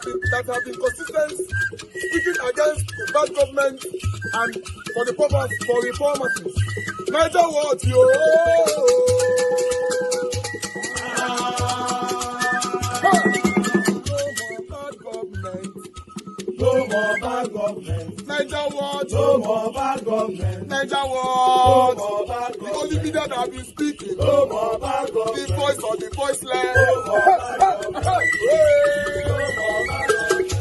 have been consistent, speaking against the bad government and for the purpose for reformers. Neither what you no more bad government. Niger what? No more bad government. Niger what? No more bad government. The only media that have been speaking. No more bad government. The voice of the voiceless. No more bad government. No more bad government.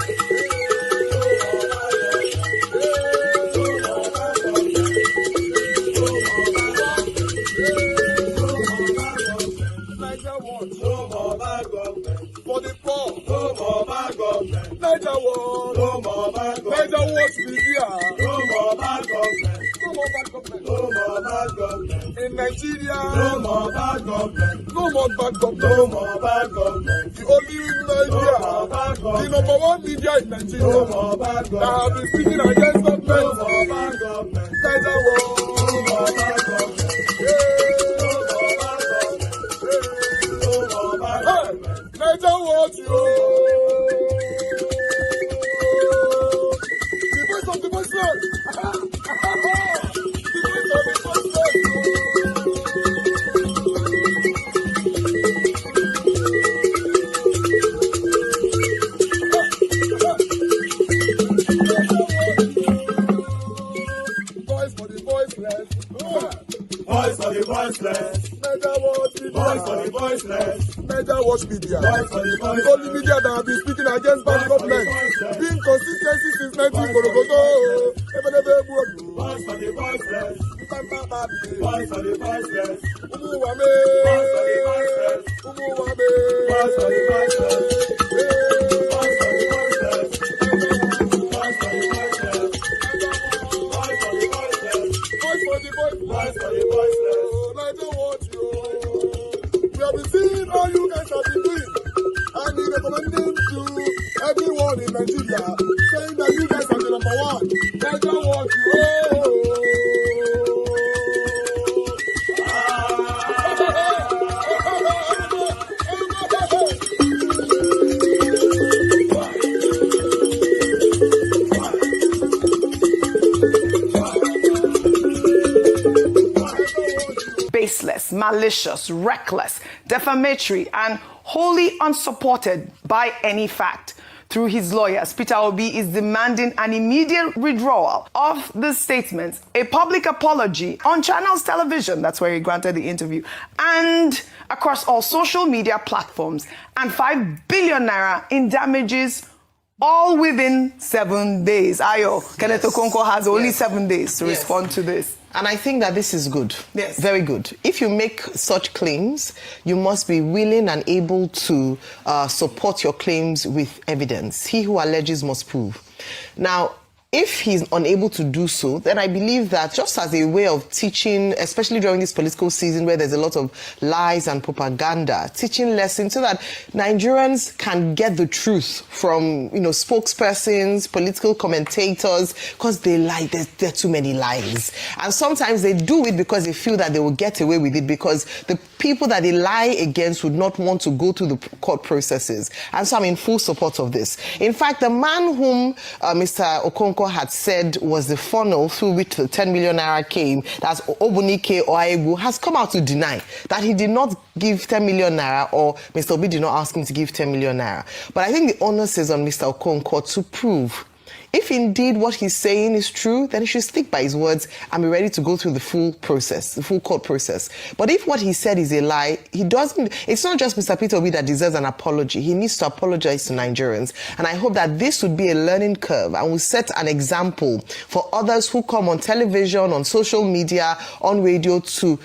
Niger what? No more bad government. For the poor. No more bad government. Niger what? No more bad government. Niger what media? No more bad government. No more bad government. No more bad government. In Nigeria. No more bad government. No more bad government. No more bad government. The only media. No more bad government. The #1 media in Nigeria. No more bad government. That have been speaking against government. No more bad government. Niger what? No more bad government. Niger what you? The voice of the voiceless. The voice of the voiceless. Voice for the voiceless. Voice for the voiceless. Niger what? Voice for the voiceless. Niger watch media. The only media that have been speaking against bad government. Being consistency since 1944. Voice for the voiceless. Voice for the voiceless. Umuwame. Voice for the voiceless. Umuwame. Voice for the voiceless. Voice for the voiceless. Voice for the voiceless. Voice for the voiceless. Voice for the voiceless. Voice for the voiceless. Niger watch you. We have been seeing all you guys have been doing, and we recommending to everyone in Nigeria, saying that you guys are the #1. Niger watch you. Baseless, malicious, reckless, defamatory, and wholly unsupported by any fact. Through his lawyers, Peter Obi is demanding an immediate withdrawal of the statements, a public apology on Channels Television, that's where he granted the interview, and across all social media platforms, and 5 billion naira in damages, all within 7 days. Ayo, Kenneth Okonkwo has only 7 days to respond to this. And I think that this is good. Yes. Very good. If you make such claims, you must be willing and able to support your claims with evidence. He who alleges must prove. Now, if he's unable to do so, then I believe that just as a way of teaching, especially during this political season where there's a lot of lies and propaganda, teaching lessons so that Nigerians can get the truth from, spokespersons, political commentators, because they lie. There are too many lies. And sometimes they do it because they feel that they will get away with it because the people that they lie against would not want to go through the court processes. And so I'm in full support of this. In fact, the man whom Mr. Okonkwo had said was the funnel through which the 10 million naira came, that's Obunike Oaibu, has come out to deny that he did not give 10 million naira or Mr. Obi did not ask him to give 10 million naira. But I think the onus is on Mr. Okonkwo to prove. If indeed what he's saying is true, then he should stick by his words and be ready to go through the full process, the full court process. But if what he said is a lie, it's not just Mr. Peter Obi that deserves an apology. He needs to apologize to Nigerians. And I hope that this would be a learning curve and will set an example for others who come on television, on social media, on radio to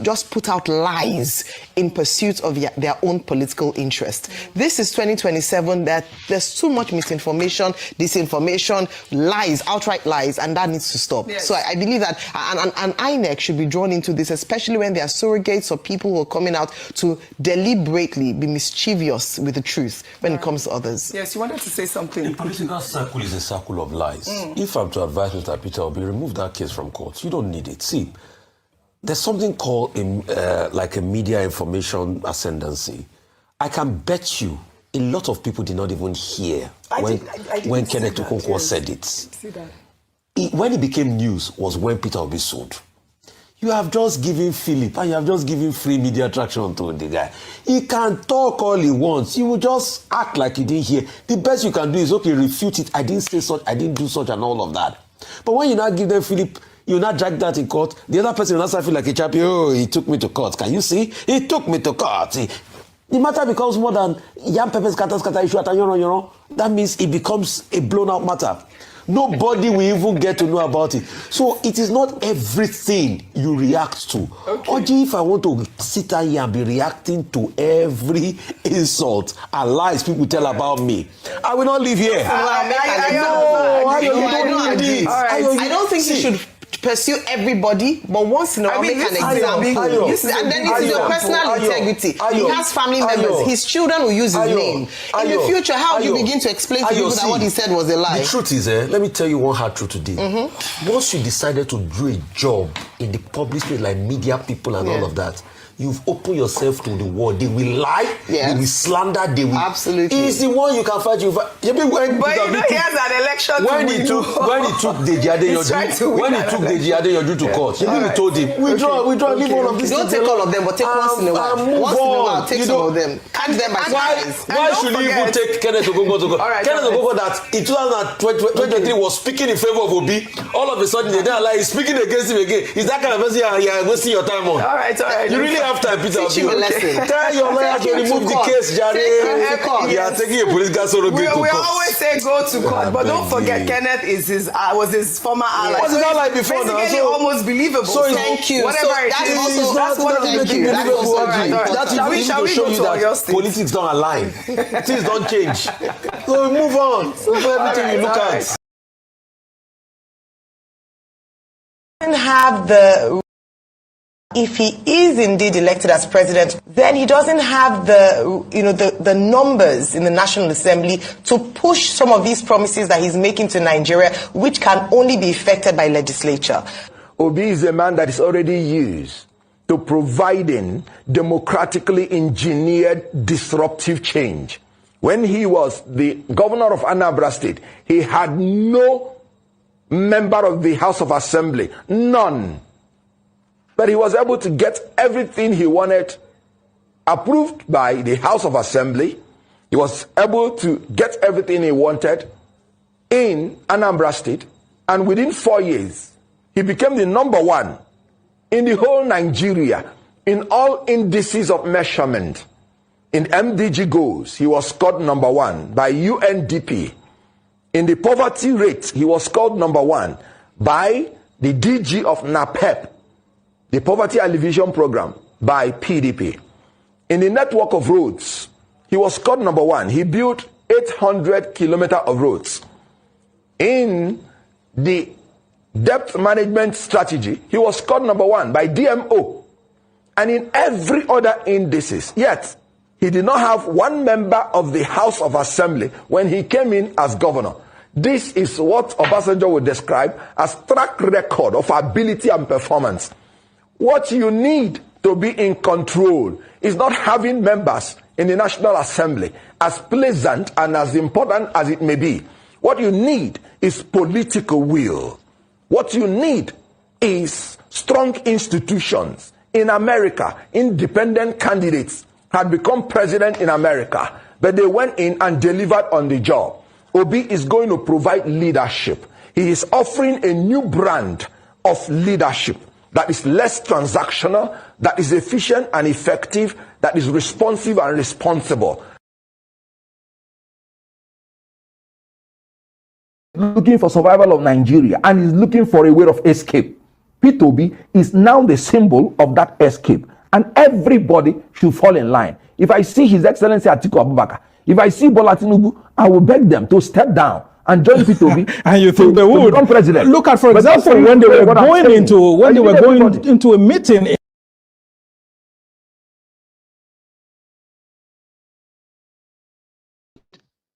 just put out lies in pursuit of their own political interest. This is 2027, that there's too much misinformation, disinformation, lies, outright lies, and that needs to stop. Yes. So I believe that an INEC should be drawn into this, especially when there are surrogates or people who are coming out to deliberately be mischievous with the truth when it comes to others. Yes, you wanted to say something. A political circle is a circle of lies. If I'm to advise Mr. Peter Obi, remove that case from court. You don't need it. See, there's something called like a media information ascendancy. I can bet you a lot of people did not even hear when Kenneth Okonkwo said it. When it became news was when Peter Obi sold. You have just given Philip and you have just given free media traction to the guy. He can talk all he wants. You will just act like you didn't hear. The best you can do is, okay, refute it. I didn't say such, I didn't do such and all of that. But when you now give them Philip, you not drag that in court, the other person will not feel like a champion. Oh, he took me to court. Can you see? He took me to court. The matter becomes more than yam pepper scatter issue at you know. That means it becomes a blown out matter. Nobody will even get to know about it. So it is not everything you react to. Okay. Or if I want to sit here and be reacting to every insult and lies people tell about me, I will not live here. I don't think you should pursue everybody, but once in a while make an example. And then it is your personal integrity. He has family members. His children will use his name. In the future, how do you begin to explain to people that what he said was a lie? The truth is, let me tell you one hard truth today. Once you decided to do a job in the public space like media people and all of that, you've opened yourself to the world. They will lie, they will slander, they will... Absolutely. He's the one you can fight. He has an election when he took Deji Adeyanju to court, we told him, withdraw, leave all of this. Don't take all of them, but take once in a while. Once in a while, take some of them. Catch them by surprise. Why should he even take Kenneth Okonkwo to court? Kenneth Okonkwo that in 2023 was speaking in favor of Obi, all of a sudden they don't lie, he's speaking against him again. Is that kind of person you're wasting your time on? All right. You really have time, Peter. Teach him a lesson. Tell your lawyer to remove the case, Jare. You are taking a political sorrow to court. We always say go to court, but don't forget Kenneth was his former ally. What's it like before now? Basically almost believable. So thank you. Whatever it is, that's what thank you. Shall we go to your state? Politics don't align. Things don't change. So we move on. Everything you look at. If he is indeed elected as president, then he doesn't have the numbers in the National Assembly to push some of these promises that he's making to Nigeria, which can only be effected by legislature. Obi is a man that is already used to providing democratically engineered disruptive change. When he was the governor of Anambra State, he had no member of the House of Assembly, none. But he was able to get everything he wanted approved by the House of Assembly. He was able to get everything he wanted in Anambra State. And within 4 years, he became the #1 in the whole Nigeria in all indices of measurement. In MDG goals, he was scored #1 by UNDP. In the poverty rate, he was scored #1 by the DG of NAPEP, the Poverty Alleviation Program, by PDP. In the network of roads, he was scored #1. He built 800 kilometers of roads. In the debt management strategy, he was scored #1 by DMO. And in every other indices, yet he did not have one member of the House of Assembly when he came in as governor. This is what Obasanjo would describe as track record of ability and performance. What you need to be in control is not having members in the National Assembly, as pleasant and as important as it may be. What you need is political will. What you need is strong institutions. In America, independent candidates had become president in America, but they went in and delivered on the job. Obi is going to provide leadership. He is offering a new brand of leadership that is less transactional, that is efficient and effective, that is responsive and responsible. Looking for survival of Nigeria and is looking for a way of escape. Peter Obi is now the symbol of that escape, and everybody should fall in line. If I see His Excellency Atiku Abubakar, if I see Bola Tinubu, I will beg them to step down and join Peter Obi. And you think they would become president? Look at, for example, when they were going into a meeting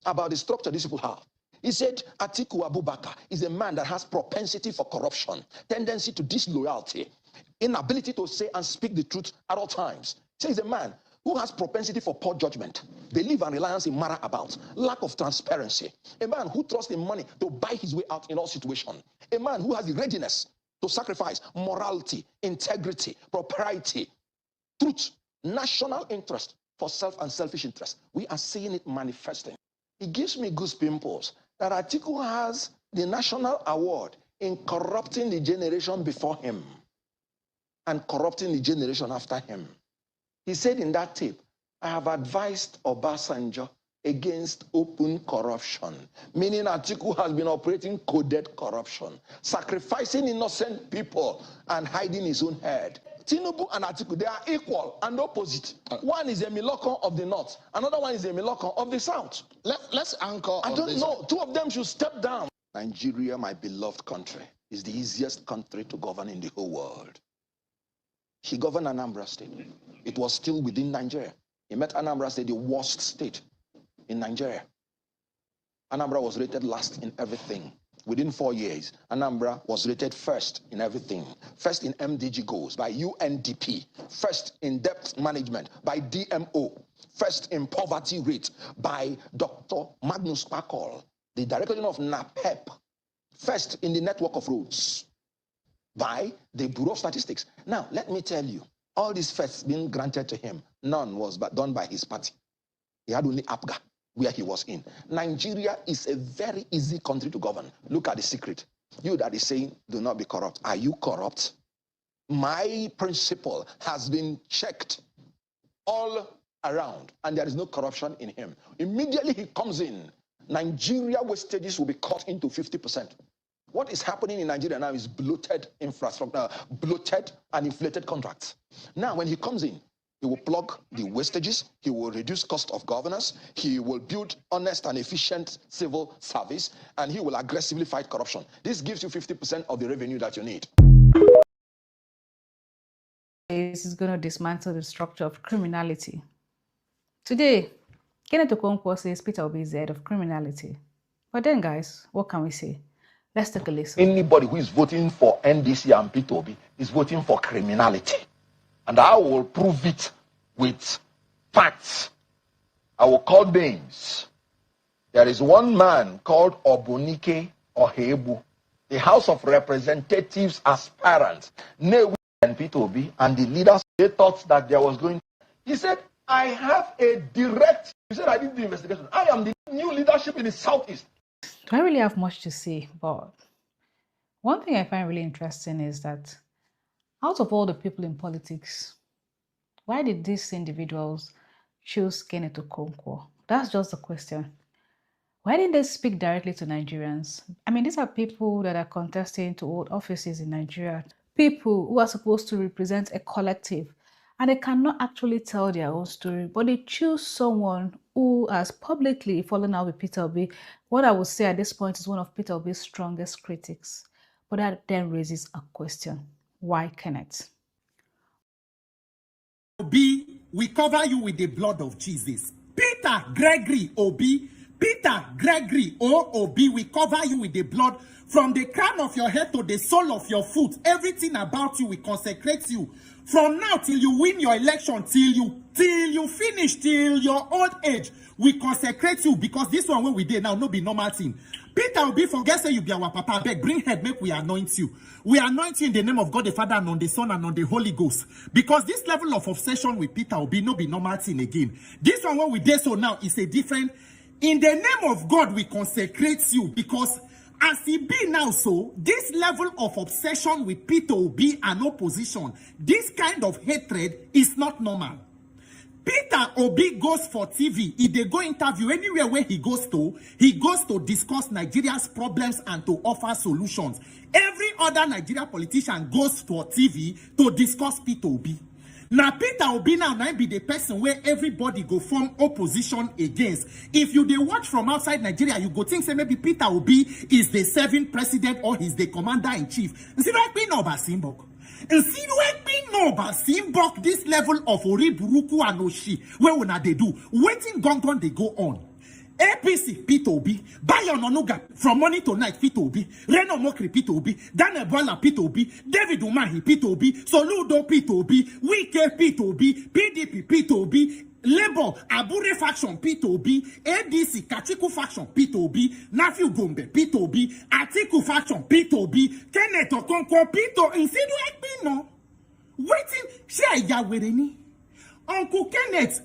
about the structure these people have. He said Atiku Abubakar is a man that has propensity for corruption, tendency to disloyalty, inability to say and speak the truth at all times. So he's a man who has propensity for poor judgment, belief and reliance in matter about, lack of transparency, a man who trusts in money to buy his way out in all situations, a man who has the readiness to sacrifice morality, integrity, propriety, truth, national interest for self and selfish interest. We are seeing it manifesting. It gives me goose pimples that Atiku has the national award in corrupting the generation before him and corrupting the generation after him. He said in that tape, I have advised Obasanjo against open corruption, meaning Atiku has been operating coded corruption, sacrificing innocent people and hiding his own head. Tinubu and Atiku, they are equal and opposite. One is a Miloko of the north, another one is a Miloko of the south. Let's anchor. I don't know. Two of them should step down. Nigeria, my beloved country, is the easiest country to govern in the whole world. He governed Anambra State. It was still within Nigeria. He met Anambra State, the worst state in Nigeria. Anambra was rated last in everything. Within 4 years, Anambra was rated first in everything. First in MDG goals by UNDP. First in debt management by DMO. First in poverty rate by Dr. Magnus Pakol, the director of NAPEP. First in the network of roads by the Bureau of Statistics. Now, let me tell you, all these firsts being granted to him, none was done by his party. He had only APGA, where he was in. Nigeria is a very easy country to govern. Look at the secret. You that is saying, do not be corrupt. Are you corrupt? My principle has been checked all around, and there is no corruption in him. Immediately he comes in, Nigeria wastages will be cut into 50%. What is happening in Nigeria now is bloated infrastructure, bloated and inflated contracts. Now, when he comes in, he will plug the wastages, he will reduce cost of governance, he will build honest and efficient civil service, and he will aggressively fight corruption. This gives you 50% of the revenue that you need. This is going to dismantle the structure of criminality. Today, Kenneth Okonkwo says Peter Obi is the head of criminality. But then, guys, what can we say? Let's take a listen. Anybody who is voting for NDC and Peter Obi is voting for criminality. And I will prove it with facts. I will call names. There is one man called Obunike Ohebu, the House of Representatives aspirant, Newe and Peter Obi, and the leaders, they thought that there was going. He said, I have a direct. He said, I did the investigation. I am the new leadership in the Southeast. Do I really have much to say? But one thing I find really interesting is that out of all the people in politics, why did these individuals choose Kenneth Okonkwo? That's just the question. Why didn't they speak directly to Nigerians? I mean, these are people that are contesting to hold offices in Nigeria. People who are supposed to represent a collective, and they cannot actually tell their own story, but they choose someone who has publicly fallen out with Peter Obi. What I would say at this point is one of Peter Obi's strongest critics. But that then raises a question. Why Kenneth? Obi, we cover you with the blood of Jesus. Peter Gregory Obi, Peter Gregory Obi, we cover you with the blood from the crown of your head to the sole of your foot. Everything about you, we consecrate you. From now till you win your election, till you finish, till your old age, we consecrate you, because this one when we did now no be normal thing. Peter Obi, forget say you be our papa, beg, bring head, make we anoint you. We anoint you in the name of God the Father and on the Son and on the Holy Ghost. Because this level of obsession with Peter Obi no be normal thing again. This one when we did so now is a different. In the name of God, we consecrate you, because as he be now, so this level of obsession with Peter Obi and opposition, this kind of hatred is not normal. Peter Obi goes for TV. If they go interview anywhere where he goes to discuss Nigeria's problems and to offer solutions. Every other Nigerian politician goes for TV to discuss Peter Obi. Now Peter Obi now be the person where everybody go form opposition against. If you dey watch from outside Nigeria, you go think say maybe Peter Obi is the serving president or he's the commander-in-chief. This level of Oriburuku and Oshi, where una they do, waiting gongon they go on. APC, P2B, Bayo Nonuga, from morning to night, P2B, Reno Mokri, P2B, Daniel Bola, P2B, David Umahi, P2B, Soludo, P2B, Wike, P2B, PDP, P2B, Labour, Abure faction, P2B, ADC, Kachiku faction, P2B, Nafiu Gombe, P2B, Atiku faction, P2B, Kenneth Okonkwo, P2B, instead of no. Waiting, share Yawereni. Uncle Kenneth,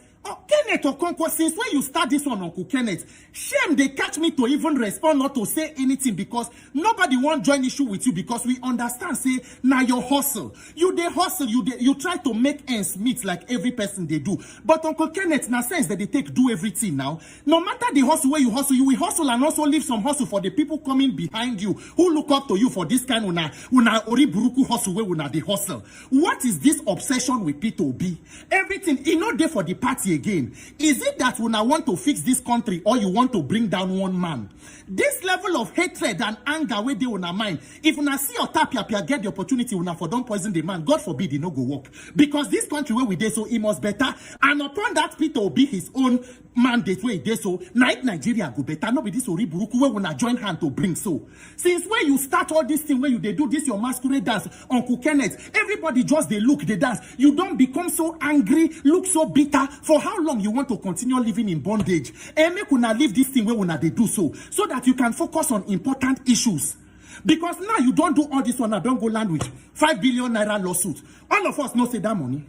Kenneth Okonkwo, since when you start this one, Uncle Kenneth, shame they catch me to even respond, not to say anything, because nobody won't join issue with you, because we understand, say, now your hustle. You they hustle, you try to make ends meet like every person they do. But Uncle Kenneth, now sense that they do everything now. No matter the hustle where you will hustle and also leave some hustle for the people coming behind you, who look up to you for this kind of una oriburuku hustle where una the hustle. What is this obsession with P2B? Everything, you know, there for the party again. Is it that una want to fix this country, or you want to bring down one man? This level of hatred and anger where they una mind, if una see your tapia get the opportunity, una for don't poison the man, God forbid it no go work. Because this country where we did so, it must better. And upon that, Peter will be his own mandate where he did so, Nigeria go better. No be this oriburuku where una join hand to bring so. Since when you start all this thing where you they do this your masquerade dance, Uncle Kenneth, everybody just they look, they dance. You don't become so angry, look so bitter. For how long you want to continue living in bondage? And make una leave this thing where una they do so that you can focus on important issues. Because now you don't do all this one, now don't go land with 5 billion naira lawsuit. All of us know say that money.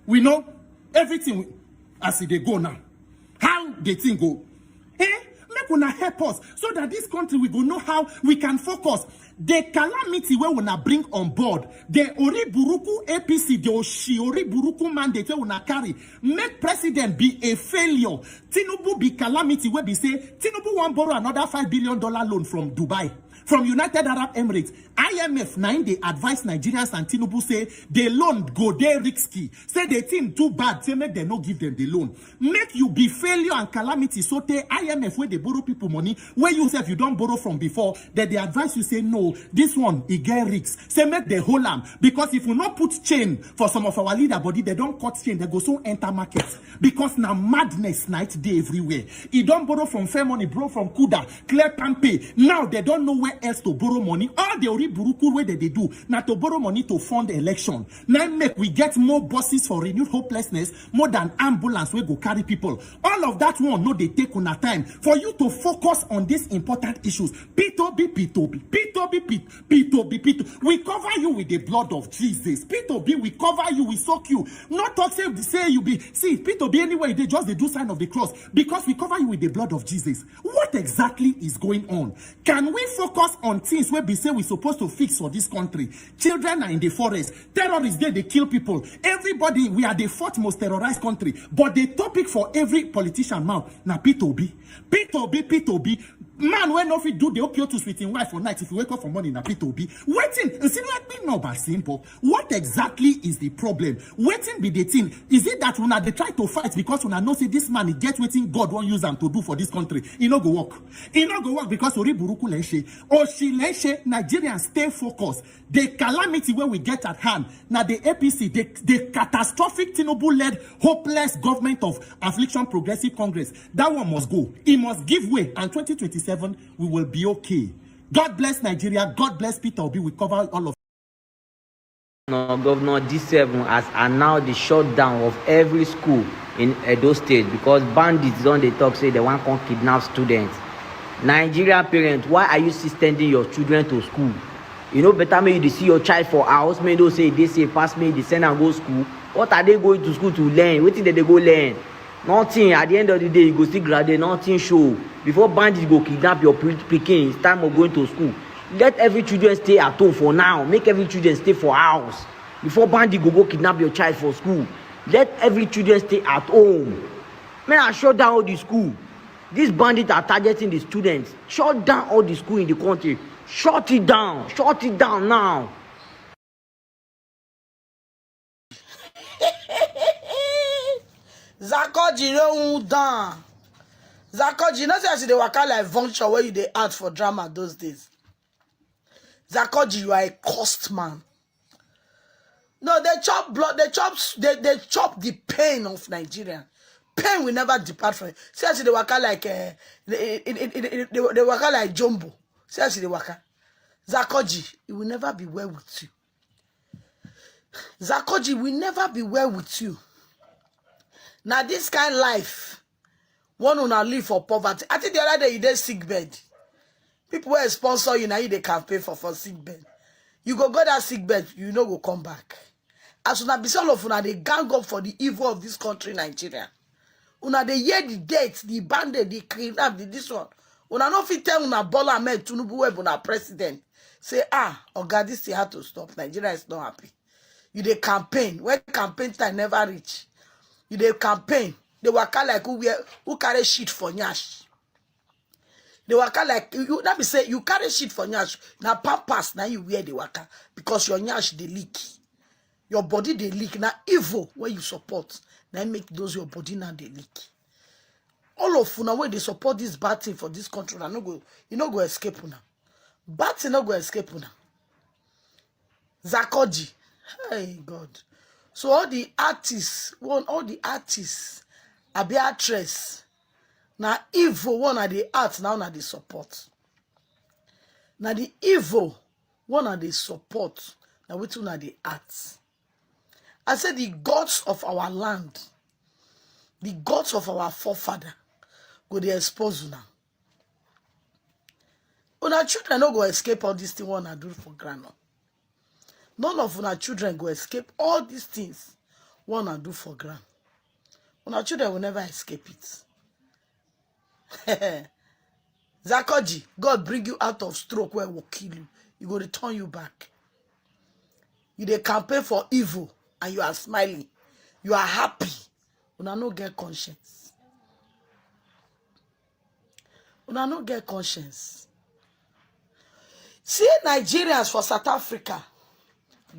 We know everything as they go now. How the thing go. Make una help us so that this country we go know how we can focus. The calamity where we bring on board, the Oriburuku APC, the Oriburuku mandate where we carry, make president be a failure. Tinubu be calamity where we say Tinubu want borrow another $5 billion loan from Dubai, from United Arab Emirates. IMF 9 they advise Nigerians and Tinubu say the loan go there risky. Say the thing too bad, say make them no give them the loan. Make you be failure and calamity. So the IMF where they borrow people money, where you say if you don't borrow from before, that they advise you say no, this one it get risks. Say make the whole am. Because if you not put chain for some of our leader body, they don't cut chain, they go so enter market. Because now madness night day everywhere. You don't borrow from fair money, borrow from Kuda, clear Pampe. Now they don't know where else to borrow money. All the Buruku way that they do now to borrow money to fund the election. Now make we get more buses for renewed hopelessness, more than ambulance we go carry people. All of that one no they take on a time for you to focus on these important issues. P2B. We cover you with the blood of Jesus. P2B, we cover you, we soak you. Not talk say you be see P2B anyway. They just they do sign of the cross because we cover you with the blood of Jesus. What exactly is going on? Can we focus on things where we say we're supposed to fix for this country? Children are in the forest. Terrorists there, they kill people. Everybody, we are the fourth most terrorized country. But the topic for every politician now, P2B. Man, when if you do the opioids with his wife for night, if you wake up for morning, P2B. Waiting, and see like me no but simple. What exactly is the problem? Waiting be the thing. Is it that when they try to fight because when I know say this man he get waiting God won't use them to do for this country? It no go work. It no go work because Oriburuku leshe. Oshileshe, Nigerians stay focused. The calamity where we get at hand. Now the APC, the catastrophic Tinubu-led hopeless government of affliction progressive Congress. That one must go. It must give way. And 2027 we will be okay. God bless Nigeria. God bless Peter Obi. We cover all of. Governor D7 has announced the shutdown of every school in Edo State because bandits don't they talk say they want to kidnap students. Nigeria parents, why are you still sending your children to school? You know better maybe you see your child for house, maybe don't say they say pass me, they send and go school. What are they going to school to learn? What did they go learn? Nothing. At the end of the day, you go still graduate, nothing show. Before bandits go kidnap your pikin, it's time of going to school. Let every children stay at home for now. Make every children stay for house. Before bandits go kidnap your child for school. Let every children stay at home. Man, I shut down all the school. These bandits are targeting the students. Shut down all the school in the country. Shut it down. Shut it down now. Zakoji no down. Zakoji, not say they waka like vulture where you they act for drama those days. Zakoji, you are a cursed man. No, they chop blood, they chop the pain of Nigeria. Pain will never depart from you. See as they waka like they waka like Jumbo. See as they waka. Zakoji, it will never be well with you. Zakoji will never be well with you. Now this kind of life, one will not live for poverty. I think the other day you did sick bed. People will sponsor you now, they can pay for sick bed. You go that sick bed, you know go come back. As soon as all of una they gang up for the evil of this country, Nigeria. Una they hear the dates, the bandit, the kidnap, this one. Una no fit tell una Bola Ahmed Tinubu web una president. Say, God, this thing had to stop. Nigeria is not happy. You dey campaign. When campaign time never reach. You dey campaign. They waka like who carry shit for nyash. They waka like you let me say you carry shit for nyash. Now pass now you wear the waka because your nyash they leak. Your body they leak. Now evil where you support. Now make those your body now they leak. All of you now when they support this bad thing for this country, you no go escape now. Bad thing no go escape now. Zakoji. Hey God. So all the artists, are be actress. Now evil one are the art, now na the support. Now the evil one are the support. Now we two are the arts. I said the gods of our land, the gods of our forefather, go they expose you now. Una children no go escape all these things one I do for granted. None of una children go escape all these things one I do for granted. Una children will never escape it. Zakoji, God bring you out of stroke where it will kill you. He will return you back. You dey campaign for evil and you are smiling. You are happy. Una no get conscience. Una no get conscience. See Nigerians for South Africa.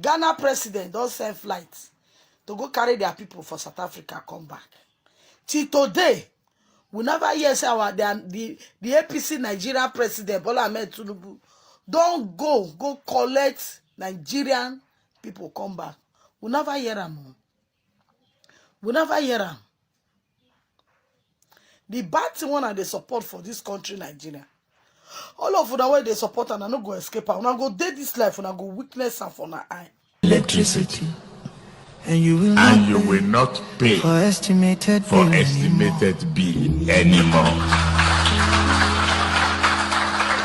Ghana president don't send flights to go carry their people for South Africa come back. Till today, we never hear say the APC Nigerian president Bola Ahmed Tinubu don't go collect Nigerian people come back. We never hear them. We never hear them. The bad thing one and they support for this country, Nigeria. All of the way they support and I no go escape. And I go dead this life and I go weakness and for my eye. Electricity. And you will not pay for estimated bill anymore.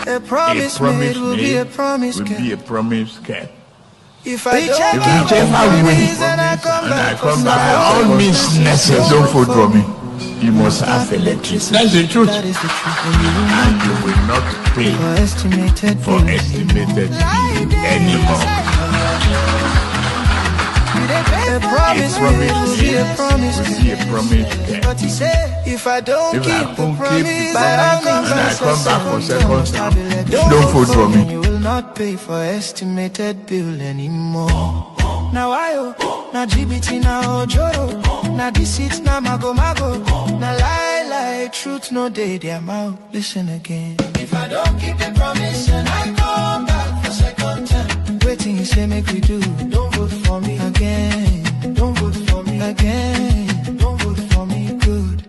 A promise made will be a promise kept. If I don't win and I come back, all means necessary. Don't vote for me. You must have electricity. That's the truth. That is the truth. And you will not pay for estimated bill anymore. A promise will be a promise. But he said, if I don't keep the promise, by all means I come back for second time. Don't vote for me. You will not pay for estimated bill anymore. Now now GBT, now Ojoro, now deceit, now mago, now lie, truth, no day, their mouth. Listen again. If I don't keep the promise and I come back for second time, waiting, you say, make we do. Don't vote for me again. Don't vote for me again. Don't vote for me, good.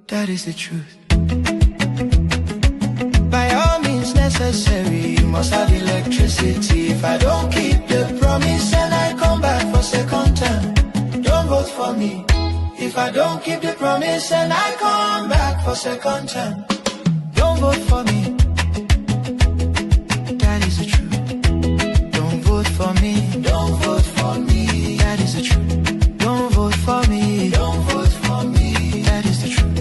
That is the truth. By all means necessary, you must have electricity. If I don't keep the promise and I come back for second time, don't vote for me. If I don't keep the promise and I come back for second time, don't vote for me. That is the truth. Don't vote for me. Don't vote for me. That is the truth. Don't vote for me. Don't vote for me. That is the truth.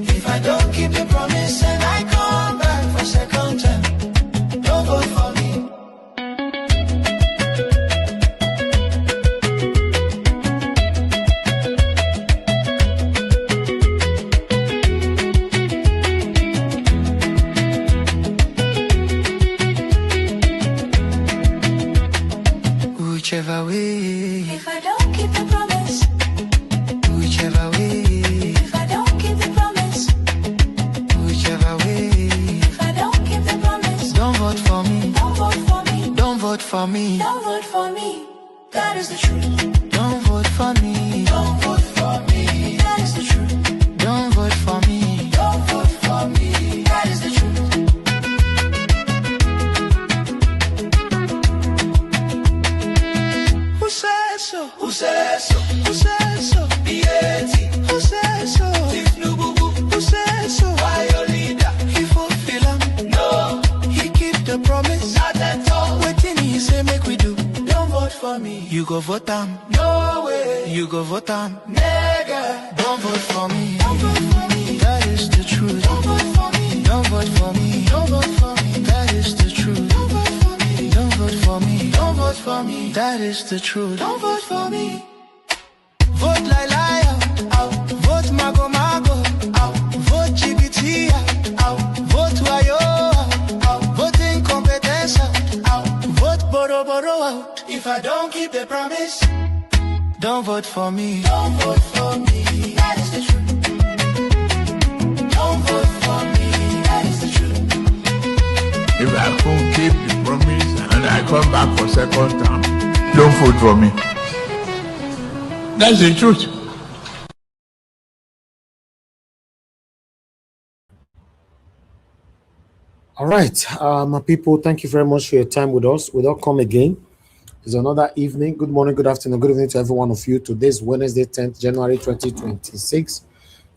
If I don't keep the promise and I come back for second time, don't vote for me. Whichever way. If I don't keep the promise. Whichever way. If I don't keep the promise. Whichever way. If I don't keep the promise. Don't vote for me. Don't vote for me. Don't vote for me. Don't vote for me. That is the truth. Don't vote for me. Don't vote for me. That is the truth. You go vote am. No way. You go vote am. Nigga. Don't vote for me. Don't vote for me. That is the truth. Don't vote for me. Don't vote for me. Don't vote for me. That is the truth. Don't vote for me. Don't vote for me. Don't vote for me. That is the truth. Don't vote for me. Vote like liar. Out. Vote mago mago. Out. Vote GBT. Out. Vote wayo. Out. Vote incompetence. Out. Vote boro boro out. If I don't keep the promise, don't vote for me. Don't vote for me. That is the truth. Don't vote for me. That is the truth. If I can't keep the promise and I come back for second term, don't vote for me. That's the truth. All right, my people, thank you very much for your time with us. We'll come again. It's another evening. Good morning, good afternoon, good evening to every one of you. Today's Wednesday, 10th January 2026.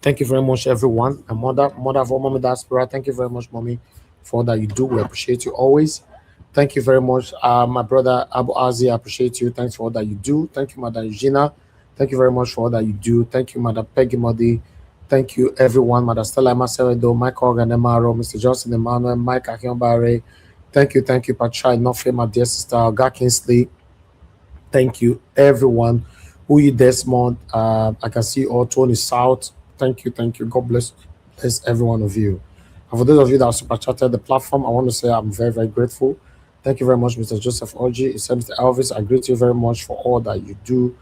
Thank you very much, everyone. And mother for Mommy Diaspora, thank you very much, Mommy, for all that you do. We appreciate you always. Thank you very much, my brother Abu Azi. I appreciate you. Thanks for all that you do. Thank you, Mother Eugenia. Thank you very much for all that you do. Thank you, Mother Peggy Modi. Thank you, everyone. Mother Stella Maseredo, Mike Organ Emaro, Mr. Johnson Emmanuel, Mike Akionbare. Thank you, Patra Nofe, my dear sister, Olga Kingsley. Thank you, everyone. Uyi Desmond, I can see all Tony South. Thank you. God bless every one of you. And for those of you that have super chatted the platform, I want to say I'm very, very grateful. Thank you very much, Mr. Joseph Oji, Mr. Elvis. I greet you very much for all that you do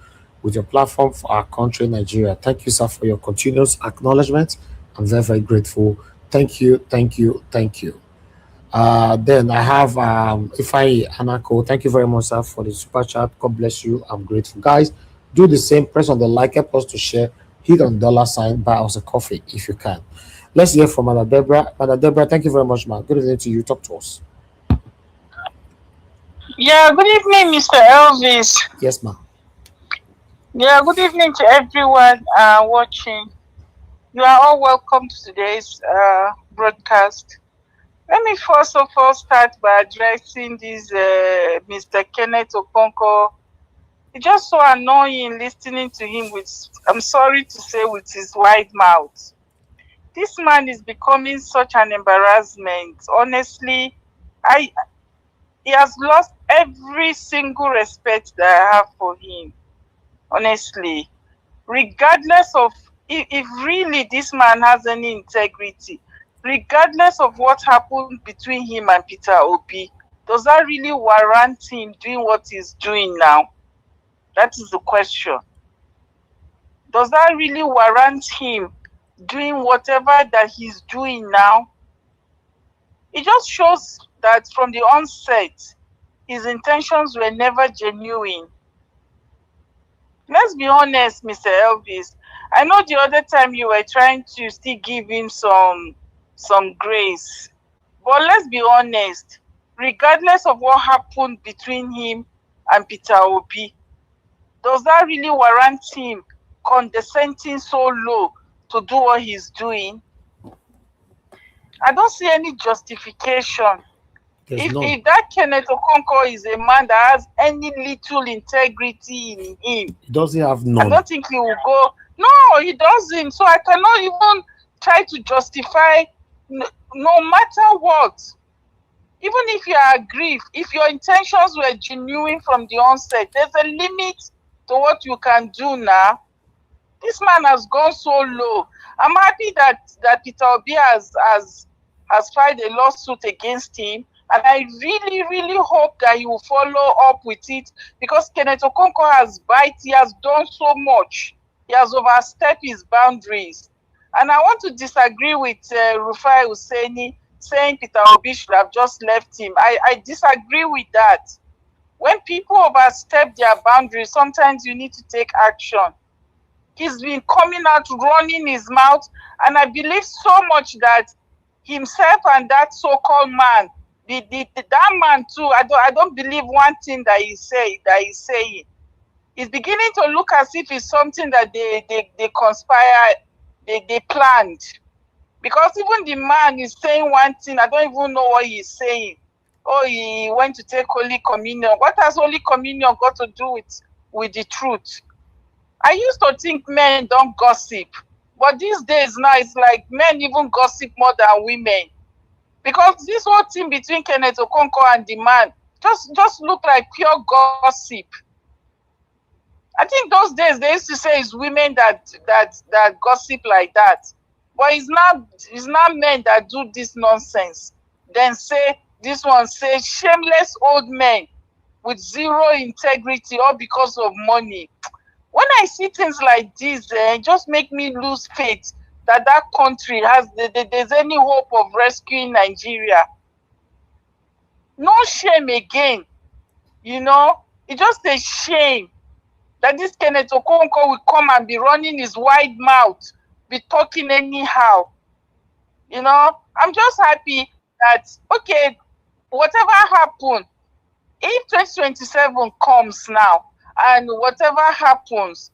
with your platform for our country, Nigeria. Thank you, sir, for your continuous acknowledgement. I'm very, very grateful. Thank you. Then I have Ifai Anako. Thank you very much, sir, for the super chat. God bless you. I'm grateful. Guys, do the same. Press on the like, help us to share. Hit on $sign, buy us a coffee if you can. Let's hear from Mother Deborah. Mother Deborah, thank you very much, man. Good evening to you. Talk to us. Yeah, good evening, Mr. Elvis. Yes, ma'am. Yeah, good evening to everyone watching. You are all welcome to today's broadcast. Let me first of all start by addressing this Mr. Kenneth Okonkwo. It's just so annoying listening to him with, I'm sorry to say, with his wide mouth. This man is becoming such an embarrassment. Honestly, he has lost every single respect that I have for him. Honestly, regardless of if really this man has any integrity, regardless of what happened between him and Peter Obi, does that really warrant him doing what he's doing now? That is the question. Does that really warrant him doing whatever that he's doing now? It just shows that from the onset, his intentions were never genuine. Let's be honest, Mr. Elvis. I know the other time you were trying to still give him some grace. But let's be honest, regardless of what happened between him and Peter Obi, does that really warrant him condescending so low to do what he's doing? I don't see any justification. If that Kenneth Okonkwo is a man that has any little integrity in him, does he have none? I don't think he will go. No, he doesn't. So I cannot even try to justify, no matter what. Even if you agree, if your intentions were genuine from the onset, there's a limit to what you can do now. This man has gone so low. I'm happy that Peter Obi has filed a lawsuit against him. And I really, really hope that he will follow up with it, because Kenneth Okonkwo has he has done so much. He has overstepped his boundaries. And I want to disagree with Rufai Hussaini saying Peter Obi should have just left him. I disagree with that. When people overstep their boundaries, sometimes you need to take action. He's been coming out, running his mouth, and I believe so much that himself and that so-called man, that man too, I don't believe one thing that he's saying. It's beginning to look as if it's something that they conspire, they planned. Because even the man is saying one thing, I don't even know what he's saying. oh, he went to take Holy Communion. What has Holy Communion got to do with the truth? I used to think men don't gossip, but these days now it's like men even gossip more than women, because this whole thing between Kenneth Okonkwo and the man just look like pure gossip. I think those days they used to say it's women that gossip like that, but it's not men that do this nonsense. Then say this one say shameless old men with zero integrity, all because of money. When I see things like this, it just make me lose faith that country there's any hope of rescuing Nigeria. No shame again, it's just a shame that this Kenneth Okonkwo will come and be running his wide mouth, be talking anyhow. I'm just happy that, okay, whatever happened, if 2027 comes now, and whatever happens,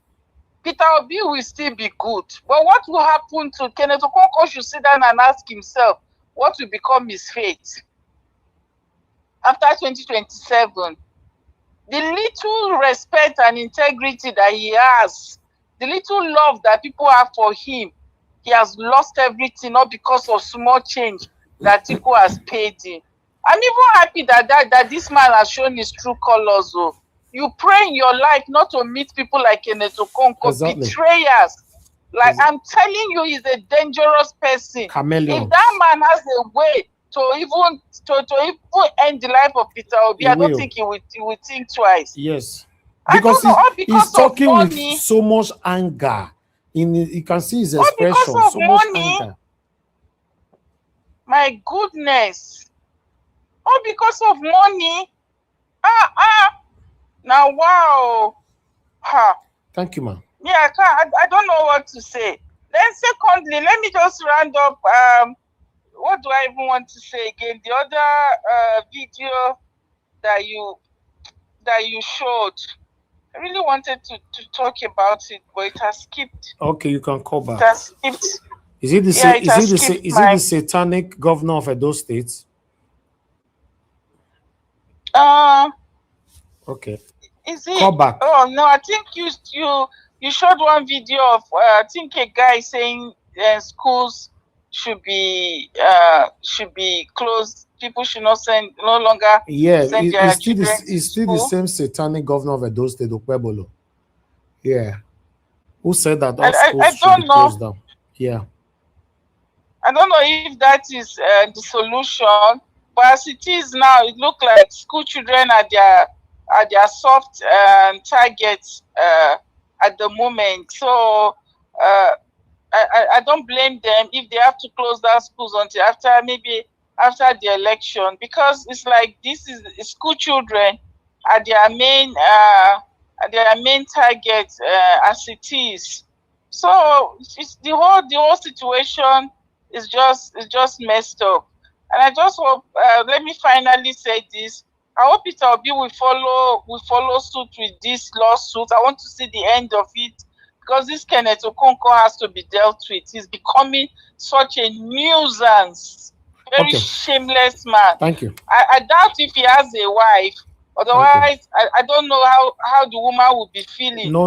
Peter Obi will still be good. But what will happen to Kenneth Okonkwo should sit down and ask himself, what will become his fate after 2027? The little respect and integrity that he has, the little love that people have for him, he has lost everything, not because of small change that people has paid him. I'm even happy that this man has shown his true colors. Oh. You pray in your life not to meet people like Kenneth Okonkwo, betrayers. Like, I'm telling you, he's a dangerous person. Chameleon. If that man has a way to even end the life of Peter Obi, I don't think he will think twice. Yes. Because he's talking with so much anger. You can see his expression. So much anger. My goodness. All because of money. Now, wow. Thank you, ma'am. Yeah, I don't know what to say. Then secondly, let me just round up. What do I even want to say again? The other video that you showed, I really wanted to talk about it, but it has skipped. Okay, you can call back. It has skipped. Is it the satanic governor of Edo State? Okay. Is it? Call back. Oh no, I think you showed one video of I think a guy saying schools should be closed. People should not no longer send their children to it's still the same satanic governor of Edo State, Okwebolo. Yeah. Who said that all schools should be closed down? Yeah. I don't know if that is the solution, but as it is now, it looks like school children are their soft targets at the moment. So I don't blame them if they have to close down schools until after the election, because it's like this is school children are their main target as it is. So it's the whole situation is just messed up. And I just hope, let me finally say this. I hope Peter Obi will follow suit with this lawsuit. I want to see the end of it, because this Kenneth Okonkwo has to be dealt with. He's becoming such a nuisance, very shameless man. Thank you. I doubt if he has a wife. Otherwise, I don't know how the woman would be feeling. No.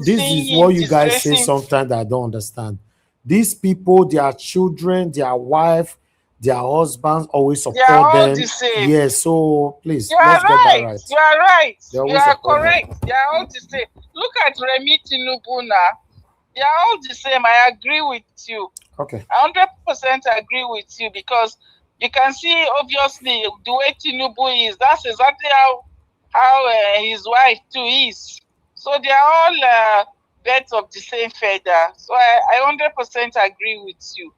This is what you guys say sometimes that I don't understand. These people, their children, their wife, their husbands always support them. The same. Yes, so please, let's get that right. You are right. You are correct. They are all the same. Look at Remi Tinubu now. They are all the same. I agree with you. Okay. 100% agree with you, because you can see obviously the way Tinubu is. That's exactly how his wife too is. So they are all birds of the same feather. So I 100% agree with you.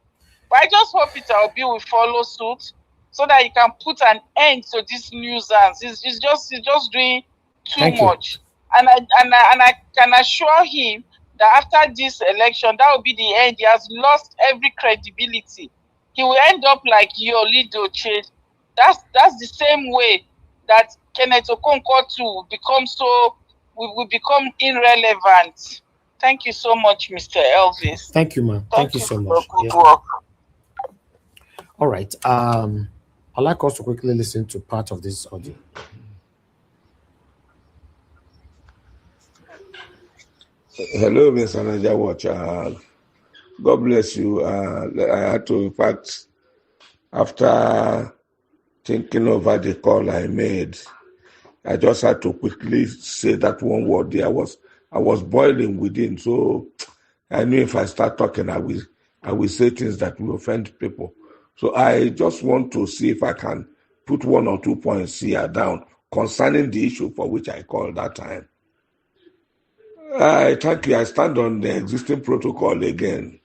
But I just hope Peter Obi will follow suit so that he can put an end to this nuisance. He's just doing too much. And I can assure him that after this election, that will be the end. He has lost every credibility. He will end up like Yoli Doche. That's the same way that Kenneth Okonkwo too will become irrelevant. Thank you so much, Mr. Elvis. Thank you, ma'am. Thank you so much. Good work. All right. I'd like us to quickly listen to part of this audio. Hello, Mr. Naija Watch. God bless you. I had to, in fact, after thinking over the call I made, I just had to quickly say that one word there. I was boiling within, so I knew if I start talking, I will say things that will offend people. So I just want to see if I can put 1 or 2 points here down concerning the issue for which I called that time. Thank you. I stand on the existing protocol again.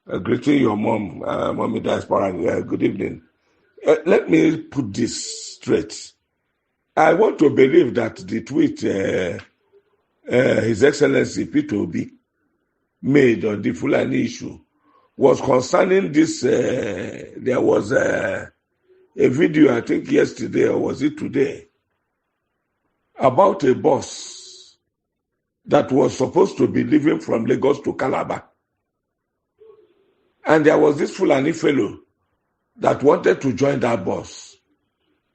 Greeting your mom, Mommy Diaspora. Good evening. Let me put this straight. I want to believe that the tweet His Excellency Peter Obi made on the Fulani issue was concerning this. There was a video, I think yesterday, or was it today, about a bus that was supposed to be leaving from Lagos to Calabar. And there was this Fulani fellow that wanted to join that bus.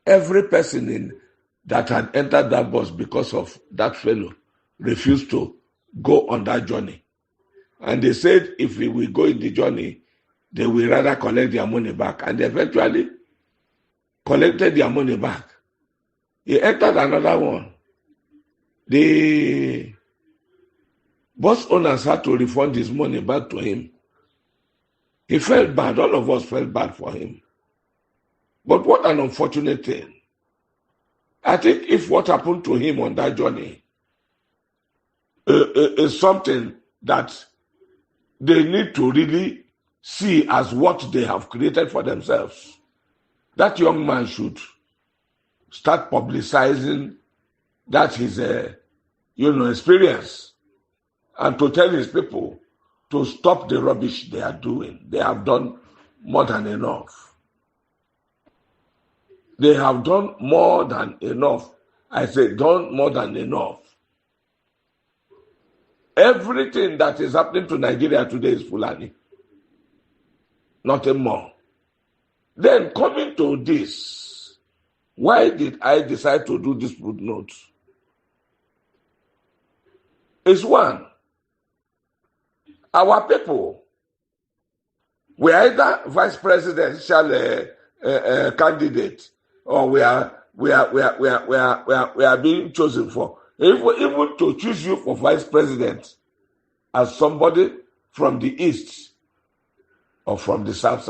Every person that had entered that bus because of that fellow refused to go on that journey. And they said if we will go in the journey, they will rather collect their money back. And they eventually collected their money back. He entered another one. The bus owners had to refund his money back to him. He felt bad. All of us felt bad for him. But what an unfortunate thing. I think if what happened to him on that journey is something that they need to really see as what they have created for themselves, that young man should start publicizing that his experience, and to tell his people to stop the rubbish they are doing. They have done more than enough. They have done more than enough. I say done more than enough. Everything that is happening to Nigeria today is Fulani. Nothing more. Then coming to this, why did I decide to do this footnote? It's one. Our people were either vice presidential candidate, or we are being chosen for. Even to choose you for vice president as somebody from the east or from the south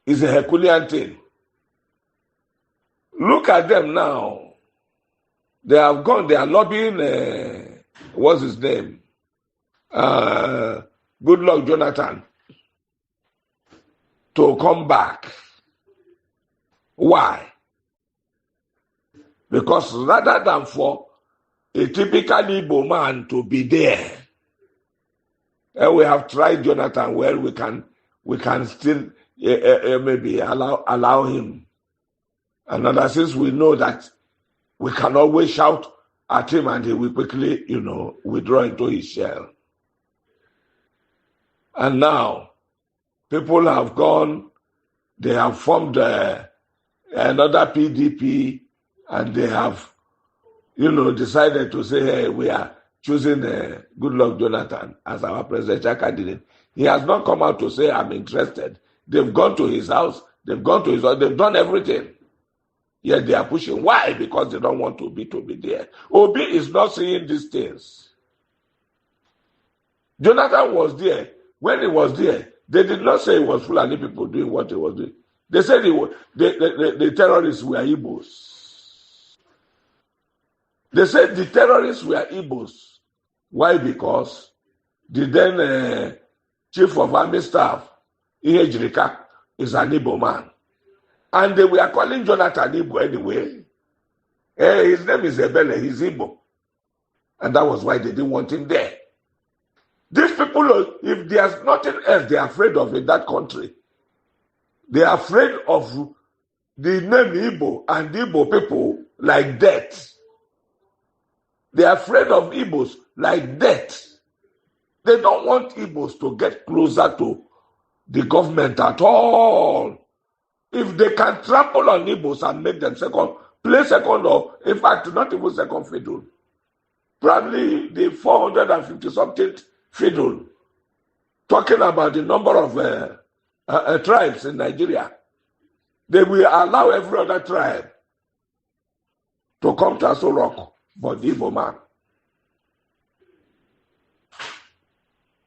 is a Herculean thing. Look at them now. They have gone. They are lobbying. What's his name? Goodluck Jonathan to come back. Why? Because rather than for a typical Igbo man to be there, and we have tried Jonathan. Well, we can still maybe allow him. And since we know that we can always shout at him and he will quickly, withdraw into his shell. And now, people have gone, they have formed another PDP, and they have, decided to say, hey, we are choosing Goodluck Jonathan as our presidential candidate. He has not come out to say, I'm interested. They've gone to his house, they've done everything. Yet they are pushing. Why? Because they don't want Obi to be there. Obi is not seeing these things. Jonathan was there. When he was there, they did not say it was Fulani people doing what he was doing. They said the terrorists were Igbos. They said the terrorists were Igbos. Why? Because the then chief of army staff, Ihejirika, is an Igbo man. And they were calling Jonathan Igbo anyway. His name is Ebele, he's Igbo. And that was why they didn't want him there. These people, if there's nothing else they are afraid of in that country, they are afraid of the name Igbo and Igbo people like death. They are afraid of Igbos like death. They don't want Igbos to get closer to the government at all. If they can trample on Igbos and make them play second, or in fact, not even second fiddle, probably the 450 something fiddle, talking about the number of tribes in Nigeria, they will allow every other tribe to come to Aso Rock, but the Igbo man.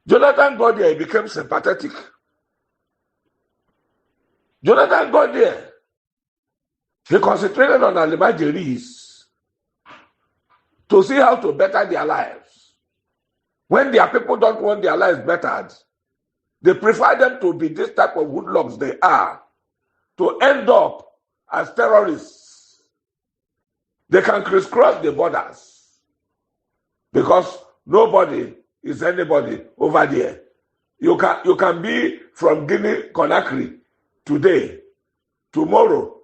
Jonathan got there, he became sympathetic. Jonathan got there. He concentrated on Alimajeris to see how to better their lives. When their people don't want their lives bettered, they prefer them to be this type of woodlocks they are, to end up as terrorists. They can crisscross the borders because nobody is anybody over there. You can be from Guinea-Conakry today. Tomorrow,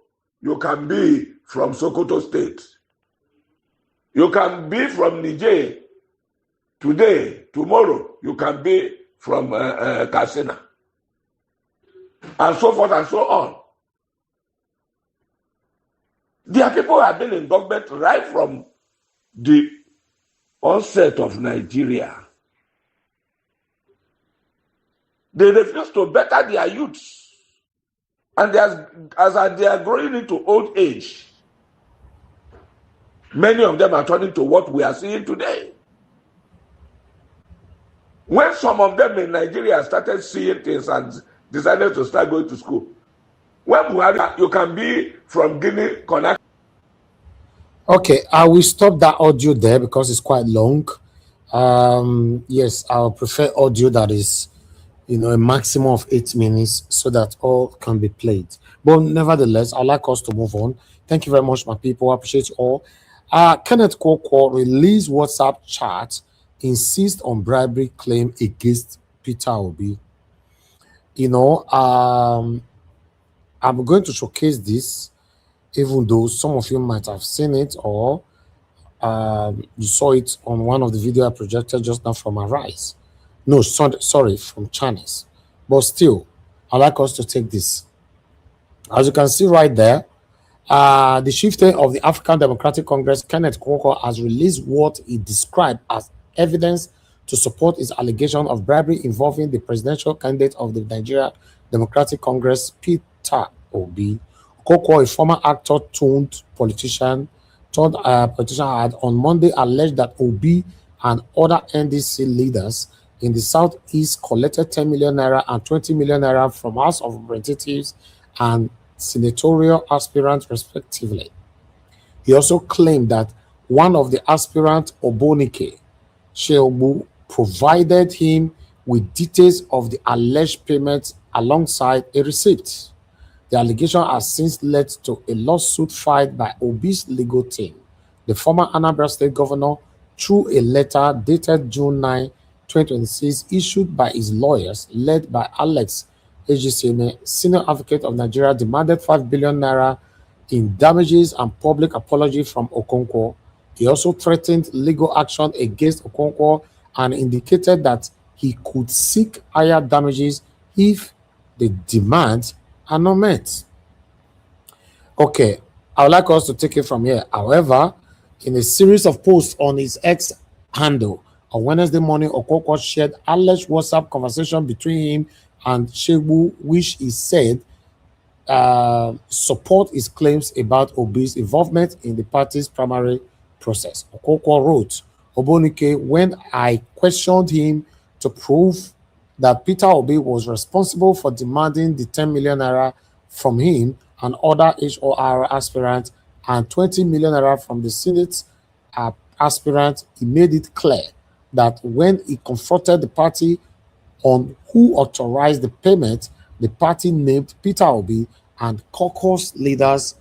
you can be from Sokoto State. You can be from Niger today. Tomorrow, you can be from Katsina. And so forth and so on. Their people have been in government right from the onset of Nigeria. They refuse to better their youths. And as they are growing into old age, many of them are turning to what we are seeing today. When some of them in Nigeria started seeing things and decided to start going to school, when Buhari, you can be from Guinea-Conakry. Okay, I will stop that audio there because it's quite long. Yes, I'll prefer audio that is, a maximum of 8 minutes so that all can be played. But nevertheless, I'd like us to move on. Thank you very much, my people. I appreciate you all. Kenneth Okonkwo released WhatsApp chat, insist on bribery claim against Peter Obi. I'm going to showcase this, even though some of you might have seen it or you saw it on one of the video I projected just now from Arise. No, sorry, from Chinese. But still, I'd like us to take this. As you can see right there, the chieftain of the African Democratic Congress, Kenneth Okonkwo, has released what he described as evidence to support his allegation of bribery involving the presidential candidate of the Nigeria Democratic Congress, Peter Obi. Okonkwo, a former actor turned politician, had on Monday alleged that Obi and other NDC leaders in the Southeast collected 10 million naira and 20 million naira from House of Representatives and senatorial aspirants, respectively. He also claimed that one of the aspirants, Obonike Sheobu, provided him with details of the alleged payments alongside a receipt. The allegation has since led to a lawsuit filed by Obi's legal team. The former Anambra State governor, through a letter dated June 9, 2026, issued by his lawyers, led by Alex Ejiseme, senior advocate of Nigeria, demanded 5 billion naira in damages and public apology from Okonkwo. He also threatened legal action against Okonkwo and indicated that he could seek higher damages if the demands are not met. Okay, I would like us to take it from here. However, in a series of posts on his X handle on Wednesday morning, Okonkwo shared alleged WhatsApp conversation between him and Shebu, which he said support his claims about Obi's involvement in the party's primary process. Okonkwo wrote, Obonike, when I questioned him to prove that Peter Obi was responsible for demanding the 10 million naira from him and other HOR aspirants and 20 million naira from the Senate aspirant, he made it clear that when he confronted the party on who authorized the payment, the party named Peter Obi and caucus leaders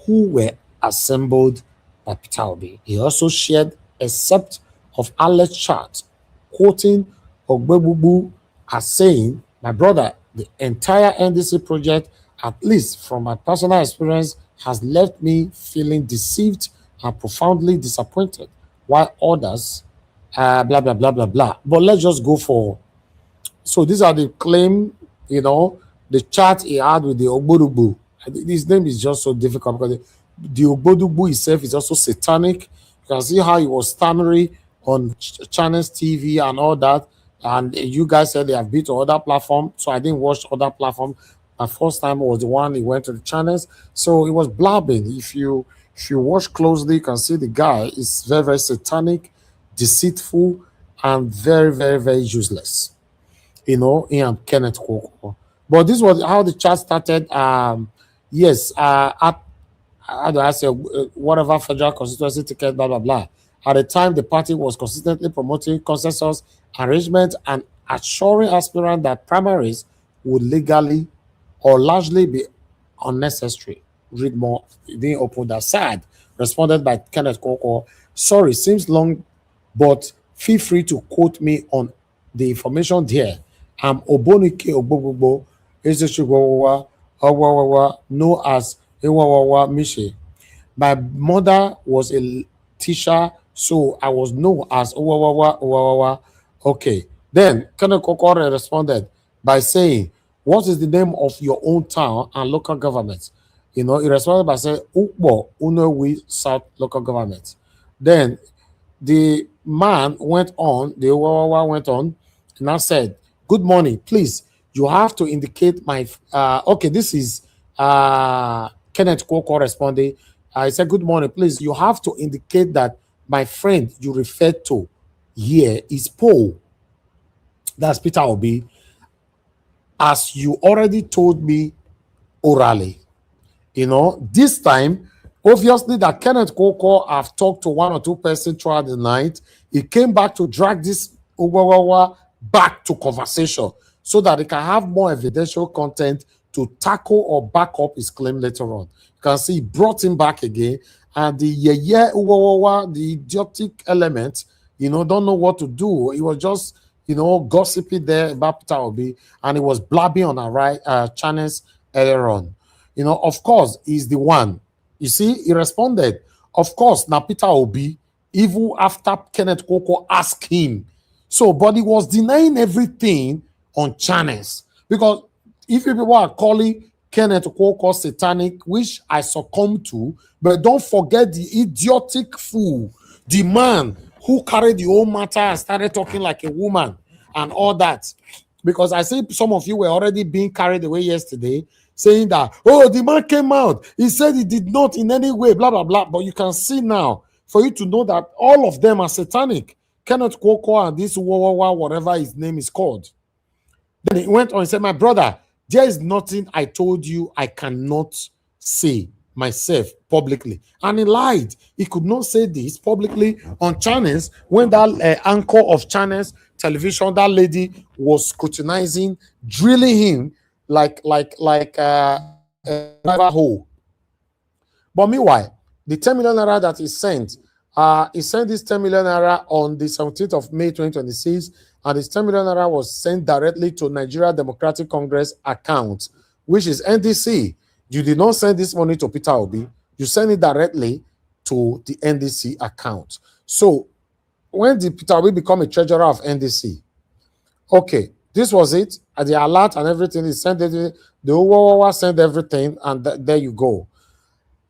who were assembled by Peter Obi. He also shared a set of alleged charts, quoting Ogbebubu as saying, my brother, the entire NDC project, at least from my personal experience, has left me feeling deceived and profoundly disappointed, while others, blah, blah, blah, blah, blah. But let's just go for, so these are the claim, the chart he had with the Ogbebubu His name is just so difficult because the Ogbodugbu itself is also satanic. You can see how he was stammering on Channels TV and all that. And you guys said they have been to other platforms, so I didn't watch other platforms. My first time was the one he went to the channels, so it was blabbing. If you watch closely, you can see the guy is very, very satanic, deceitful, and very, very, very useless. You know, him, Kenneth Okonkwo. But this was how the chat started. Yes, at how do I say, whatever federal constituency ticket, blah, blah, blah. At the time, the party was consistently promoting consensus arrangement and assuring aspirants that primaries would legally or largely be unnecessary. Read more, didn't open that side. Responded by Kenneth Okonkwo. Sorry, seems long, but feel free to quote me on the information there. I'm Obonike Ogbogbo, known as Ewawawa Mishi. My mother was a teacher, so I was known as Owawawa. Okay. Then Kenneth Okonkwo responded by saying, what is the name of your own town and local government? You know, he responded by saying, Ukbo Unowi South local government. Then the man went on, the Owawawa went on, and I said, good morning, please, you have to indicate my, okay, this is Kenneth Okonkwo responding. I said, good morning, please, you have to indicate that my friend you referred to here is Paul. That's Peter Obi. As you already told me orally. You know, this time, obviously that Kenneth Okonkwo have talked to one or two persons throughout the night. He came back to drag this Owawawa back to conversation so that he can have more evidential content to tackle or back up his claim later on. You can see he brought him back again, and the Owawawa, the idiotic element, you know, don't know what to do. He was just, you know, gossiping there about Peter Obi, and he was blabbing on our channels earlier on. You know, of course, he's the one. You see, he responded, of course, now Peter Obi, even after Kenneth Okonkwo asked him. So, but he was denying everything on channels. Because if people are calling Kenneth Okonkwo satanic, which I succumb to, but don't forget the idiotic fool, the man who carried the whole matter and started talking like a woman and all that. Because I see some of you were already being carried away yesterday, saying that, oh, the man came out. He said he did not in any way, blah, blah, blah. But you can see now, for you to know that all of them are satanic. Kenneth Okonkwo and this Wawawa, whatever his name is called. Then he went on and said, my brother, there is nothing I told you I cannot say myself publicly. And he lied. He could not say this publicly on channels when that anchor of channels television, that lady was scrutinizing, drilling him like a hole. But meanwhile, the 10 million naira that he sent this 10 million naira on the 17th of May 2026, and this 10 million naira was sent directly to Nigeria Democratic Congress account, which is NDC. You did not send this money to Peter Obi. You send it directly to the NDC account. So when did Peter Obi become a treasurer of NDC? Okay, this was it. The alert and everything is sent. The Owawawa sent everything, and there you go.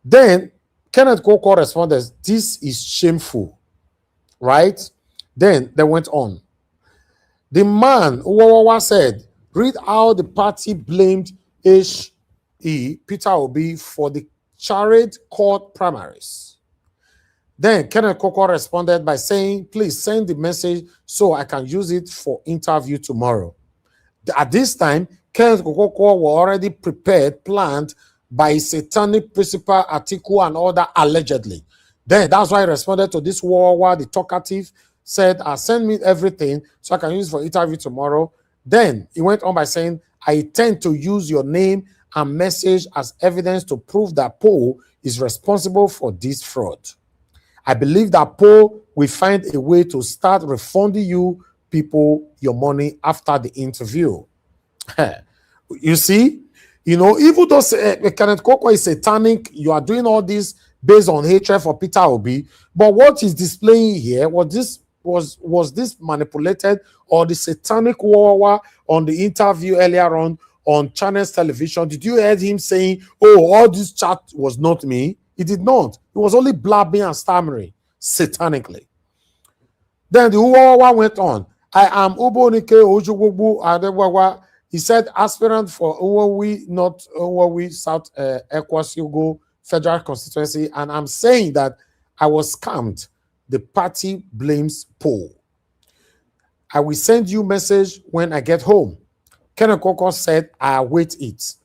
Then Kenneth Okonkwo responded, this is shameful, right? Then they went on. The man, Owawawa, said, read how the party blamed H.E. Peter Obi for the charade court primaries. Then Kenneth Okonkwo responded by saying, please send the message so I can use it for interview tomorrow. At this time, Kenneth Okonkwo were already prepared, planned by his satanic principal Atiku and other allegedly. Then that's why he responded to this war, the talkative, said, send me everything so I can use it for interview tomorrow. Then he went on by saying, I intend to use your name and message as evidence to prove that Paul is responsible for this fraud. I believe that Paul will find a way to start refunding you people your money after the interview. You see, you know, even though Kenneth Okonkwo is satanic, you are doing all this based on hatred for Peter Obi. But what is displaying here was this manipulated, or the satanic war on the interview earlier on on Channels Television? Did you hear him saying, oh, all this chat was not me? He did not. He was only blabbing and stammering satanically. Then the Uwawa went on. I am Ubonike Ojugbu Adewawa. He said, aspirant for Uwawi, not Uwawi South Ekwasiugo Federal Constituency. And I'm saying that I was scammed. The party blames poll. I will send you message when I get home. Kenneth Okonkwo said, I await it.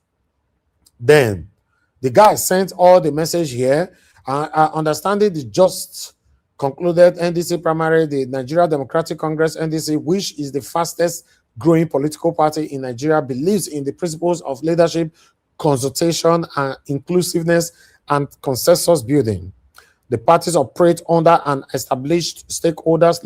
Then the guy sent all the message here. Understanding the just concluded NDC primary, the Nigeria Democratic Congress, NDC, which is the fastest growing political party in Nigeria, believes in the principles of leadership, consultation, and inclusiveness and consensus building. The parties operate under an established stakeholders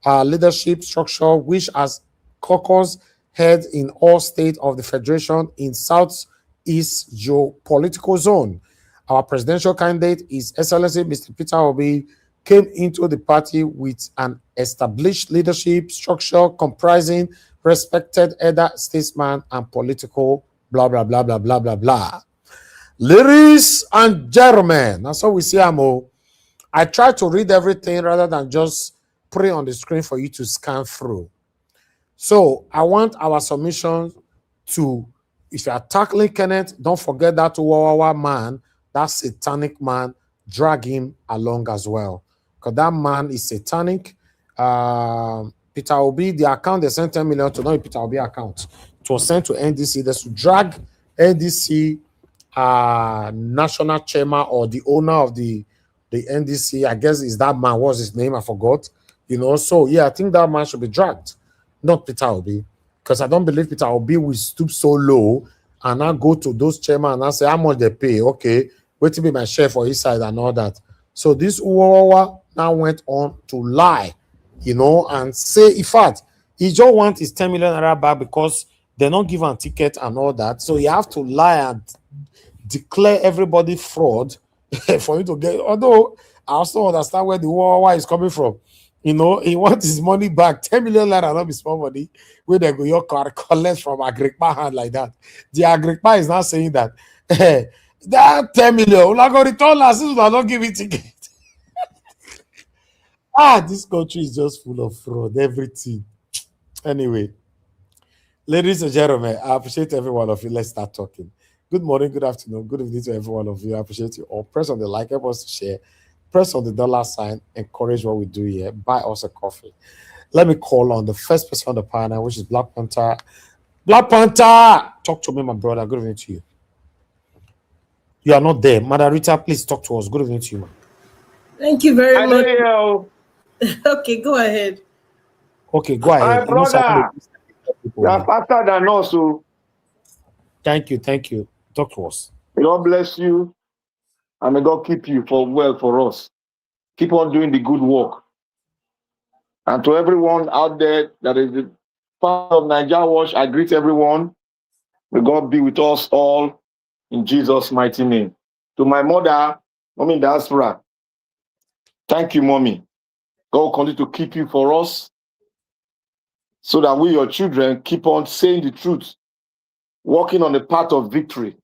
leadership structure, which has caucus head in all states of the Federation in Southeast geopolitical zone. Our presidential candidate, His Excellency Mr. Peter Obi, came into the party with an established leadership structure comprising respected elder statesman and political blah, blah, blah, blah, blah, blah, blah. Ladies and gentlemen, that's how we see Amo. I try to read everything rather than just put it on the screen for you to scan through. So I want our submission to, if you are tackling Kenneth, don't forget that Wawawa man, that satanic man, drag him along as well. Because that man is satanic. Peter Obi, the account they sent 10 million to, not Peter Obi account. It was sent to NDC. They should drag NDC national chairman or the owner of the NDC. I guess is that man. What's his name? I forgot. You know, so yeah, I think that man should be dragged, not Peter Obi. Because I don't believe Peter Obi will stoop so low and now go to those chairman and I say how much they pay. Okay, wait to be my share for his side and all that. So this Uwawa now went on to lie, you know, and say, in fact, he just wants his 10 million naira back because they don't give him ticket and all that. So you have to lie and declare everybody fraud for you to get. Although I also understand where the Uwawa is coming from. You know, he wants his money back. 10 million naira, not be small money. Where they go, your car collect from Agrikpa hand like that. The Agrikpa is not saying that. That 10 million, we're not going to return last since we don't give it ticket. This country is just full of fraud, everything. Anyway, ladies and gentlemen, I appreciate every one of you. Let's start talking. Good morning, good afternoon, good evening to every one of you. I appreciate you all. Press on the like, help us to share. Press on the dollar sign, encourage what we do here. Buy us a coffee. Let me call on the first person on the panel, which is Black Panther. Black Panther, talk to me, my brother. Good evening to you. You are not there. Mother Rita, please talk to us. Good evening to you. Thank you very much. Okay, go ahead. Okay, go ahead. My brother, you are faster than us. So. Thank you. Talk to us. God bless you. And may God keep you for us. Keep on doing the good work. And to everyone out there that is the part of Nigeria Watch, I greet everyone. May God be with us all in Jesus' mighty name. To my mother, Mommy Diaspora, thank you, Mommy. God will continue to keep you for us so that we, your children, keep on saying the truth, walking on the path of victory.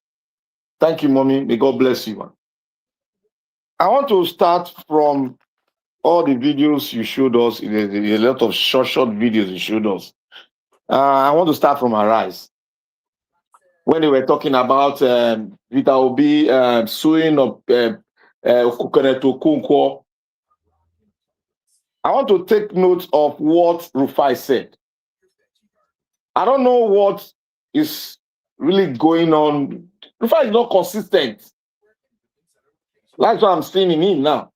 Thank you, Mommy. May God bless you, man. I want to start from all the videos you showed us, a lot of short videos you showed us. I want to start from Arise. When they were talking about Peter Obi suing of Kenneth Okonkwo, I want to take note of what Rufai said. I don't know what is really going on. Rufai is not consistent. That's what I'm seeing in him now.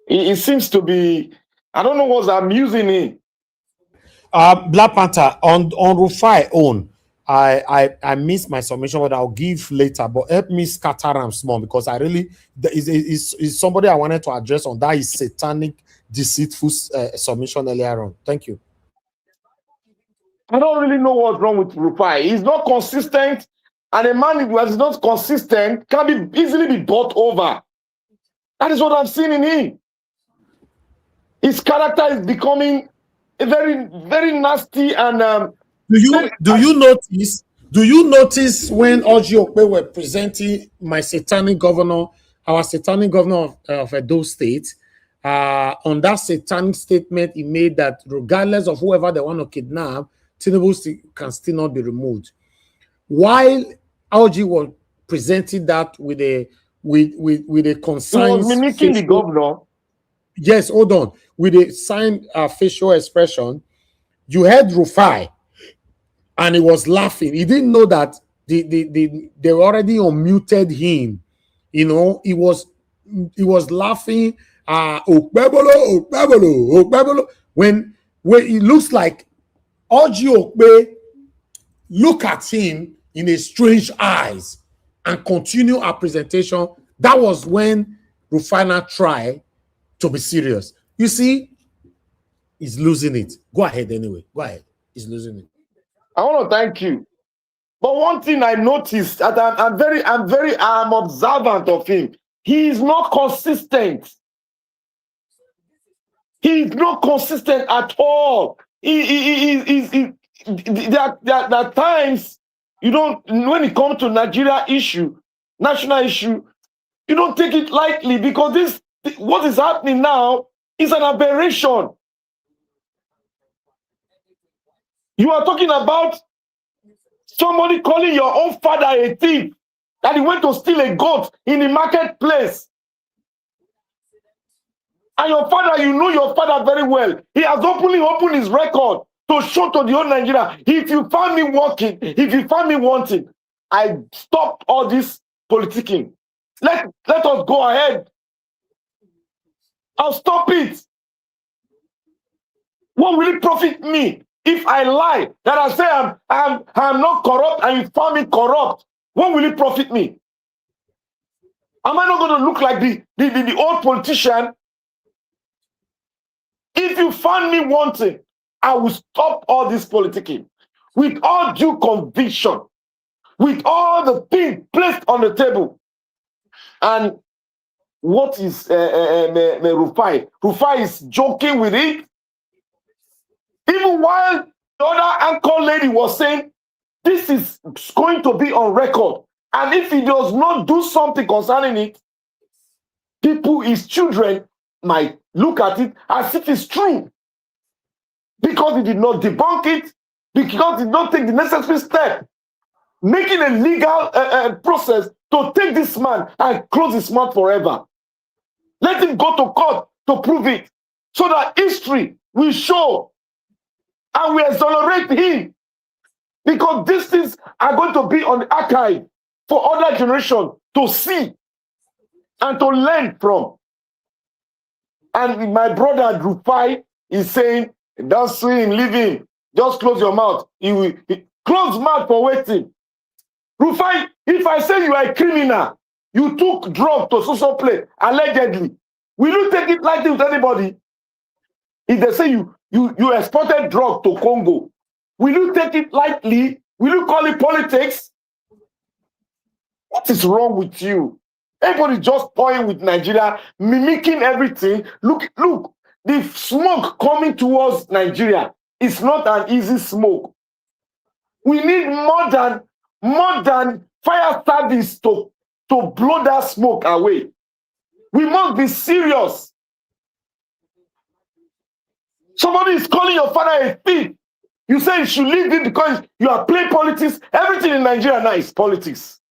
It seems to be, I don't know what's amusing him. Black Panther, on Rufai own, I missed my submission, but I'll give later. But help me scatter him small because I really is somebody I wanted to address on that is satanic, deceitful submission earlier on. Thank you. I don't really know what's wrong with Rufai. He's not consistent, and a man who is not consistent can be easily be bought over. That is what I'm seeing in him. His character is becoming a very, very nasty and Do you notice? Do you notice when Orji Okpe were presenting my satanic governor, our satanic governor of Edo State, on that satanic statement he made that regardless of whoever they want to kidnap, Tinubu can still not be removed. While Orji was presenting that with a concise, he was mimicking the governor. Yes, hold on. With a signed facial expression, you heard Rufai, and he was laughing. He didn't know that they already unmuted him. You know, he was laughing. When it looks like Orji Okpe look at him in a strange eyes and continue our presentation. That was when Rufai tried to be serious. You see, he's losing it. Go ahead anyway. Go ahead. He's losing it. I want to thank you. But one thing I noticed, that I'm observant of him. He is not consistent. He is not consistent at all. There are times you don't, when it comes to Nigeria issue, national issue, you don't take it lightly, because what is happening now is an aberration. You are talking about somebody calling your own father a thief, that he went to steal a goat in the marketplace. And your father, you know your father very well. He has opened his record to show to the whole Nigeria. If you find me working, if you find me wanting, I stop all this politicking. Let us go ahead. I'll stop it. What will it profit me if I lie that I say I'm not corrupt and you found me corrupt? What will it profit me? Am I not going to look like the old politician? If you find me wanting, I will stop all this politicking with all due conviction, with all the things placed on the table. And what is Rufai? Rufai is joking with it. Even while the other anchor lady was saying, this is going to be on record. And if he does not do something concerning it, people, his children, might look at it as if it's true. Because he did not debunk it, because he did not take the necessary step, making a legal process to take this man and close his mouth forever. Let him go to court to prove it, so that history will show and we exonerate him. Because these things are going to be on the archive for other generations to see and to learn from. And my brother Rufai is saying, don't swing him, leave him. Just close your mouth. He close mouth for waiting. Rufai, if I say you are a criminal, you took drugs to social place, allegedly, will you take it lightly with anybody? If they say you exported drug to Congo, will you take it lightly? Will you call it politics? What is wrong with you? Everybody just toying with Nigeria, mimicking everything. Look, the smoke coming towards Nigeria is not an easy smoke. We need more than fire service to blow that smoke away. We must be serious. Somebody is calling your father a thief. You say you should leave it because you are playing politics. Everything in Nigeria now is politics.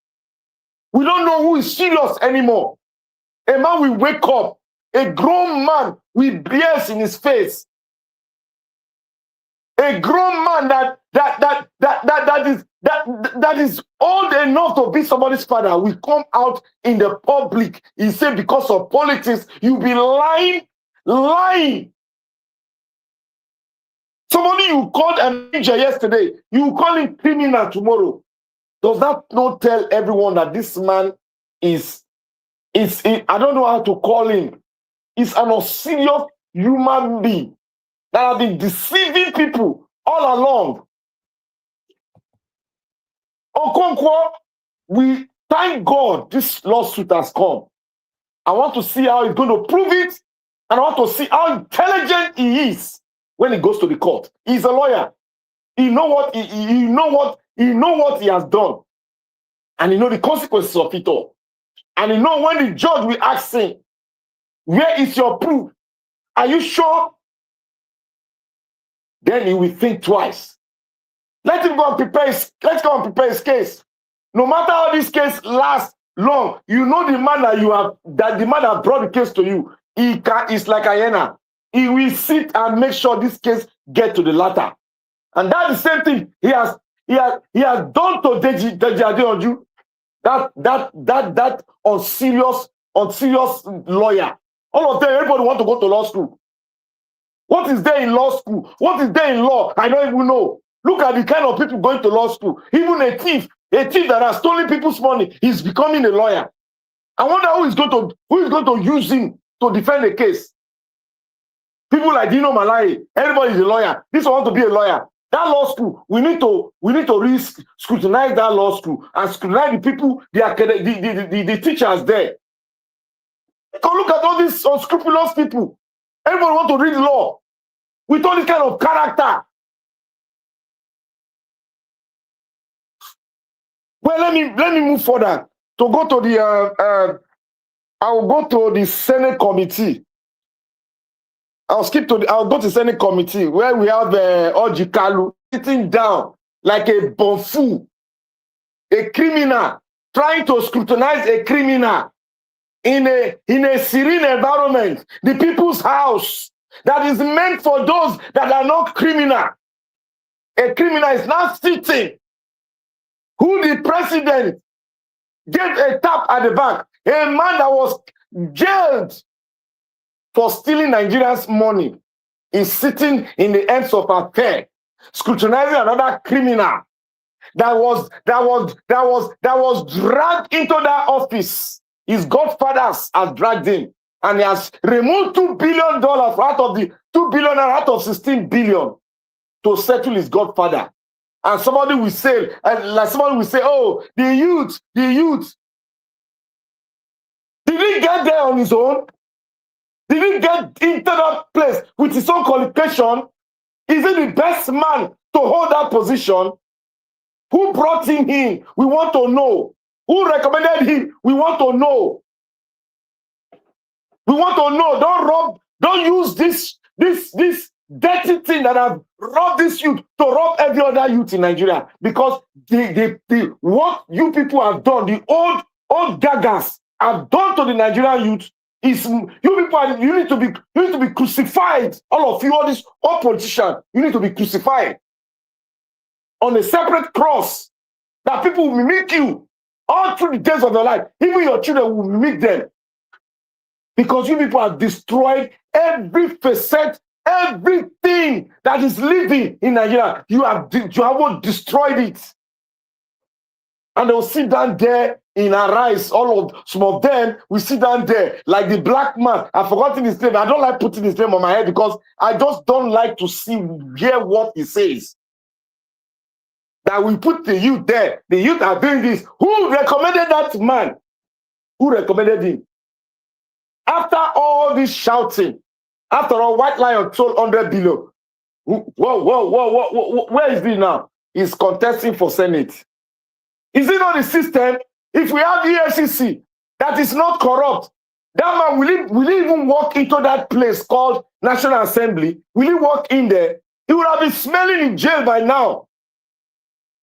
We don't know who is serious anymore. A man will wake up, a grown man with beers in his face. A grown man that is old enough to be somebody's father will come out in the public. He said because of politics, you'll be lying. Somebody you called an angel yesterday, you call him criminal tomorrow. Does that not tell everyone that this man is I don't know how to call him. He's an obscene human being that have been deceiving people all along. Okonkwo, we thank God this lawsuit has come. I want to see how he's going to prove it, and I want to see how intelligent he is when he goes to the court. He's a lawyer. He know what he has done, and he know the consequences of it all. And he know when the judge will ask him, where is your proof? Are you sure? Then he will think twice. Let him go and prepare his case. No matter how this case lasts long, you know the man that the man that brought the case to you, is like a hyena. He will sit and make sure this case get to the latter. And that's the same thing he has done to Deji Adeyanju. That unserious lawyer. All of them, everybody want to go to law school. What is there in law school? What is there in law? I don't even know. Look at the kind of people going to law school. Even a thief that has stolen people's money is becoming a lawyer. I wonder who is going to use him to defend a case. People like Dino Malai, everybody is a lawyer. This one want to be a lawyer. That law school, we need to scrutinize that law school and scrutinize the people, the teachers there. Because look at all these unscrupulous people. Everybody want to read law with all this kind of character. Well, let me move further to go to the. I will go to the Senate committee. I'll go to the Senate committee where we have Orji Kalu sitting down like a buffoon, a criminal, trying to scrutinize a criminal in a serene environment, the people's house that is meant for those that are not criminal. A criminal is now sitting, who the president gave a tap at the back, a man that was jailed for stealing Nigerians' money is sitting in the ends of affair, scrutinizing another criminal that was dragged into that office. His godfathers have dragged him, and he has removed $2 billion out of the $2 billion out of 16 billion to settle his godfather. And somebody will say, oh, the youth. Did he get there on his own? Did he get into that place with his own qualification? Is he the best man to hold that position? Who brought him in? We want to know. Who recommended him? We want to know. We want to know. Don't use this dirty thing that have robbed this youth to rob every other youth in Nigeria. Because what you people have done, the old gagas have done to the Nigerian youth, is you need to be crucified. All of you, all politicians, you need to be crucified on a separate cross that people will mimic you all through the days of your life. Even your children will mimic them. Because you people have destroyed every facet, everything that is living in Nigeria. You have destroyed it. And they'll sit down there in Arise. Some of them will sit down there like the black man. I've forgotten his name. I don't like putting his name on my head because I just don't like to hear what he says. That we put the youth there. The youth are doing this. Who recommended that man? Who recommended him? After all this shouting, after all, White Lion told 100 billion. Whoa, where is he now? He's contesting for Senate. Is it not the system? If we have EFCC that is not corrupt, that man, will he even walk into that place called National Assembly? Will he walk in there? He would have been smelling in jail by now.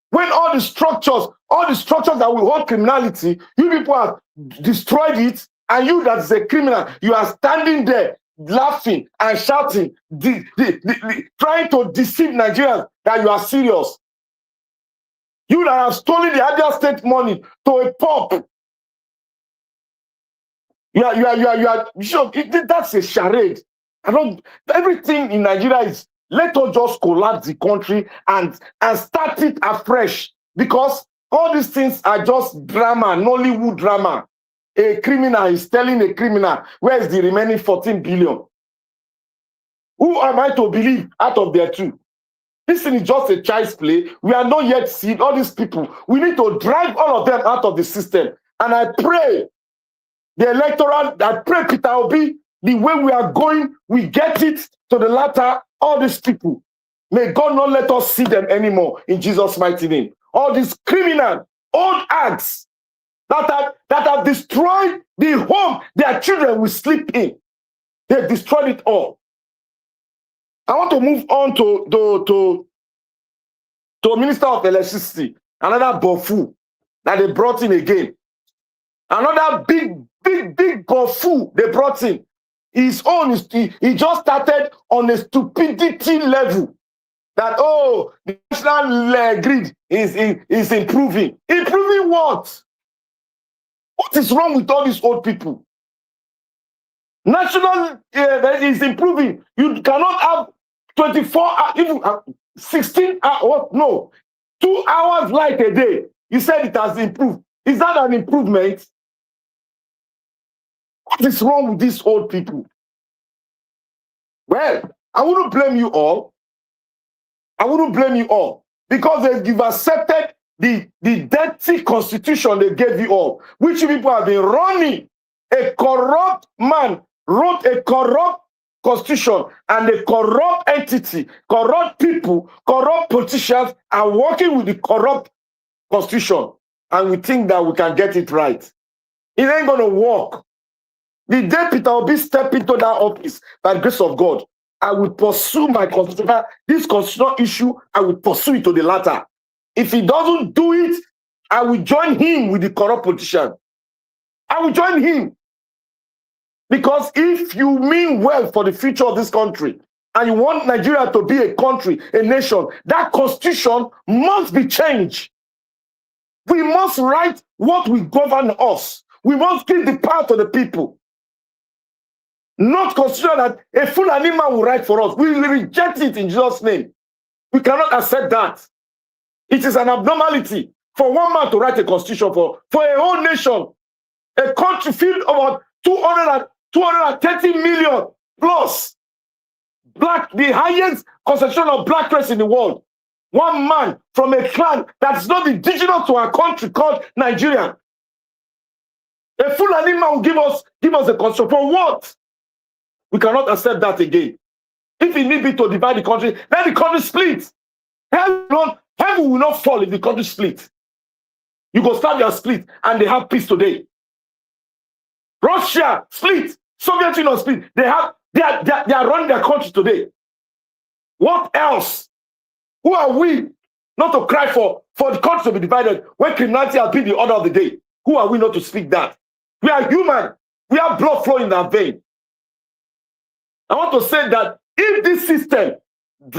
When all the structures that will hold criminality, you people have destroyed it, and you that is a criminal, you are standing there laughing and shouting, trying to deceive Nigerians that you are serious. You that have stolen the Abia State money to a pop. You are sure that's a charade. Everything in Nigeria is, let us just collapse the country and start it afresh, because all these things are just drama, Nollywood drama. A criminal is telling a criminal, where is the remaining 14 billion? Who am I to believe out of their two? This thing is just a child's play. We are not yet seeing all these people. We need to drive all of them out of the system. And I pray I pray Peter Obi, the way we are going, we get it to the latter, all these people. May God not let us see them anymore in Jesus' mighty name. All these criminal old acts that have destroyed the home their children will sleep in. They've destroyed it all. I want to move on to Minister of Electricity, another Bofu that they brought in again. Another big Bofu they brought in. His own is he just started on a stupidity level. That the national grid is improving. Improving what? What is wrong with all these old people? National is improving. You cannot have 24 even 16 hours, no, 2 hours light a day. You said it has improved. Is that an improvement? What is wrong with these old people? Well, I wouldn't blame you all. I wouldn't blame you all because you've accepted the dirty constitution they gave you all, which people have been running. A corrupt man wrote a corrupt constitution, and a corrupt entity, corrupt people, corrupt politicians are working with the corrupt constitution, and we think that we can get it right. It ain't going to work. The day Peter Obi step into that office, by the grace of God, I will pursue my constitutional, this constitutional issue, I will pursue it to the latter. If he doesn't do it, I will join him with the corrupt politician. I will join him. Because if you mean well for the future of this country, and you want Nigeria to be a country, a nation, that constitution must be changed. We must write what will govern us. We must give the power to the people. Not consider that a full animal will write for us. We will reject it in Jesus' name. We cannot accept that. It is an abnormality for one man to write a constitution for a whole nation. A country filled about 230 million plus black, the highest concentration of black race in the world. One man from a clan that's not indigenous to our country called Nigeria. A full animal will give us a constitution for what? We cannot accept that again. If it need be to divide the country, let the country split. Heaven will not fall if the country split. You go start your split, and they have peace today. Russia split, Soviet Union split. They are running their country today. What else? Who are we not to cry for the country to be divided when criminality has been the order of the day? Who are we not to speak that? We are human. We have blood flowing in our vein. I want to say that if this system they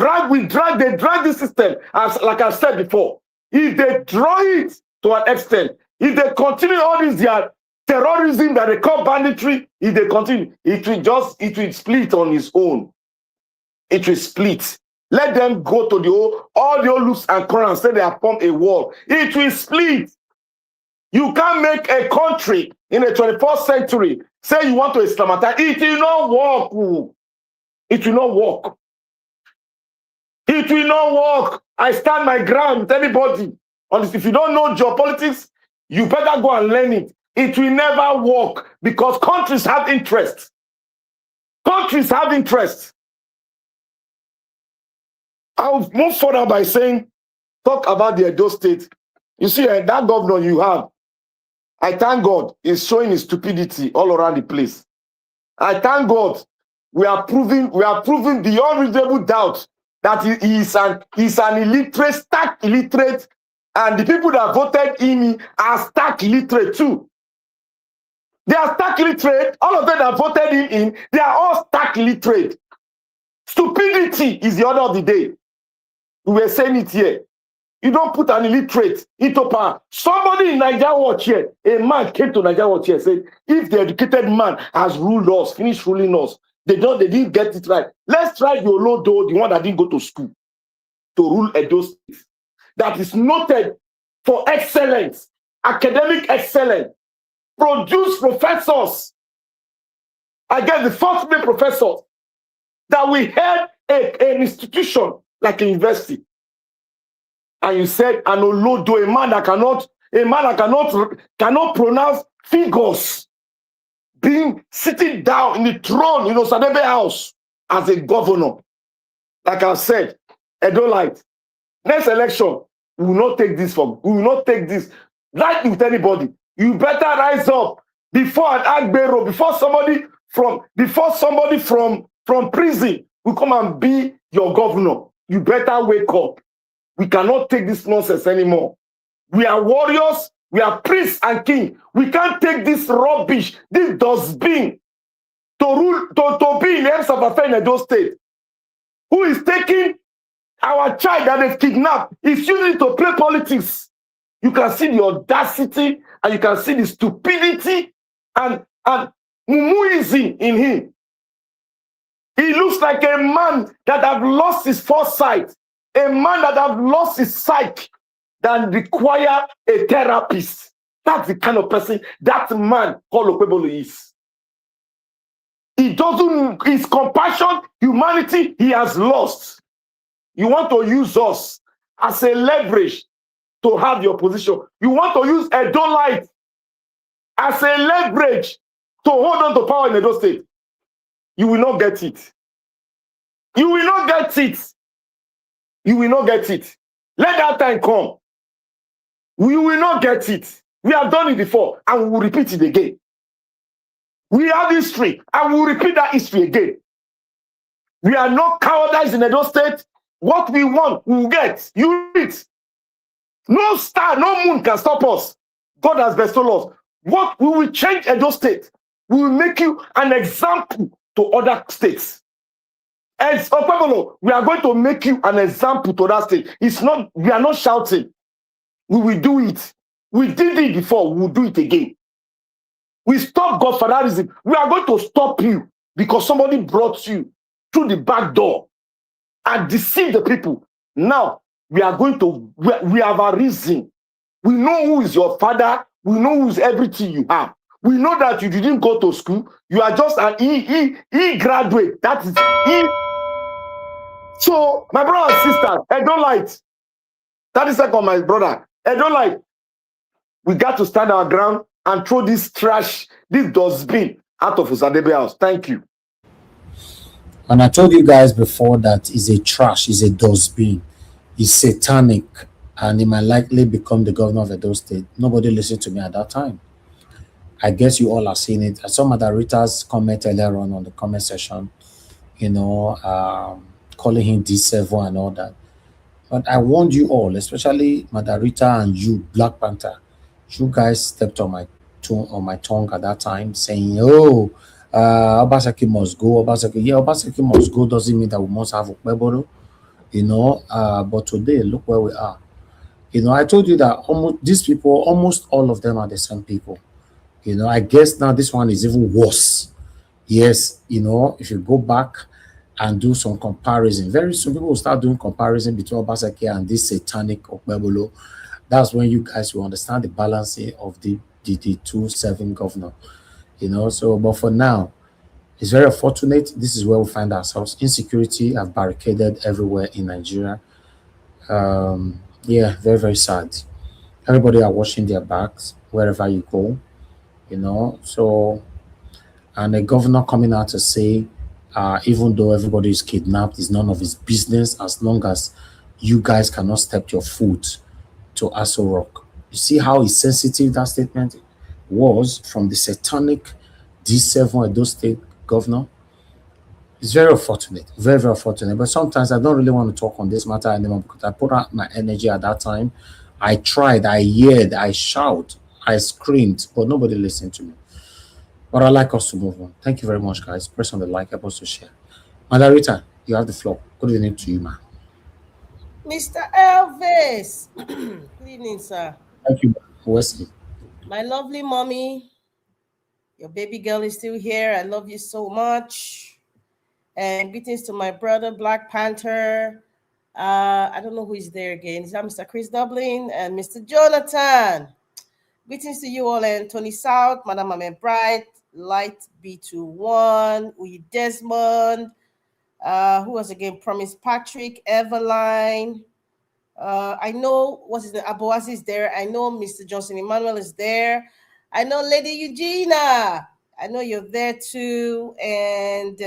drag this system, as like I said before, if they draw it to an extent, if they continue all this their terrorism that they call banditry, if they continue, it will split on its own. It will split. Let them go to all the old looks and corners, say they have formed a wall. It will split. You can't make a country in the 21st century say you want to Islamatize. It will not work. It will not work. It will not work. I stand my ground with anybody on this. If you don't know geopolitics, you better go and learn it. It will never work because countries have interest. Countries have interest. I'll move further by saying, talk about the Edo State. You see, that governor you have, I thank God, is showing his stupidity all around the place. I thank God we are proving beyond reasonable doubt that he is an illiterate, stark illiterate, and the people that voted him are stark illiterate too. They are stark illiterate. All of them that voted him in, they are all stark illiterate. Stupidity is the order of the day. We were saying it here. You don't put an illiterate into power. Somebody in Nigeria Watch here, a man came to Nigeria Watch here and said, if the educated man has ruled us, finished ruling us, they didn't get it right. Let's try the Olodo, the one that didn't go to school, to rule Edo State. That is noted for excellence, academic excellence, produce professors. I guess the first main professor that we had an institution like a university. And you said an Olodo, a man that cannot pronounce figures, being sitting down in the throne in Osadebe house as a governor. Like I said, Edolite. Next election, we will not take this lightly with anybody. You better rise up before an agbero, before somebody from prison will come and be your governor. You better wake up. We cannot take this nonsense anymore. We are warriors, we are priests and king. We can't take this rubbish, this dustbin to rule, to be in the hands of affairs in Edo State. Who is taking our child that is kidnapped, is using it to play politics. You can see the audacity and you can see the stupidity and mumuism in him. He looks like a man that have lost his foresight, a man that have lost his psyche, that require a therapist. That's the kind of person that man called Okpebolo is. He doesn't, his compassion, humanity, he has lost. You want to use us as a leverage to have your position. You want to use Edolite as a leverage to hold on to power in Edo State. You will not get it. You will not get it. You will not get it. Let that time come. We will not get it. We have done it before and we will repeat it again. We have history and we will repeat that history again. We are not cowardice in Edo State. What we want, we will get. You it. No star, no moon can stop us. God has bestowed us. What we will change Edo State. We will make you an example to other states. As Okpebolo, we are going to make you an example to that state. It's not, we are not shouting. We will do it. We did it before, we will do it again. We stop Godfatherism. We are going to stop you because somebody brought you through the back door and deceived the people. Now, we are going to, we have a reason. We know who is your father. We know who is everything you have. We know that you didn't go to school. You are just an E graduate. That is E. So, my brother and sister, Edolite, 30 seconds, my brother, Edolite, we got to stand our ground and throw this trash, this dustbin out of Usadebe house. Thank you. And I told you guys before that is a trash, is a dustbin, is satanic, and he might likely become the governor of Edo State. Nobody listened to me at that time. I guess you all are seeing it. Some moderators comment earlier on the comment section, you know, calling him D7 and all that. But I warned you all, especially Madarita and you, Black Panther. You guys stepped on my tongue at that time, saying, "Oh, Obaseki must go. Obaseki, yeah, Obaseki must go. Doesn't mean that we must have Okpebolo, you know." But today, look where we are. You know, I told you that almost these people, almost all of them are the same people. You know, I guess now this one is even worse. Yes, you know, if you go back and do some comparison, very soon people will start doing comparison between Obaseki and this satanic Okpebolo. That's when you guys will understand the balancing of the 2-7 governor. You know, so but for now, it's very unfortunate. This is where we find ourselves. Insecurity have barricaded everywhere in Nigeria. Yeah, very, very sad. Everybody are washing their backs wherever you go, you know. So, and the governor coming out to say, even though everybody is kidnapped, it's none of his business as long as you guys cannot step your foot to Aso Rock. You see how insensitive that statement was from the satanic D7 Edo State governor? It's very unfortunate, very, very unfortunate. But sometimes I don't really want to talk on this matter anymore because I put out my energy at that time. I tried, I yelled, I shouted, I screamed, but nobody listened to me. But I'd like us to move on. Thank you very much, guys. Press on the like, help us to share. Madarita, you have the floor. Good evening to you, ma. Mr. Elvis. Good evening, sir. Thank you, Wesley. My lovely mommy, your baby girl is still here. I love you so much. And greetings to my brother, Black Panther. I don't know who is there again. Is that Mr. Chris Dublin and Mr. Jonathan? Greetings to you all, and Tony South, Madam Amen Bright, Light B21, Uyi Desmond, who was again Promise Patrick, Everline. I know what's his name, Aboasi is there. I know Mr. Johnson Emmanuel is there. I know Lady Eugenia. I know you're there too. And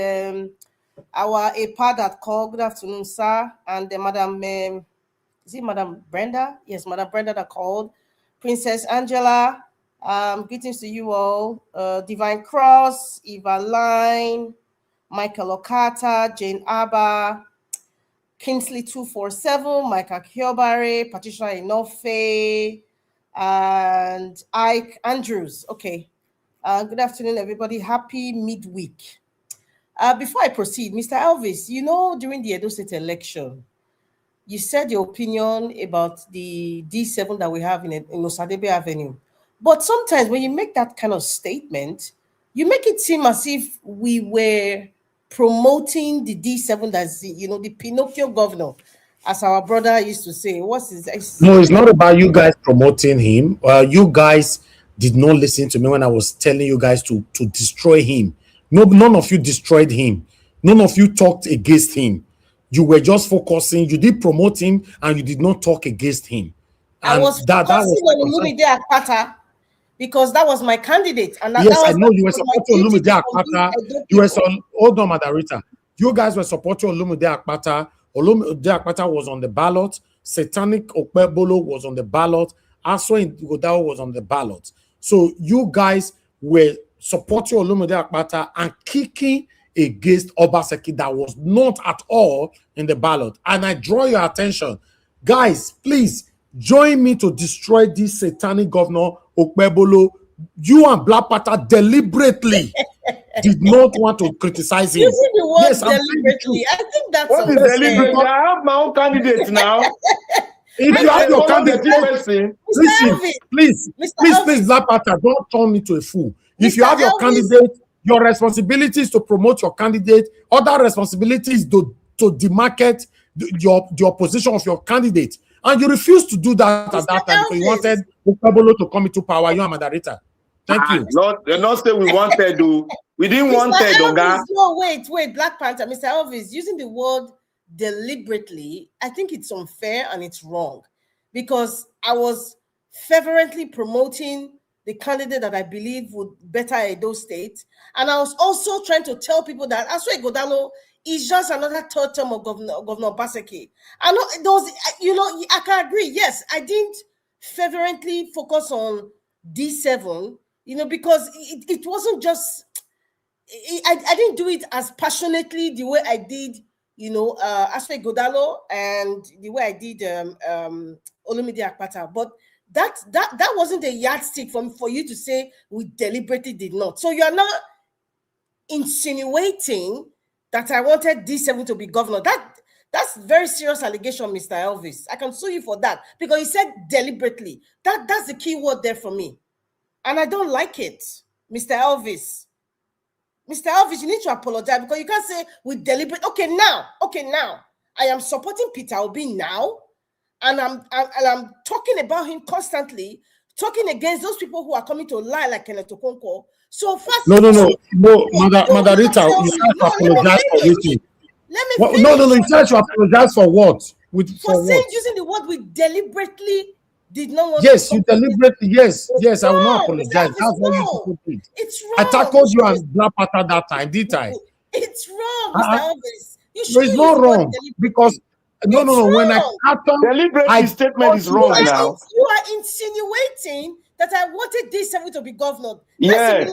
our APA that called. Good afternoon, sir. And the Madam, is it Madam Brenda? Yes, Madam Brenda that called. Princess Angela, greetings to you all. Divine Cross, Eva Line, Michael Okata, Jane Abba, Kingsley 247, Michael Kiobare, Patricia Inofe, and Ike Andrews. Okay. Good afternoon, everybody. Happy midweek. Before I proceed, Mr. Elvis, you know, during the Edo State election, you said your opinion about the D7 that we have in Osadebe Avenue. But sometimes when you make that kind of statement, you make it seem as if we were promoting the D7 that's, you know, the Pinocchio governor, as our brother used to say. What's his? No, it's not about you guys promoting him. You guys did not listen to me when I was telling you guys to destroy him. No, none of you destroyed him. None of you talked against him. You were just focusing. You did promote him, and you did not talk against him. I was focusing on Olumide Akpata because that was my candidate. And yes, I know you were supporting Olumide Akpata. You were hold on, Madam Rita. You guys were supporting Olumide Akpata. Olumide Akpata was on the ballot. Satanic Okpebolo was on the ballot. Aso Godao was on the ballot. So you guys were supporting Olumide Akpata and kicking against Obaseki that was not at all in the ballot. And I draw your attention. Guys, please join me to destroy this satanic governor Okpebolo. You and Black Panther deliberately did not want to criticize him. Using the word yes, deliberately, I think that's what is deliberately. I have my own candidate now. If you have your candidate, please, Black Panther, don't turn me to a fool. If you have your candidate, your responsibility is to promote your candidate. Other responsibility is to demarcate the opposition of your candidate. And you refused to do that at that time because you wanted Okpebolo to come into power. You are Madarita. Thank you. They're not saying we wanted to. We didn't want it, Oga. No, wait, Black Panther, Mr. Elvis, using the word deliberately, I think it's unfair and it's wrong because I was fervently promoting the candidate that I believe would better Edo State. And I was also trying to tell people that Aso Godalo is just another third term of Governor Baseki. I know those, you know, I can agree. Yes, I didn't fervently focus on D7, you know, because it wasn't just, I didn't do it as passionately the way I did, you know, Aso Godalo and the way I did Olumide Akpata. But that wasn't a yardstick for you to say we deliberately did not. So you're not insinuating that I wanted D7 to be governor. That's very serious allegation, Mr. Elvis. I can sue you for that because you said deliberately. That's the key word there for me. And I don't like it, Mr. Elvis. Mr. Elvis, you need to apologize because you can't say we deliberate. Okay, now, I am supporting Peter Obi now. And I'm talking about him constantly, talking against those people who are coming to lie like Kenneth Okonkwo. So first, no, Madarita, you can't apologize for anything. Let me finish. No, you can't apologize for what? For saying using the word we deliberately did not want. Yes, you deliberately. Yes, I will not apologize. That's what you put it. It's wrong. I tackled you and Black Panther that time, did I? It's wrong, Mr. Elvis. No, it's not wrong because. No. When I deliberate statement is wrong now. You are insinuating that I wanted D7 to be governor. Yes,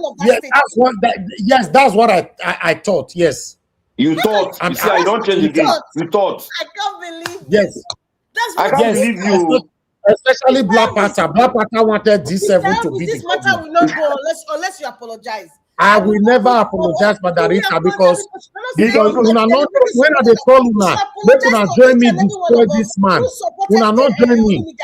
that's what I thought. Yes, you thought. You see, I don't change again. You thought. I can't believe. Yes, that's I can't believe you. Especially Black Panther. Black Panther wanted D7 to be this matter will not go unless you apologize. I will never apologize for Darita because when I they call Una, make Una join me destroy this man. Una not join me.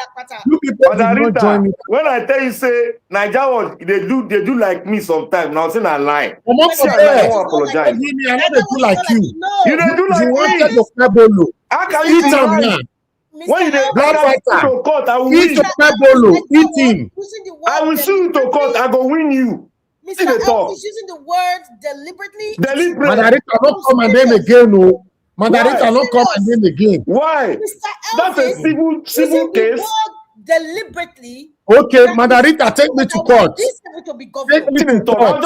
You people did not join me. When I tell you say Nigeria, they do like me sometimes. Now saying I lie. I won't apologize. I not do like you. You don't do like me. How can you eat him now? When you Black Fighter to court, I will eat Okpebolo. Eat him. I will sue you to court. I go win you. Mr. Elvis is using the word deliberately. Madarita, not come and name again, no. Madarita, not come and name again. Why? Mr. That's a civil case. Deliberately. Okay, Madarita, take me to court. This to be governor. Take me to court.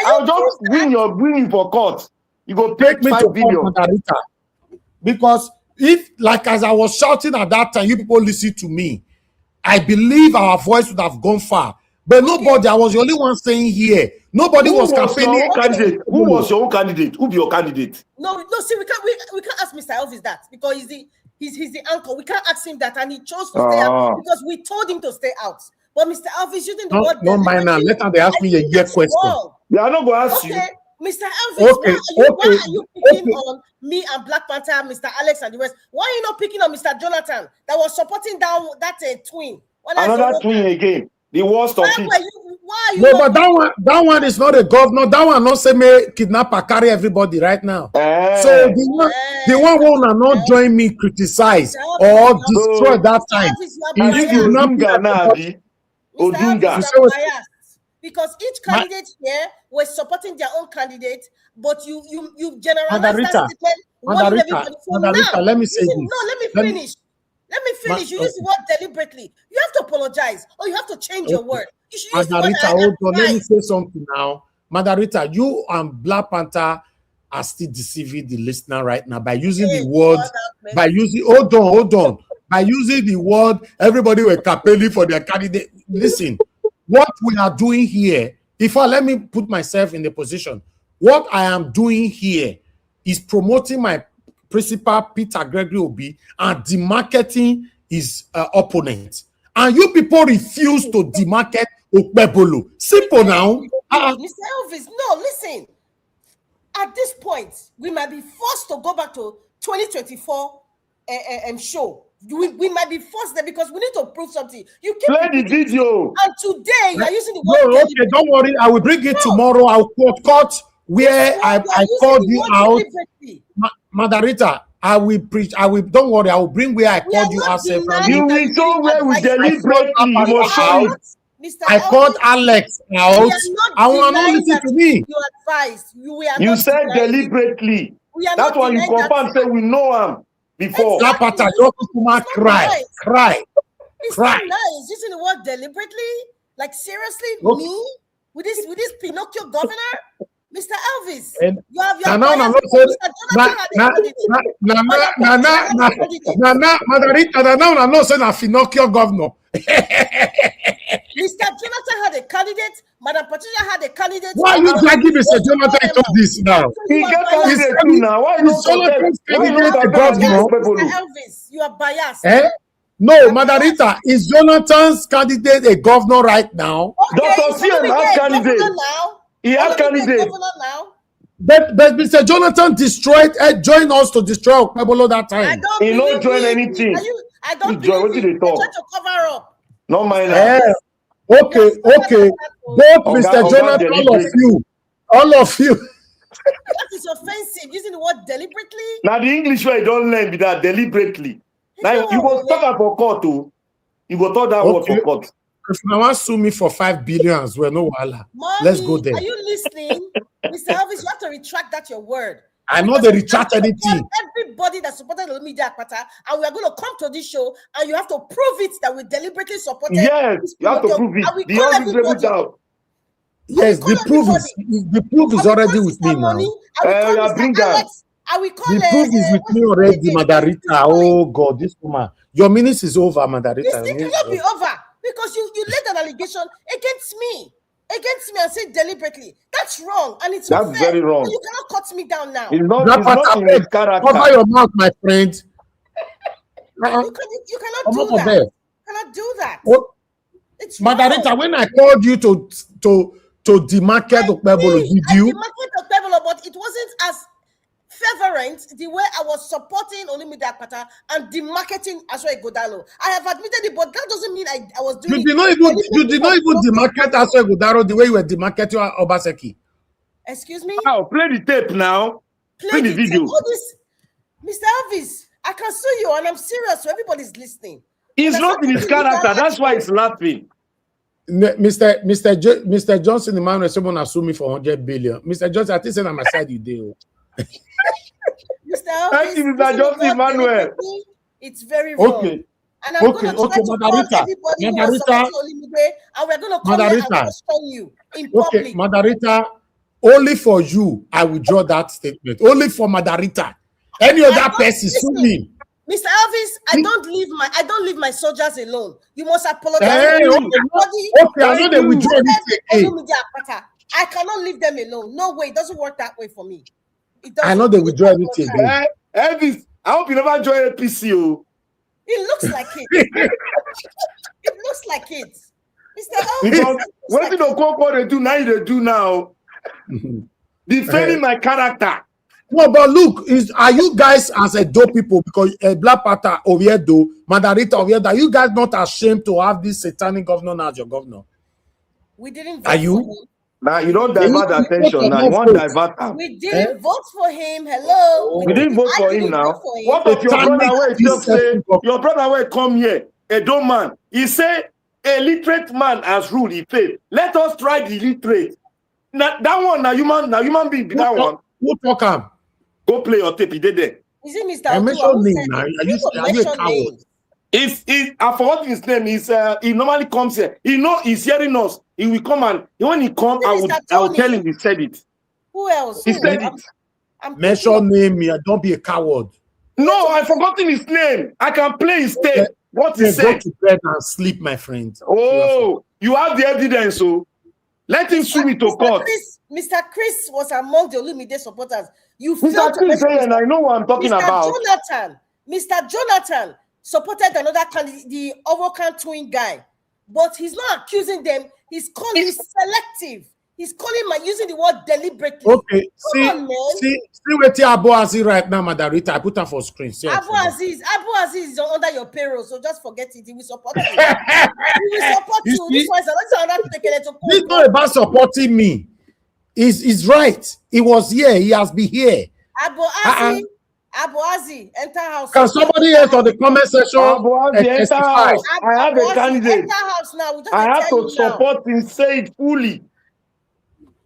I'll just win you for court. You go pay take me to 5 billion. Margarita. Because if, like as I was shouting at that time, you people listen to me, I believe our voice would have gone far. But nobody, I was the only one saying here. Nobody Who was was campaigning. your own candidate? Who was your own candidate? Who be your candidate? No, see, we can't ask Mr. Elvis that because he's the anchor. We can't ask him that, and he chose to stay out because we told him to stay out. But Mr. Elvis using the word no mind now. Let them they ask me a year question. They are not going to ask you. Mr. Elvis, why are you picking on me and Black Panther, Mr. Alex and the rest? Why are you not picking on Mr. Jonathan that was supporting that twin? Another twin again. The worst of it. Why are you no, but that one is not a governor. That one not say me kidnapper carry everybody right now. So the one who will not join me criticize or destroy that time. Because each candidate here was supporting their own candidate, but you generalize that statement. Margarita, let me say this. No, let me finish. Let me finish. You use the word deliberately. You have to apologize or you have to change your word. You should use Margarita, the word hold on. Let me say something now. Margarita, you and Black Panther are still deceiving the listener right now by using the word, hold on. By using the word, everybody were campaigning for their candidate. Listen, what we are doing here, let me put myself in the position, what I am doing here is promoting my principal, Peter Gregory Obi, and demarketing his opponent. And you people refuse to demarket Okpebolo. Simple now. Mr. Elvis, no, listen. At this point, we might be forced to go back to 2024 show. We might be forced there because we need to prove something. You keep play the video. And today you are using the word. No, okay, don't worry. I will bring it tomorrow. I'll cut where I called you out. Margarita, I will preach. Don't worry. I will bring where I called you out. You will show where we deliberately. You must show it. I called Alex out. I will not listen to me. You advised. You said deliberately. That's why you confirm. Say we know him before. Lapata, your people cry. It's not nice using the word deliberately. Like seriously, me with this Pinocchio governor, Mr. Elvis. You have your Margarita, now no say na Pinocchio governor. Mr. Jonathan had a candidate. Madam Patricia had a candidate. Why are you dragging Mr. Jonathan to this now? He got candidate too now. Why you Mr. Elvis, you are biased. No, Margarita, is Jonathan's candidate a governor right now? Dr. CM has candidate. He has candidate. But Mr. Jonathan joined us to destroy Okpebolo that time. He don't join anything. I don't believe you. They try to cover up. No mind. Okay. Both Mr. Jonathan, all of you. That is offensive. Using the word deliberately. Now the English way you don't learn with that deliberately. Now you go talk for court too. You go talk that word for court. If you want to sue me for 5 billion as well, no wala. Let's go there. Are you listening? Mr. Elvis, you have to retract that your word. I know they retract anything. Everybody that supported the media Akpata, and we are going to come to this show, and you have to prove it that we deliberately supported. Yes, you have to prove it. The everybody out. Yes, the proof is already with me now. Bring that. The proof is with me already, Margarita. Oh God, this woman. Your minutes is over, Margarita. This cannot be over because you laid an allegation against me and said deliberately. That's wrong, and it's that's very wrong. You cannot cut me down now. It's not in his character. Cover your mouth, my friend. You cannot do that. You cannot do that. It's Margarita, wrong. when I called you to demarket Okpebolo, did you? I demarcated Okpebolo, but it wasn't as fervent the way I was supporting Olumide Akpata and demarketing Aswa Godalo. I have admitted it, but that doesn't mean I was doing You did not even demarket Aswa Godalo the way you were demarketing Obaseki. Excuse me? Now, play the tape now. Play the video. Mr. Elvis, I can sue you and I'm serious, so everybody's listening. He's not in his character, that's why he's laughing. Mr. Johnson, the man was someone assume me for 100 billion. Mr. Johnson, I think on my side you do. Mr. Elvis, Mr. Johnson Emmanuel. It's very wrong. Okay. And I'm going to try to call everybody who was supporting Olumide, and we're going to come here and question you in public. Margarita, only for you, I withdraw that statement. Only for Madarita. Any other person, sue me. Mr. Elvis, I don't leave my soldiers alone. You must apologize. Hey, okay, I know they withdraw anything again. I cannot leave them alone. No way, it doesn't work that way for me. It doesn't. I know they withdraw anything again. Elvis, I hope you never join APC. It looks like it. It looks like it. Mr. Elvis. Because what did Okonkwo they do now? They do now. Defending my character. No, but look, are you guys as a dope people, because Black Panther Oviedo, Madarita Oviedo, are you guys not ashamed to have this satanic governor as your governor? We didn't vote are you? For him. Now you don't divert attention. Now you want divert him. We didn't vote for him. Hello. We didn't vote for him now. What if your brother will say your brother will come here, a dumb man? He say a literate man has ruled, he failed. Let us try the literate. Now that one, now human being be that one. Who talk him? Go play your tape. He did there. Is it Mr. I mentioned name now. Are you a coward? I forgot his name. He normally comes here. He's hearing us. He will come and when he comes, I will tell him he said it. Who else? He said it. Mention name me. Don't be a coward. No, I forgotten his name. I can play his tape. What he said. Go to bed and sleep, my friend. Oh, you have the evidence, so let him sue me to court. Mr. Chris was among the Olumide supporters. You Mr. Chris, and I know what I'm talking about. Mr. Jonathan supported another candidate, the Owokan twin guy, but he's not accusing them. He's selective. He's calling using the word deliberately. Okay, see what Abu Aziz right now, Madarita. I put her for screen. Abu Aziz is under your payroll, so just forget it. He will support you. He will support you. This one is this is not about supporting me. He's right. He was here. He has been here. Abu Aziz, enter house. Can somebody else on the comment section? Abu Aziz, enter house. I have a candidate. Enter house now. I have to support him, say it fully.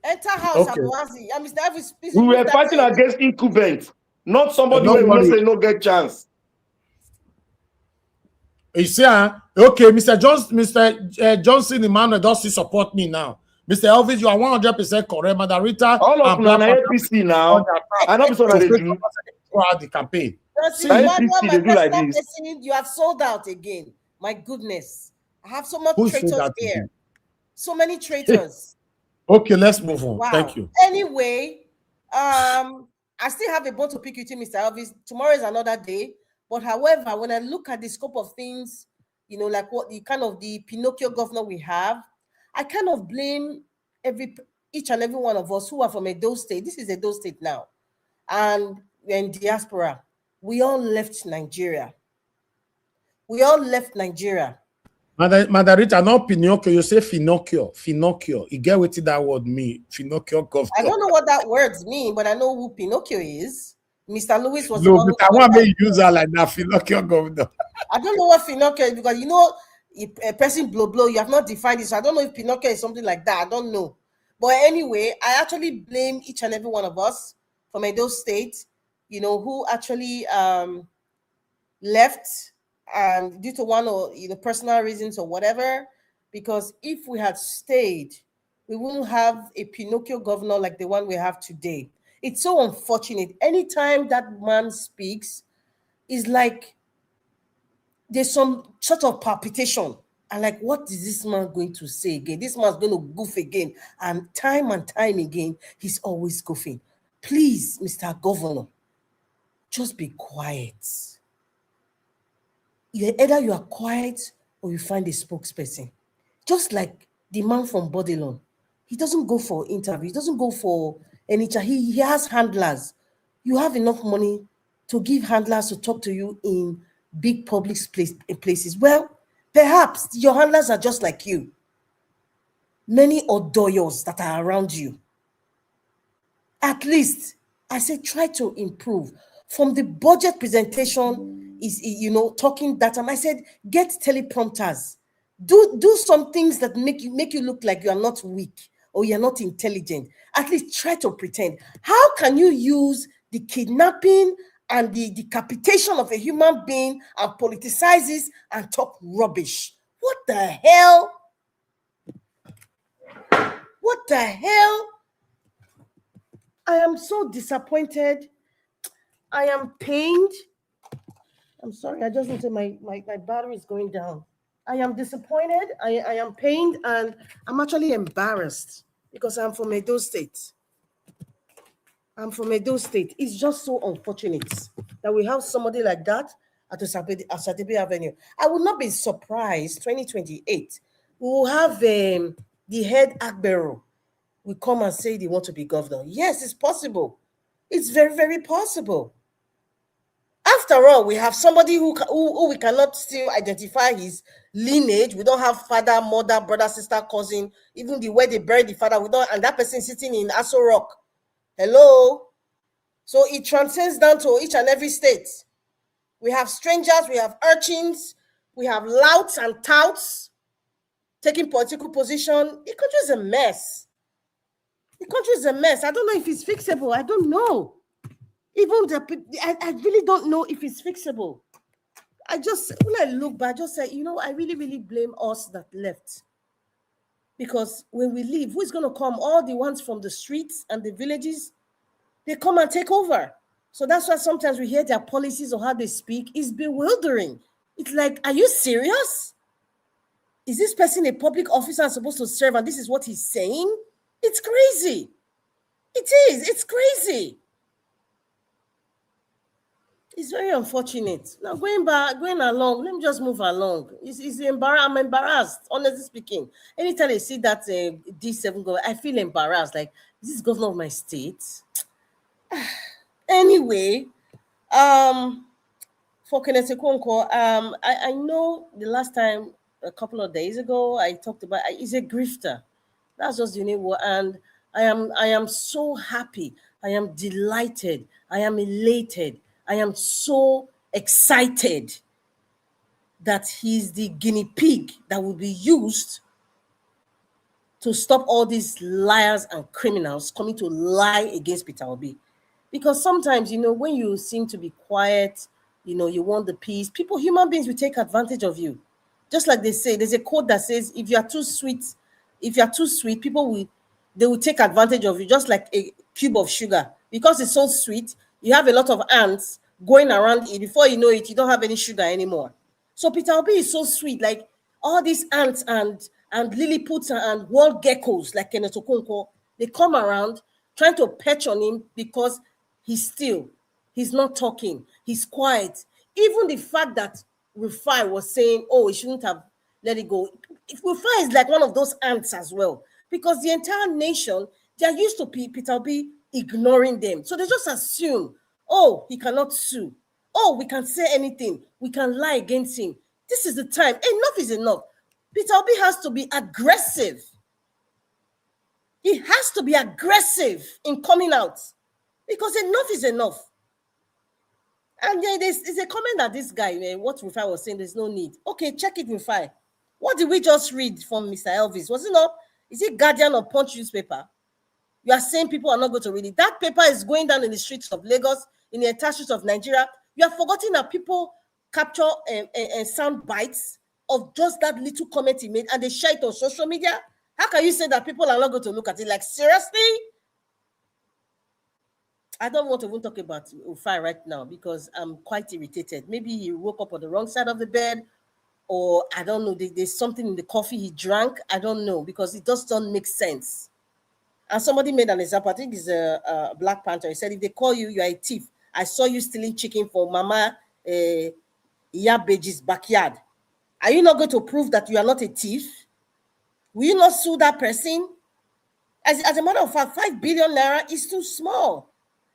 Enter house, okay. Abu Aziz. Mr. Elvis, we were fighting against incumbents, not somebody who will say no get chance. You see, okay, Mr. Johnson Emmanuel does support me now. Mr. Elvis, you are 100% correct. Madarita, all of them are APC now. I know so that they do throughout the campaign. You have sold out again. My goodness, I have so much traitors here. So many traitors. Okay, let's move on. Wow. Thank you. Anyway, I still have a bone to pick with you, Mr. Elvis. Tomorrow is another day. But however, when I look at the scope of things, like what the Pinocchio governor we have, I kind of blame each and every one of us who are from Edo State. This is Edo State now. And we're in diaspora. We all left Nigeria. Madarita, not Pinocchio. You say Finocchio. You get what that word mean? Finocchio governor. I don't know what that word means, but I know who Pinocchio is. Mr. Lewis was no, but I want to use her like that, Finocchio governor. I don't know what Finocchio is because if a person blow, you have not defined it. So I don't know if Pinocchio is something like that. I don't know. But anyway, I actually blame each and every one of us from Edo State, who actually left and due to one or personal reasons or whatever. Because if we had stayed, we wouldn't have a Pinocchio governor like the one we have today. It's so unfortunate. Anytime that man speaks, it's like there's some sort of palpitation. And like, what is this man going to say again? This man's going to goof again. And time again, he's always goofing. Please, Mr. Governor, just be quiet. Either you are quiet or you find a spokesperson. Just like the man from Bodilon. He doesn't go for interviews. He doesn't go for any chat. He has handlers. You have enough money to give handlers to talk to you in big public places. Well, perhaps your handlers are just like you. Many odoyos that are around you. At least, I say try to improve. From the budget presentation, is talking that time. I said, get teleprompters. Do some things that make you look like you are not weak or you're not intelligent. At least try to pretend. How can you use the kidnapping and the decapitation of a human being and politicizes and talk rubbish? What the hell? What the hell? I am so disappointed. I am pained. I'm sorry, I just need to, my battery is going down. I am disappointed, I am pained, and I'm actually embarrassed because I'm from Edo State. I'm from Edo State. It's just so unfortunate that we have somebody like that at Asadibe Avenue. I would not be surprised, 2028, we will have the head Agbero will come and say they want to be governor. Yes, it's possible. It's very, very possible. After all, we have somebody who we cannot still identify his lineage. We don't have father, mother, brother, sister, cousin, even the way they buried the father. We don't, and that person sitting in Aso Rock. Hello. So it transcends down to each and every state. We have strangers, we have urchins, we have louts and touts taking political position. The country is a mess. The country is a mess. I don't know if it's fixable. I don't know. Even I really don't know if it's fixable. When I look back, I just say, I really, really blame us that left. Because when we leave, who's going to come? All the ones from the streets and the villages, they come and take over. So that's why sometimes we hear their policies or how they speak is bewildering. It's like, are you serious? Is this person a public officer and supposed to serve and this is what he's saying? It's crazy. It is. It's crazy. It's very unfortunate. Now going along, let me just move along. I'm embarrassed, honestly speaking. Anytime I see that D7 go, I feel embarrassed. Like, this is governor of my state. Anyway, for Kenneth Okonkwo, I know the last time, a couple of days ago, I talked about he's a grifter. That's just the name. And I am so happy. I am delighted. I am elated. I am so excited that he's the guinea pig that will be used to stop all these liars and criminals coming to lie against Peter Obi. Because sometimes, when you seem to be quiet, you want the peace, human beings will take advantage of you. Just like they say, there's a quote that says, if you are too sweet, people will take advantage of you, just like a cube of sugar. Because it's so sweet, you have a lot of ants going around it. Before you know it, you don't have any sugar anymore. So Peter Obi is so sweet, like all these ants and liliputs and wall geckos, like Kenneth Okonkwo, they come around trying to perch on him because he's still. He's not talking. He's quiet. Even the fact that Rufai was saying, he shouldn't have let it go. Rufai is like one of those ants as well. Because the entire nation, they're used to Peter Obi ignoring them. So they just assume, he cannot sue. We can say anything. We can lie against him. This is the time. Enough is enough. Peter Obi has to be aggressive. He has to be aggressive in coming out. Because enough is enough. And there's a comment that this guy, what Rufai was saying, there's no need. Okay, check it, Rufai. What did we just read from Mr. Elvis? Was it not? Is it Guardian or Punch newspaper? You are saying people are not going to read it. That paper is going down in the streets of Lagos, in the entire streets of Nigeria. You are forgetting that people capture sound bites of just that little comment he made and they share it on social media. How can you say that people are not going to look at it? Like, seriously? I don't want to even talk about Rufai right now because I'm quite irritated. Maybe he woke up on the wrong side of the bed, or I don't know, there's something in the coffee he drank. I don't know, because it just doesn't make sense. And somebody made an example. I think it's a Black Panther. He said, if they call you, you are a thief. I saw you stealing chicken for Mama Iyabeji's backyard. Are you not going to prove that you are not a thief? Will you not sue that person? As a matter of fact, 5 billion naira is too small.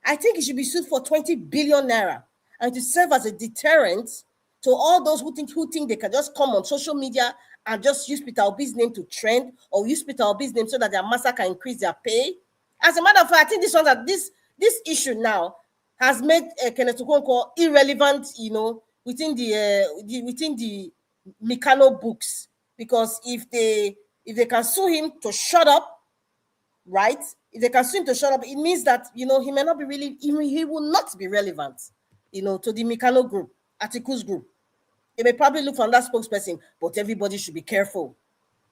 I think it should be sued for 20 billion naira and to serve as a deterrent to all those who think they can just come on social media and just use Peter Obi's name to trend, or use Peter Obi's name so that their master can increase their pay. As a matter of fact, I think this issue now has made Kenneth Okonkwo irrelevant, within the Mikano books, because if they can sue him to shut up, right? If they can sue him to shut up, it means that he may not be really, he will not be relevant, to the Mikano group, Atiku's group. They may probably look for another spokesperson, but everybody should be careful.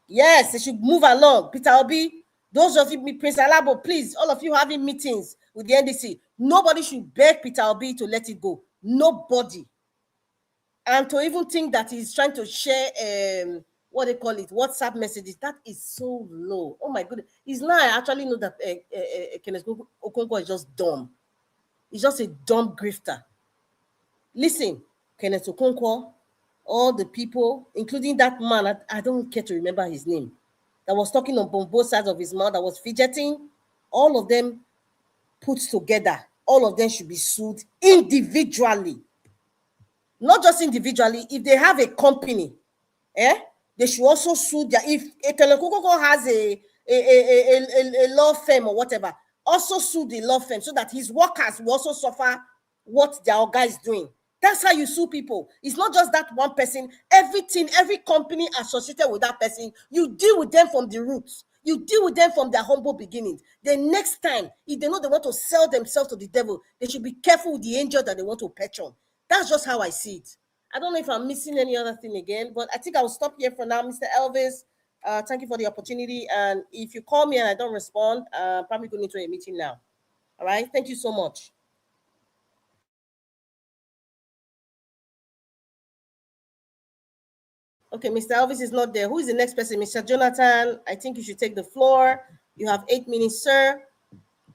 Yes, they should move along. Peter Obi, Those of you, Prince Alabo, please, all of you having meetings with the NDC, nobody should beg Peter Obi to let it go. Nobody. And to even think that he's trying to share what they call it, WhatsApp messages, that is so low. Oh my goodness. It's now I actually know that Kenneth Okonkwo is just dumb. He's just a dumb grifter. Listen, Kenneth Okonkwo, all the people, including that man, I don't care to remember his name, that was talking on both sides of his mouth, that was fidgeting, all of them put together, all of them should be sued individually. Not just individually, if they have a company, they should also sue their, if Kenneth Okonkwo has a law firm or whatever, also sue the law firm so that his workers will also suffer what their guy is doing. That's how you sue people. It's not just that one person. Everything, every company associated with that person, you deal with them from the roots. You deal with them from their humble beginnings. The next time, if they know they want to sell themselves to the devil, they should be careful with the angel that they want to perch on. That's just how I see it. I don't know if I'm missing any other thing again, but I think I'll stop here for now, Mr. Elvis. Thank you for the opportunity. And if you call me and I don't respond, probably going into a meeting now. All right. Thank you so much. Okay, Mr. Elvis is not there. Who is the next person? Mr. Jonathan, I think you should take the floor. You have 8 minutes, sir.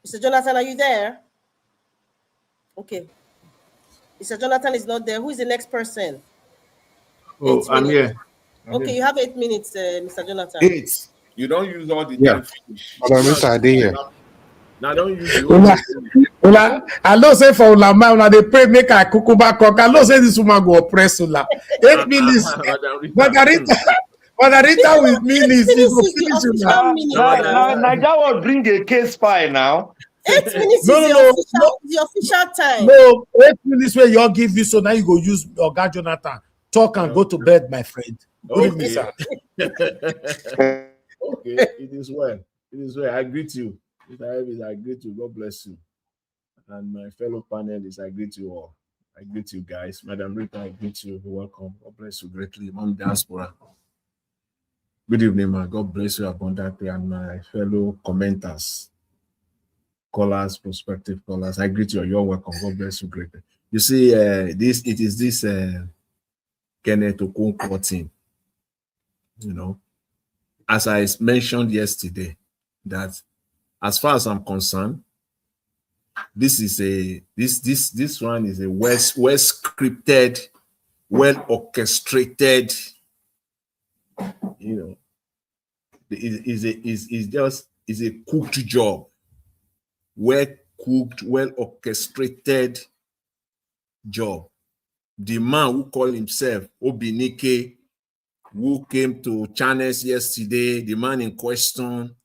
Mr. Jonathan, are you there? Okay. Mr. Jonathan is not there. Who is the next person? Oh, I'm here. Okay, you have 8 minutes, Mr. Jonathan. 8. You don't use all the time finish. Now don't use Una, I know say for Ulama, una they pray make I kukuba cock. I know say this woman go oppress Ula. 8 minutes. Margarita with minutes. You go finish Ula. Naija will bring a case file now. 8 minutes No, is the official time. No, 8 minutes where you all give you, so now you go use Oga Jonathan. Talk and go to bed, my friend. Good evening, sir. Okay, it is well. It is well. I greet you. Mr. Elvis, I greet you. God bless you. And my fellow panelists, I greet you all. I greet you guys. Madam Rita, I greet you. Welcome. God bless you greatly. Mom Diaspora. Good evening, man. God bless you abundantly. And my fellow commenters, callers, prospective callers, I greet you. You're welcome. God bless you greatly. You see, it is this Kenneth Okonkwo thing. You know, as I mentioned yesterday, that as far as I'm concerned, this is this one is a well scripted, well orchestrated, you know, is a cooked job, well cooked, well orchestrated job. The man who called himself Obinike, who came to channels yesterday, the man in question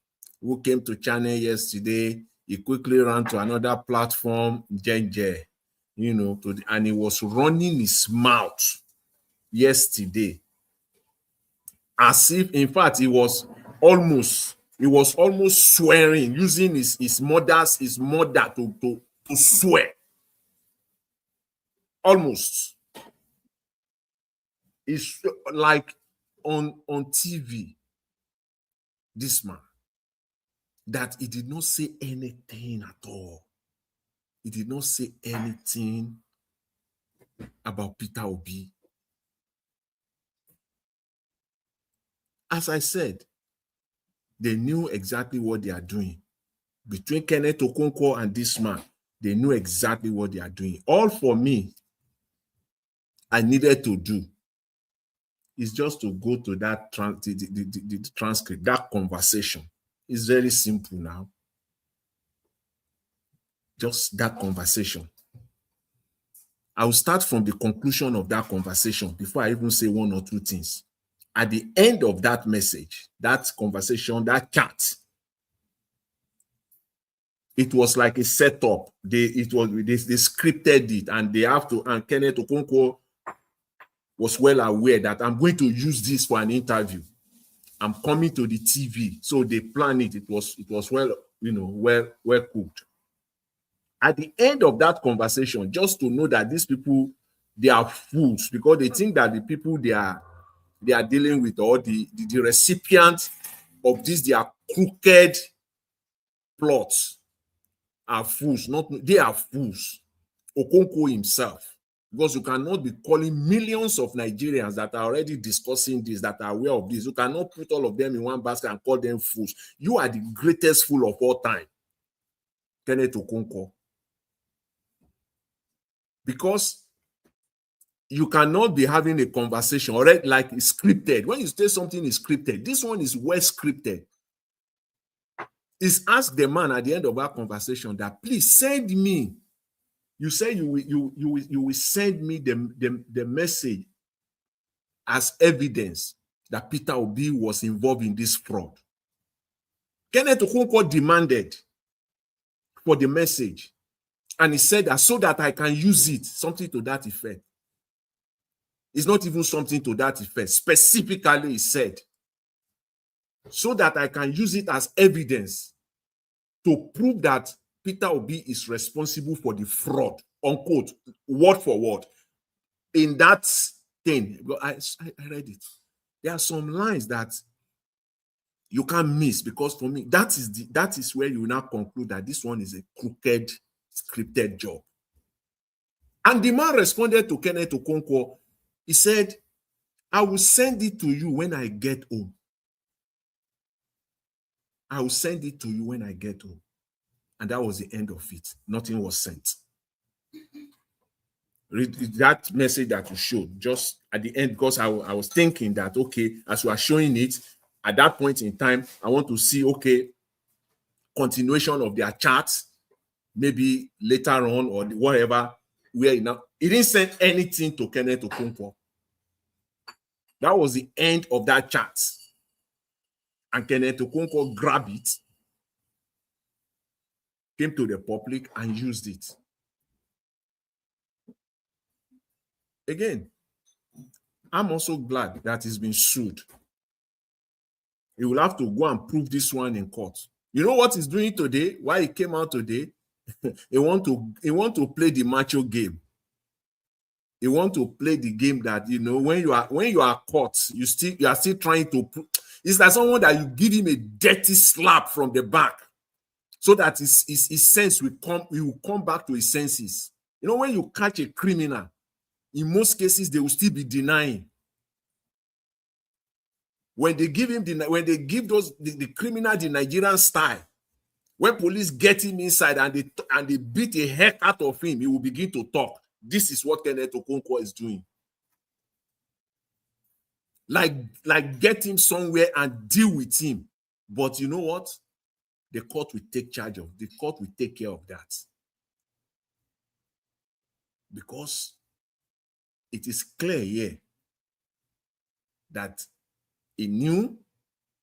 who came to channel yesterday, he quickly ran to another platform, Jenje, you know, and he was running his mouth yesterday as if, in fact, he was almost swearing, using his mother to swear. Almost. It's like on TV, this man, that he did not say anything at all. He did not say anything about Peter Obi. As I said, they knew exactly what they are doing. Between Kenneth Okonkwo and this man, they knew exactly what they are doing. All for me, I needed to do is just to go to that the transcript, that conversation. It's very simple now. Just that conversation. I will start from the conclusion of that conversation before I even say one or two things. At the end of that message, that conversation, that chat, it was like a setup. They scripted it, and they have to, and Kenneth Okonkwo was well aware that I'm going to use this for an interview. I'm coming to the TV. So they planned it. It was well, you know, well cooked. At the end of that conversation, just to know that these people, they are fools, because they think that the people they are dealing with, or the recipient of this, they are crooked plots are fools. They are fools. Okonkwo himself. Because you cannot be calling millions of Nigerians that are already discussing this, that are aware of this. You cannot put all of them in one basket and call them fools. You are the greatest fool of all time, Kenneth Okonkwo. Because you cannot be having a conversation already like it's scripted. When you say something is scripted, this one is well scripted. Is ask the man at the end of our conversation that please send me. You say you will send me the message as evidence that Peter Obi was involved in this fraud. Kenneth Okonkwo demanded for the message, and he said that so that I can use it, something to that effect. It's not even something to that effect. Specifically, he said, so that I can use it as evidence to prove that Peter Obi is responsible for the fraud, unquote, word for word. In that thing, I read it. There are some lines that you can't miss, because for me, that is where you now conclude that this one is a crooked, scripted job. And the man responded to Kenneth Okonkwo. He said, I will send it to you when I get home. I will send it to you when I get home. And that was the end of it. Nothing was sent. Read that message that you showed just at the end, because I was thinking that, okay, as you are showing it, at that point in time, I want to see, okay, continuation of their chats, maybe later on or whatever. Where now, he didn't send anything to Kenneth Okonkwo. That was the end of that chat. And Kenneth Okonkwo grabbed it, came to the public and used it. Again, I'm also glad that he's been sued. He will have to go and prove this one in court. You know what he's doing today? Why he came out today? He want to play the macho game. He want to play the game that, you know, when you are caught, you are still trying to. It's like someone that you give him a dirty slap from the back, so that his sense will come back to his senses. You know, when you catch a criminal, in most cases they will still be denying. When they give him the criminal the Nigerian style, when police get him inside and they beat a heck out of him, he will begin to talk. This is what Kenneth Okonkwo is doing. Like get him somewhere and deal with him. But you know what? The court will take charge of. The court will take care of that. Because it is clear here that he knew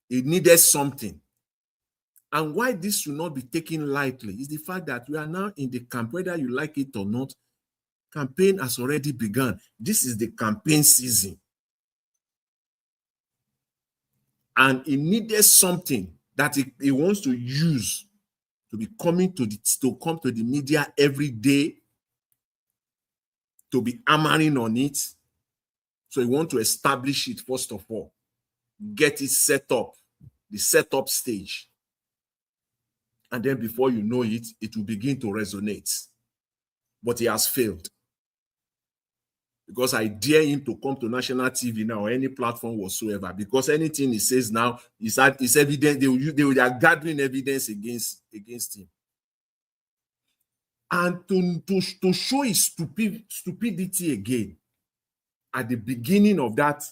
he needed something. And why this should not be taken lightly is the fact that we are now in the camp, whether you like it or not. Campaign has already begun. This is the campaign season. And he needed something that he wants to use to be coming to come to the media every day, to be hammering on it. So he wants to establish it first of all, get it set up, the setup stage. And then before you know it, it will begin to resonate. But he has failed. Because I dare him to come to national TV now or any platform whatsoever. Because anything he says now is evidence. They are gathering evidence against him. And to show his stupidity again, at the beginning of that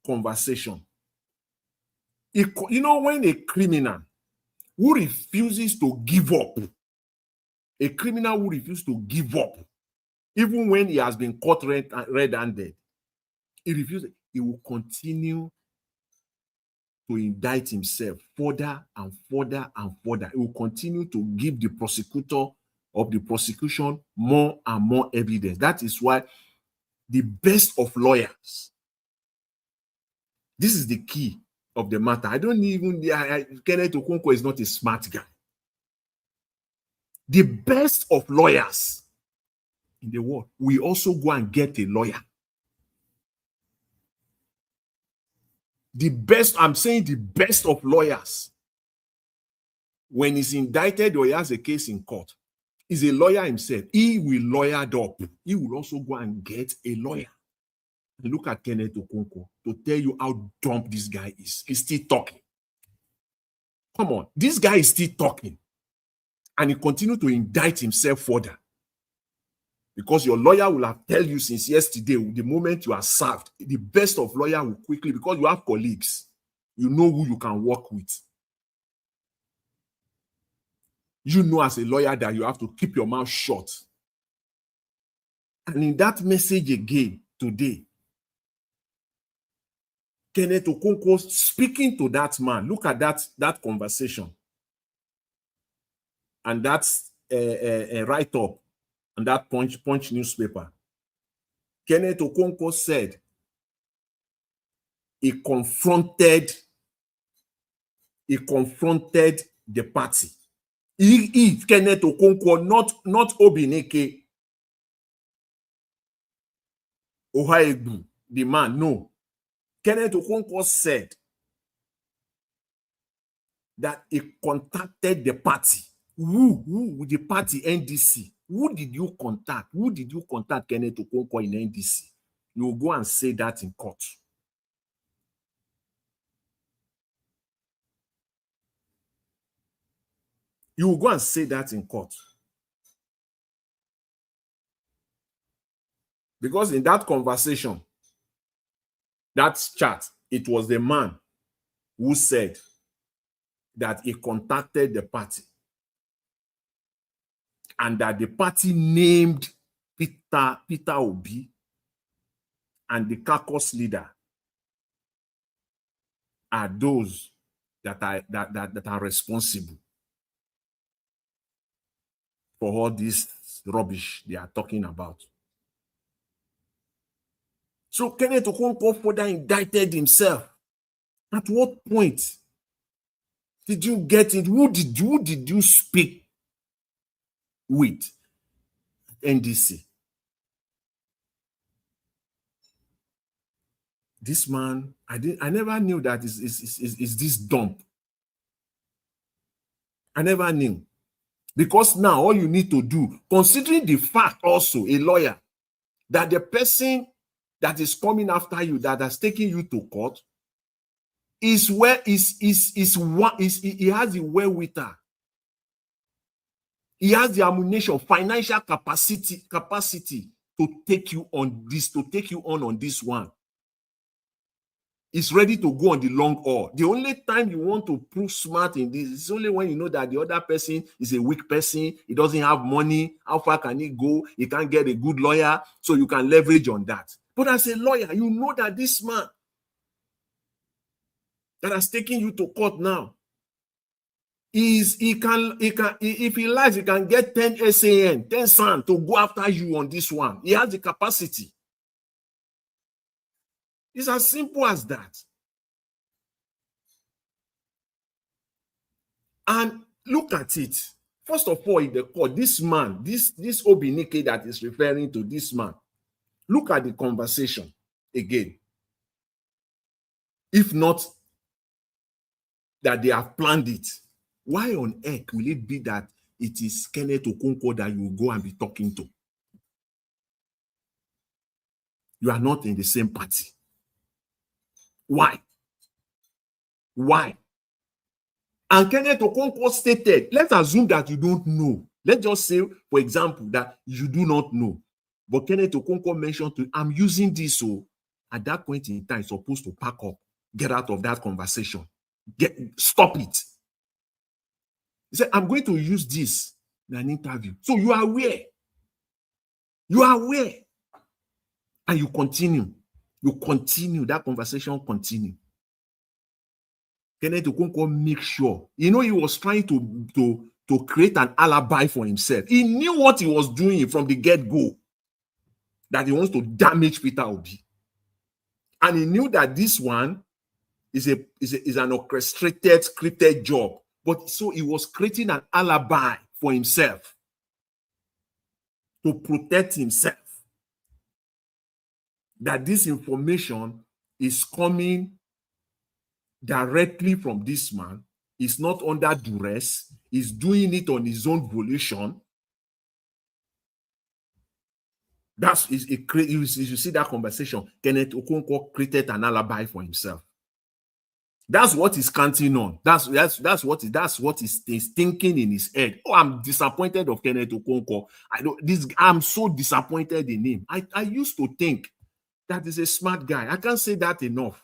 conversation, you know, when a criminal who refuses to give up, even when he has been caught red-handed, he refuses. He will continue to indict himself further and further and further. He will continue to give the prosecutor of the prosecution more and more evidence. That is why the best of lawyers, this is the key of the matter. Kenneth Okonkwo is not a smart guy. The best of lawyers in the world, we also go and get a lawyer. The best, I'm saying the best of lawyers when he's indicted or he has a case in court, he's a lawyer himself. He will lawyer up. He will also go and get a lawyer. Look at Kenneth Okonkwo to tell you how dumb this guy is. He's still talking. Come on, this guy is still talking. And he continues to indict himself further. Because your lawyer will have told you since yesterday, the moment you are served, the best of lawyer will quickly, because you have colleagues, you know who you can work with. You know as a lawyer that you have to keep your mouth shut. And in that message again today, Kenneth Okonkwo speaking to that man. Look at that conversation. And that's a write-up on that Punch newspaper. Kenneth Okonkwo said he confronted the party. He Kenneth Okonkwo, not Obineke Ohaegbu, the man, no. Kenneth Okonkwo said that he contacted the party. Who the party NDC? Who did you contact? Who did you contact Kenneth Okonkwo in NDC? You will go and say that in court. You will go and say that in court. Because in that conversation, that chat, it was the man who said that he contacted the party and that the party named Peter Obi and the caucus leader are those that are responsible for all this rubbish they are talking about. So Kenneth Okonkwo further indicted himself. At what point did you get it? Who did you speak with? NDC. This man, I never knew that is this dumb. I never knew. Because now all you need to do, considering the fact also, a lawyer, that the person that is coming after you, that has taken you to court, he has the wherewithal. He has the ammunition, financial capacity to take you on this, on this one. He's ready to go on the long haul. The only time you want to prove smart in this is only when you know that the other person is a weak person. He doesn't have money. How far can he go? He can't get a good lawyer, so you can leverage on that. But as a lawyer, you know that this man that has taken you to court now, if he likes, he can get 10 SAN, 10 SAN to go after you on this one. He has the capacity. It's as simple as that. And look at it. First of all, in the court, this man, this Obinike that is referring to this man, look at the conversation again. If not that they have planned it, why on earth will it be that it is Kenneth Okonkwo that you will go and be talking to? You are not in the same party. Why? Why? And Kenneth Okonkwo stated, let's assume that you don't know. Let's just say, for example, that you do not know. But Kenneth Okonkwo mentioned to, I'm using this, so at that point in time, supposed to pack up, get out of that conversation, stop it. He said, I'm going to use this in an interview. So you are aware. You are aware. And you continue. You continue. That conversation continue. Kenneth Okonkwo make sure. You know, he was trying to create an alibi for himself. He knew what he was doing from the get-go. That he wants to damage Peter Obi. And he knew that this one is an orchestrated, scripted job. But so he was creating an alibi for himself to protect himself. That this information is coming directly from this man He's not under duress. He's doing it on his own volition. That's you see that conversation. Kenneth Okonkwo created an alibi for himself. That's what he's counting on. That's what he's thinking in his head. Oh, I'm disappointed of Kenneth Okonkwo. I'm so disappointed in him. I used to think that he's a smart guy. I can't say that enough.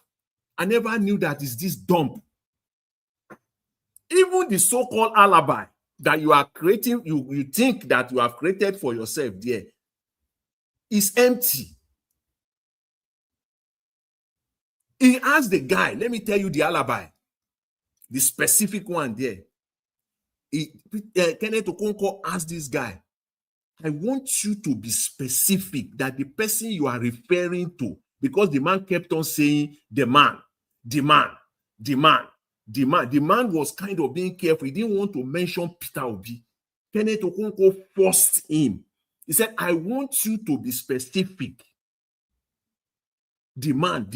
I never knew that he's this dumb. Even the so-called alibi that you are creating, you think that you have created for yourself there, is empty. He asked the guy, let me tell you the alibi, the specific one there. Kenneth Okonkwo asked this guy, I want you to be specific that the person you are referring to, because the man kept on saying, the man. The man was kind of being careful. He didn't want to mention Peter Obi. Kenneth Okonkwo forced him. He said, I want you to be specific. The man.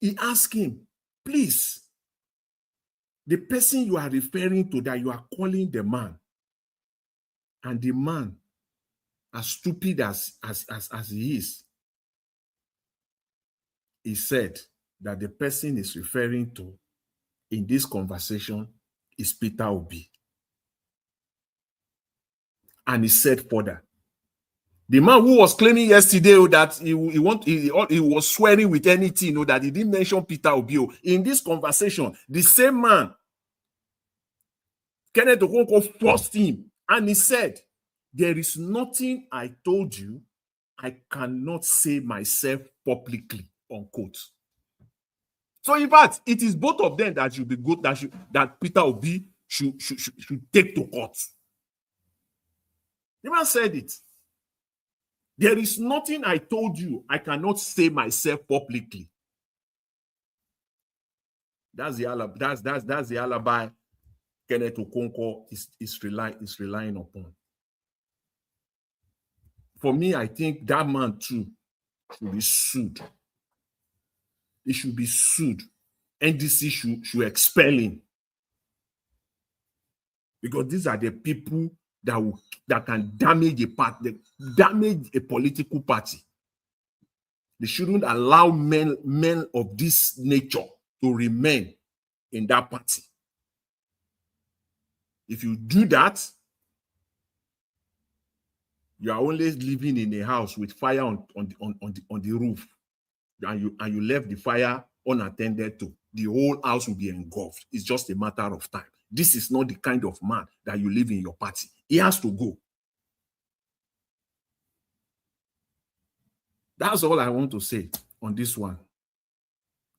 He asked him, please, the person you are referring to that you are calling the man, and the man, as stupid as he is, he said that the person is referring to in this conversation is Peter Obi. And he said further, the man who was claiming yesterday that he was swearing with anything, that he didn't mention Peter Obi. In this conversation, the same man, Kenneth Okonkwo, forced him, and he said, there is nothing I told you I cannot say myself publicly, unquote. So in fact, it is both of them that should be good, that Peter Obi should take to court. The man said it. There is nothing I told you I cannot say myself publicly. That's the alibi. That's the alibi Kenneth Okonkwo is relying upon. For me, I think that man too should be sued. He should be sued. NDC should expel him. Because these are the people that can damage a party, damage a political party. They shouldn't allow men of this nature to remain in that party. If you do that, you are only living in a house with fire on the roof, and you left the fire unattended to. The whole house will be engulfed. It's just a matter of time. This is not the kind of man that you live in your party. He has to go. That's all I want to say on this one.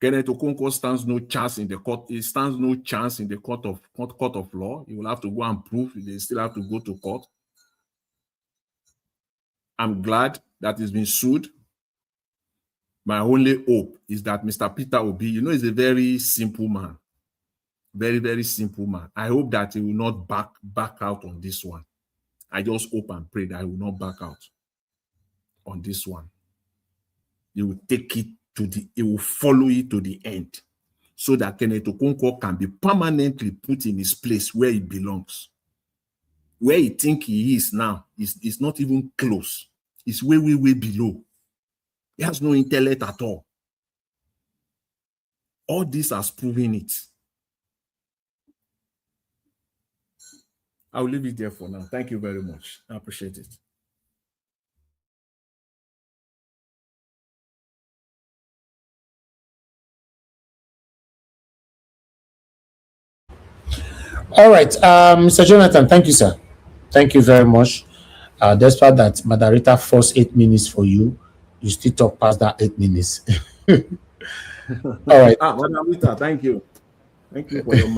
Kenneth Okonkwo stands no chance in the court. He stands no chance in the court of law. He will have to go and prove. They still have to go to court. I'm glad that he's been sued. My only hope is that Mr. Peter Obi, is a very simple man. Very, very simple man. I hope that he will not back out on this one. I just hope and pray that he will not back out on this one. He will take it he will follow it to the end, so that Kenneth Okonkwo can be permanently put in his place where he belongs. Where he thinks he is now is not even close. It's way, way, way below. He has no intellect at all. All this has proven it. I'll leave it there for now. Thank you very much. I appreciate it. All right, Mr. Jonathan, thank you, sir. Thank you very much. Despite that Madarita forced 8 minutes for you, you still talk past that 8 minutes. All right. Madarita, thank you. Thank you for your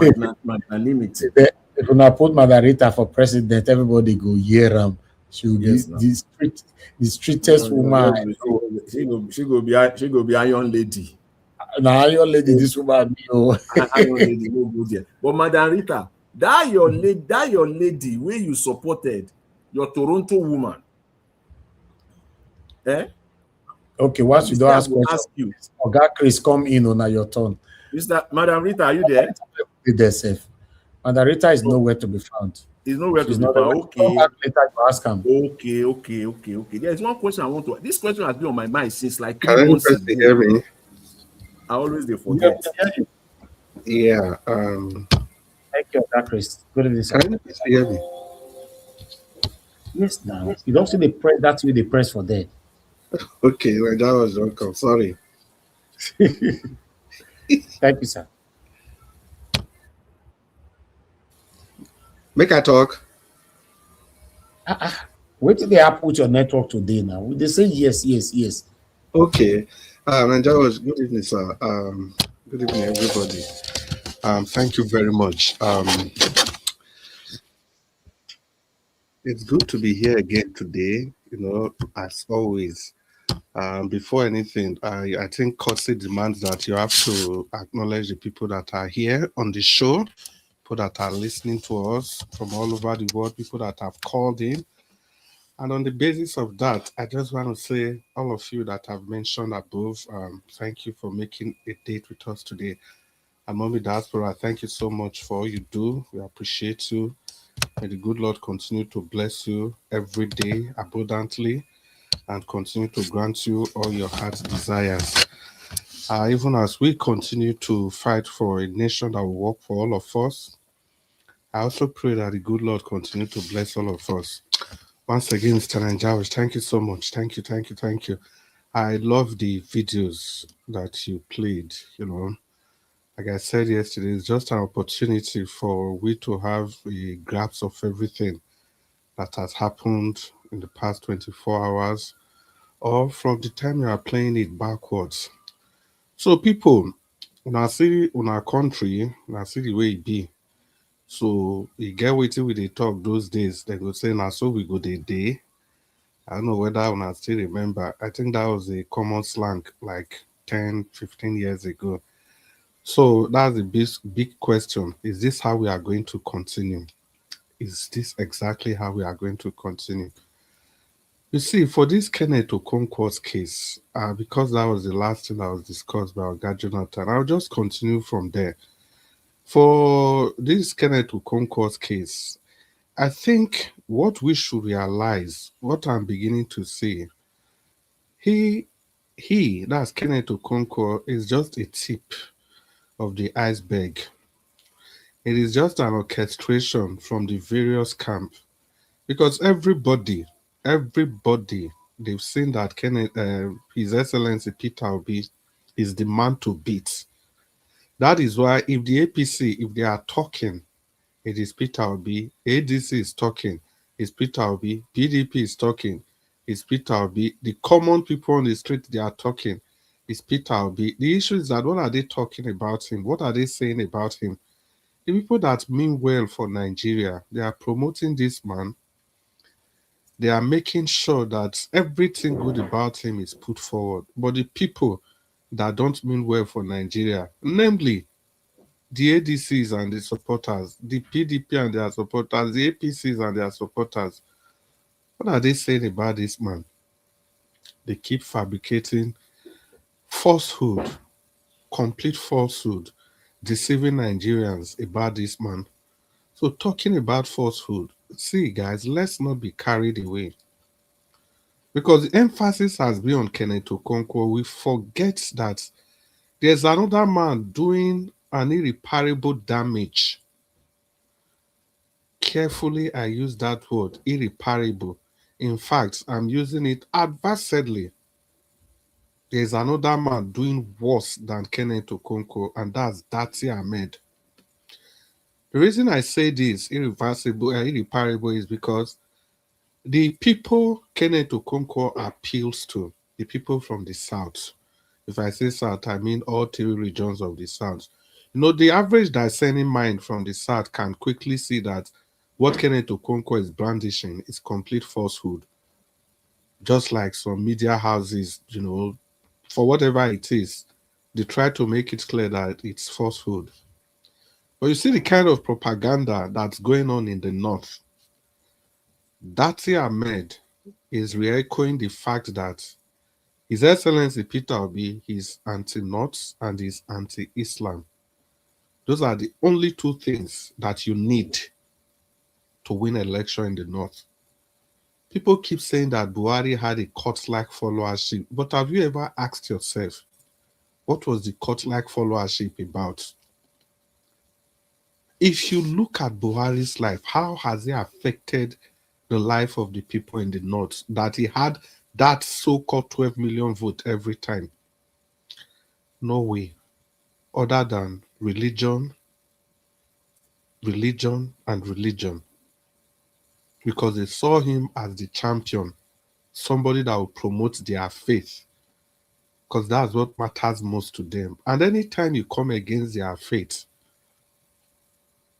magnanimity. If you put Madarita for president, everybody go hear him. She will be the streetest woman. She go be Iron Lady. Now Iron Lady, this woman. Iron Lady no go there. But Madarita, that your lady where you supported, your Toronto woman. Okay, once you don't ask will questions, ask you. Oga Chris, come in on your turn. Madam Rita, are you there? Madam Rita is nowhere to be found. Is nowhere She's to be not found. there. Okay. Come back later to ask him. Okay. There is one question I want to. This question has been on my mind since like 3 Can months anybody ago. hear me? I always they forget. Yeah. Thank you, Oga Chris. Good evening, sir. Can anybody hear me? Yes, now. You don't see the press, that's you the press for that. Okay, well, that was welcome. Sorry. Thank you, sir. Make I talk. Wait till they happen with your network today now. They say yes. Okay. Nigeria was good evening, sir. Good evening, everybody. Thank you very much. It's good to be here again today, as always. Before anything, I think courtesy demands that you have to acknowledge the people that are here on the show, people that are listening to us from all over the world, people that have called in. And on the basis of that, I just want to say, all of you that have mentioned above, thank you for making a date with us today. And Mommy Diaspora, thank you so much for all you do. We appreciate you. May the good Lord continue to bless you every day abundantly and continue to grant you all your heart's desires. Even as we continue to fight for a nation that will work for all of us, I also pray that the good Lord continue to bless all of us. Once again, Mr. Nanjawish, thank you so much. Thank you. I love the videos that you played, Like I said yesterday, it's just an opportunity for we to have a grasp of everything that has happened in the past 24 hours or from the time you are playing it backwards. So people, when I see in our country, when I see the way it be, so you get waiting with the talk those days, they go say, now so we go the day. I don't know whether when I still remember, I think that was a common slang like 10, 15 years ago. So that's the big question. Is this how we are going to continue? Is this exactly how we are going to continue? You see, for this Kenneth Okonkwo's case, because that was the last thing that was discussed by Oga Jonathan, I'll just continue from there. For this Kenneth Okonkwo's case, I think what we should realize, what I'm beginning to see, that's Kenneth Okonkwo, is just a tip of the iceberg. It is just an orchestration from the various camps. Because everybody, they've seen that His Excellency Peter Obi is the man to beat. That is why if the APC, if they are talking, it is Peter Obi. ADC is talking, it's Peter Obi. PDP is talking, it's Peter Obi. The common people on the street, they are talking, it's Peter Obi. The issue is that what are they talking about him? What are they saying about him? The people that mean well for Nigeria, they are promoting this man. They are making sure that everything good about him is put forward. But the people that don't mean well for Nigeria, namely the ADCs and the supporters, the PDP and their supporters, the APCs and their supporters, what are they saying about this man? They keep fabricating falsehood, complete falsehood, deceiving Nigerians about this man. So talking about falsehood, see guys, let's not be carried away. Because the emphasis has been on Kenneth Okonkwo, we forget that there's another man doing an irreparable damage. Carefully, I use that word, irreparable. In fact, I'm using it adversedly. There's another man doing worse than Kenneth Okonkwo, and that's Dati Ahmed. The reason I say this, irreparable, is because the people Kenneth Okonkwo appeals to, the people from the South. If I say South, I mean all 3 regions of the South. The average discerning mind from the South can quickly see that what Kenneth Okonkwo is brandishing is complete falsehood. Just like some media houses, for whatever it is, they try to make it clear that it's falsehood. But you see the kind of propaganda that's going on in the North. Dati Ahmed is re-echoing the fact that His Excellency Peter Obi is anti-North and is anti-Islam. Those are the only two things that you need to win election in the North. People keep saying that Buhari had a cult-like followership, but have you ever asked yourself, what was the cult-like followership about? If you look at Buhari's life, how has it affected the life of the people in the North that he had that so-called 12 million vote every time? No way. Other than religion, and religion. Because they saw him as the champion, somebody that will promote their faith. Because that's what matters most to them. And anytime you come against their faith,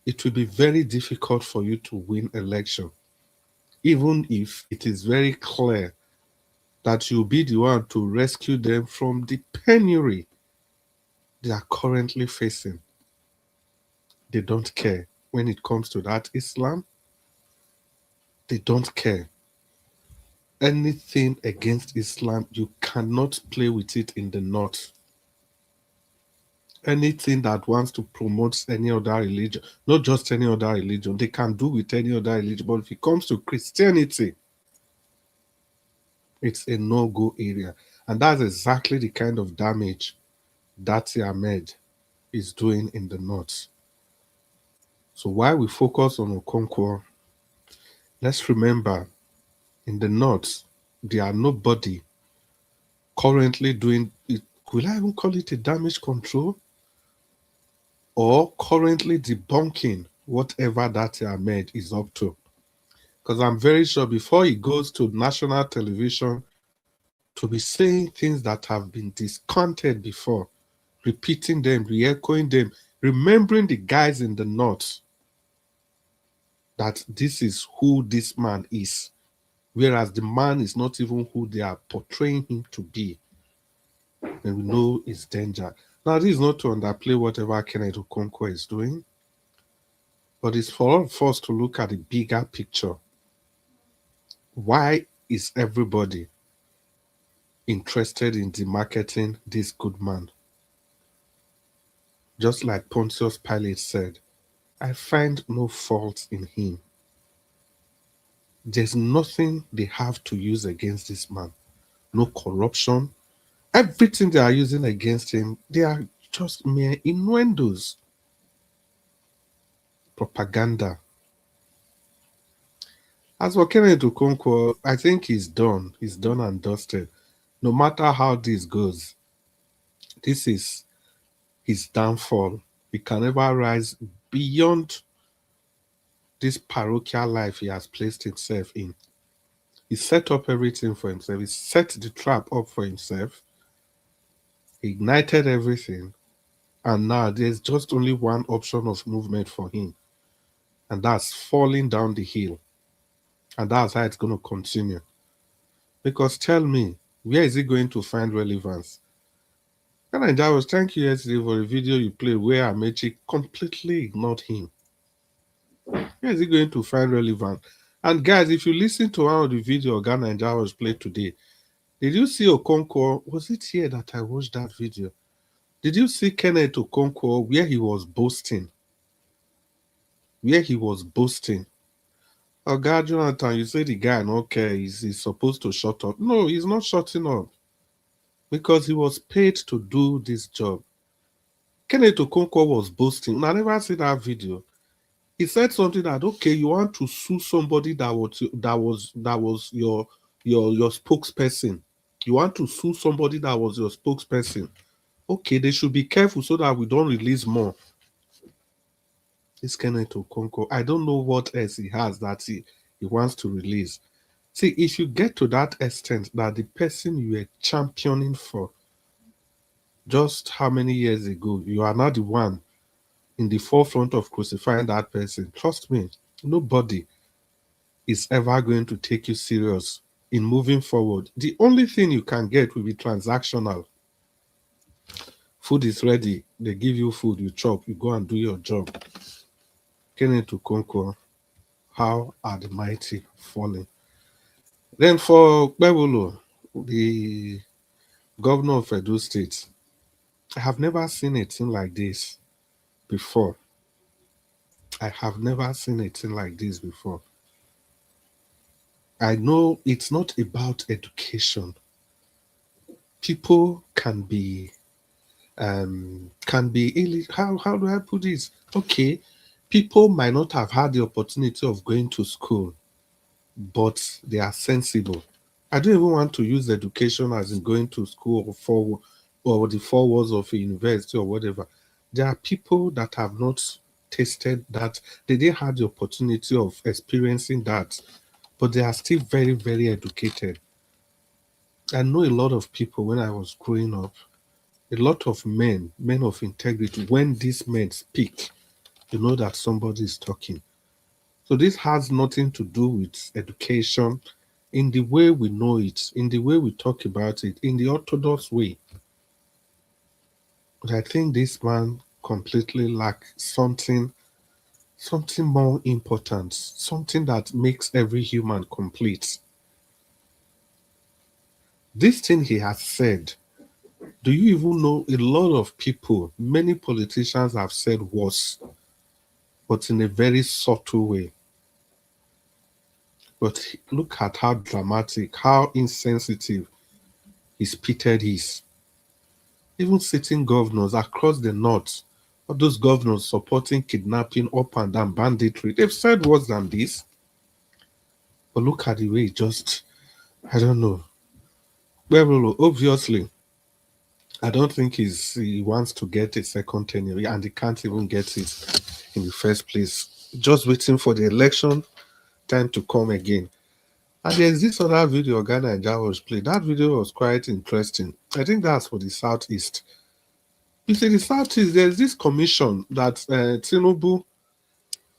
it will be very difficult for you to win election. Even if it is very clear that you'll be the one to rescue them from the penury they are currently facing. They don't care. When it comes to that Islam, they don't care. Anything against Islam, you cannot play with it in the North. Anything that wants to promote any other religion, not just any other religion, they can do with any other religion. But if it comes to Christianity, it's a no-go area. And that's exactly the kind of damage that Ahmed is doing in the North. So while we focus on Okonkwo, let's remember, in the North, there are nobody currently doing it. Will I even call it a damage control? Or currently debunking whatever that Ahmed is up to. Because I'm very sure before he goes to national television to be saying things that have been discounted before, repeating them, re-echoing them, remembering the guys in the North, that this is who this man is. Whereas the man is not even who they are portraying him to be. And we know it's danger. Now, this is not to underplay whatever Kenneth Okonkwo is doing, but it's for all of us to look at the bigger picture. Why is everybody interested in demarketing this good man? Just like Pontius Pilate said, I find no fault in him. There's nothing they have to use against this man. No corruption. Everything they are using against him, they are just mere innuendos. Propaganda. As for Kenneth Okonkwo, I think he's done. He's done and dusted. No matter how this goes, this is his downfall. He can never rise beyond this parochial life he has placed himself in. He set up everything for himself. He set the trap up for himself. He ignited everything. And now there's just only one option of movement for him. And that's falling down the hill. And that's how it's going to continue. Because tell me, where is he going to find relevance? And I was thank you yesterday for a video you played where Amechi completely ignored him. Where is he going to find relevance? And guys, if you listen to one of the video Ghana and was played today, did you see Okonkwo? Was it here that I watched that video? Did you see Kenneth Okonkwo where he was boasting? Where he was boasting. Oh God, Jonathan, you say the guy, okay, he's supposed to shut up. No, he's not shutting up. Because he was paid to do this job. Kenneth Okonkwo was boasting. I never see that video. He said something that, okay, you want to sue somebody that was your spokesperson. You want to sue somebody that was your spokesperson. Okay, they should be careful so that we don't release more. This Kenneth Okonkwo, I don't know what else he has that he wants to release. See, if you get to that extent that the person you were championing for just how many years ago, you are now the one in the forefront of crucifying that person, trust me, nobody is ever going to take you serious in moving forward. The only thing you can get will be transactional. Food is ready, they give you food, you chop, you go and do your job. Kenneth Okonkwo, how are the mighty falling? Then for Bebolo, governor of Edo State. I have never seen a thing like this before. I have never seen a thing like this before. I know it's not about education. People can be how do I put this? Okay, people might not have had the opportunity of going to school, but they are sensible. I don't even want to use education as in going to school or the four walls of a university or whatever. There are people that have not tasted that, they didn't have the opportunity of experiencing that, but they are still very, very educated. I know a lot of people when I was growing up, a lot of men of integrity, when these men speak, you know that somebody is talking. So this has nothing to do with education in the way we know it, in the way we talk about it, in the orthodox way. But I think this man completely lacks something more important, something that makes every human complete. This thing he has said, do you even know a lot of people, many politicians have said worse, but in a very subtle way. But look at how dramatic, how insensitive his pitted is. Even sitting governors across the north, all those governors supporting kidnapping up and down banditry, they've said worse than this. But look at the way I don't know. Well, obviously, I don't think he wants to get a second tenure, and he can't even get it in the first place. Just waiting for the election time to come again. And there's this other video Ghana and Java was played. That video was quite interesting. I think that's for the Southeast. You see, the Southeast, there's this commission that Tinubu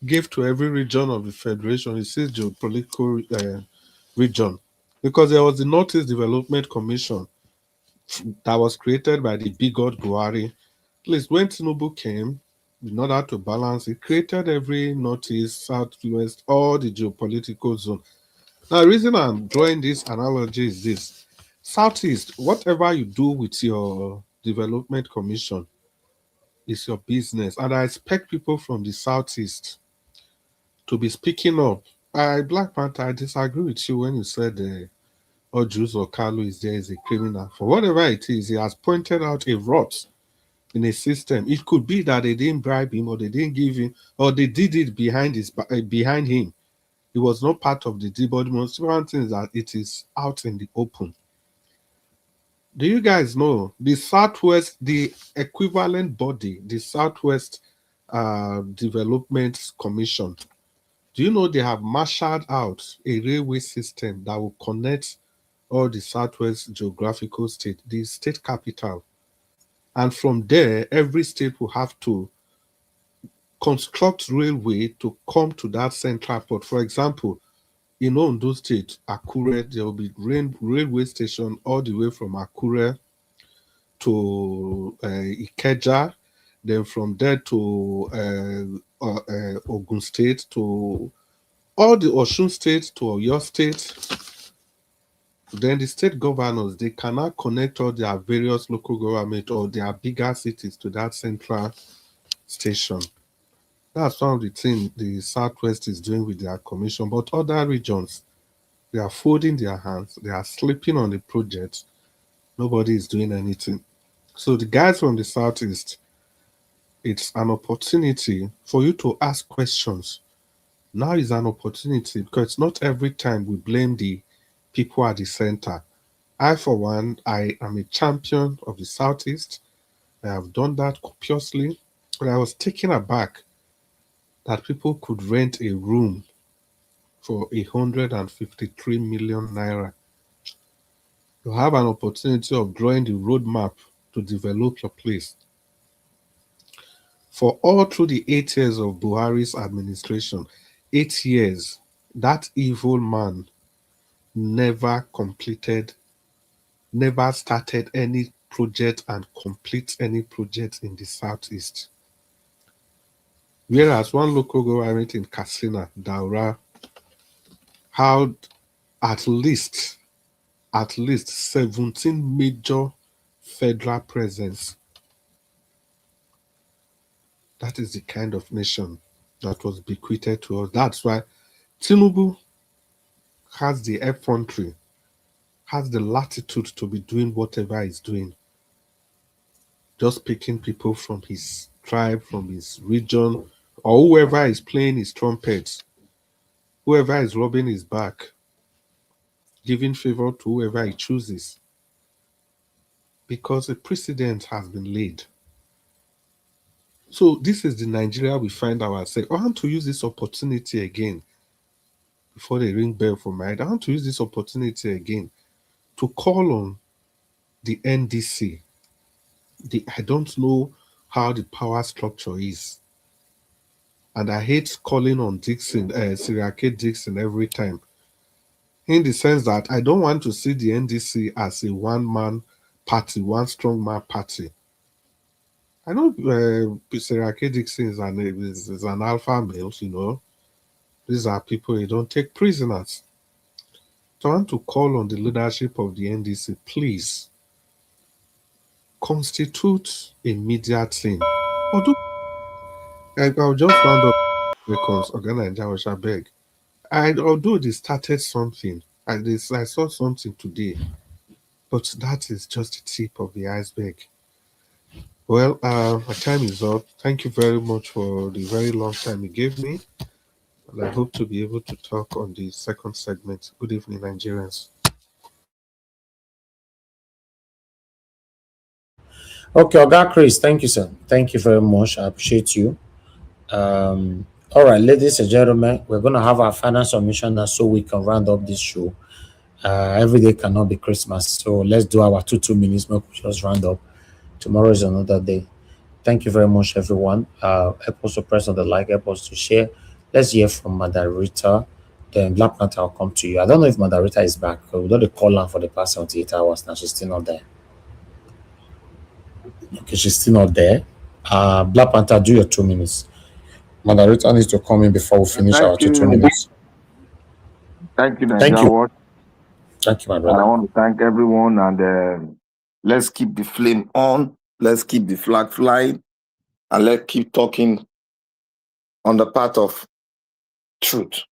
gave to every region of the Federation. It says geopolitical region. Because there was the Northeast Development Commission that was created by the bigot Buhari. At least when Tinubu came, in order to balance, it created every Northeast, Southwest, all the geopolitical zone. Now, the reason I'm drawing this analogy is this. Southeast, whatever you do with your development commission is your business. And I expect people from the Southeast to be speaking up. Black Panther, I disagree with you when you said Ojus or Kalu is there as a criminal. For whatever it is, he has pointed out a rot in a system. It could be that they didn't bribe him or they didn't give him, or they did it behind him. It was not part of the deal, but the most important thing is that it is out in the open. Do you guys know the Southwest, the equivalent body, the Southwest Development Commission? Do you know they have marshaled out a railway system that will connect all the Southwest geographical state, the state capital? And from there, every state will have to construct railway to come to that central port. For example, in Ondo State, Akure, there will be railway station all the way from Akure to Ikeja, then from there to Ogun State, to all the Osun State, to Oyo State. Then the state governors, they cannot connect all their various local government or their bigger cities to that central station. That's one of the things the Southwest is doing with their commission. But other regions, they are folding their hands. They are sleeping on the project. Nobody is doing anything. So the guys from the Southeast, it's an opportunity for you to ask questions. Now is an opportunity because not every time we blame the people at the center. I, for one, I am a champion of the Southeast. I have done that copiously. But I was taken aback that people could rent a room for 153 million naira. You have an opportunity of drawing the roadmap to develop your place. For all through the 8 years of Buhari's administration, 8 years, that evil man never started any project and complete any project in the Southeast. Whereas one local government in Katsina, Daura, had at least 17 major federal presence. That is the kind of nation that was bequeathed to us. That's why Tinubu has the effrontery, has the latitude to be doing whatever he's doing. Just picking people from his tribe, from his region, or whoever is playing his trumpets, whoever is rubbing his back, giving favor to whoever he chooses. Because a precedent has been laid. So this is the Nigeria we find ourselves. I want to use this opportunity again before they ring bell for my head. I want to use this opportunity again to call on the NDC. I don't know how the power structure is. And I hate calling on Dixon, Siriake Dixon every time. In the sense that I don't want to see the NDC as a one-man party, one strong man party. I know Siriake Dixon is an alpha male, you know. These are people you don't take prisoners. So I want to call on the leadership of the NDC, please constitute a media team. Although I'll just round up because Organa beg. Although they started something, I saw something today, but that is just the tip of the iceberg. Well, my time is up. Thank you very much for the very long time you gave me. And I hope to be able to talk on the second segment. Good evening, Nigerians. Okay, Oga Chris, thank you, sir. Thank you very much. I appreciate you. All right, ladies and gentlemen, we're going to have our final submission now so we can round up this show. Every day cannot be Christmas, so let's do our 2 minutes. We'll just round up. Tomorrow is another day. Thank you very much, everyone. Help us to press on the like, help us to share. Let's hear from Madarita. Then Black Panther will come to you. I don't know if Madarita is back. We got the call her for the past 78 hours now. She's still not there. Okay, she's still not there. Black Panther, do your 2 minutes. Madarita needs to come in before we finish our 2 minutes. Thank you, Thank you. Nigeria. Thank you, my And brother. I want to thank everyone. And let's keep the flame on. Let's keep the flag flying. And let's keep talking on the path of truth.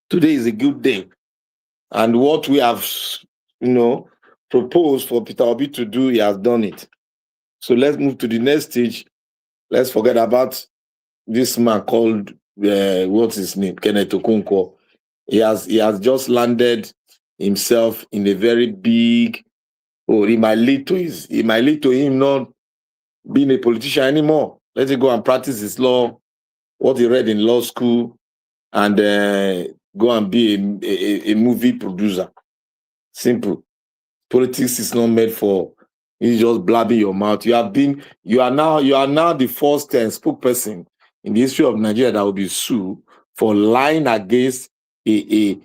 Today is a good day. And what we have, proposed for Peter Obi to do, he has done it. So let's move to the next stage. Let's forget about this man called, what's his name? Kenneth Okonkwo. He has just landed himself in a very big, it might lead to him not being a politician anymore. Let him go and practice his law, what he read in law school, and go and be a movie producer. Simple. Politics is not made for you just blabbing your mouth. You are now the first spokesperson in the history of Nigeria that will be sued for lying against a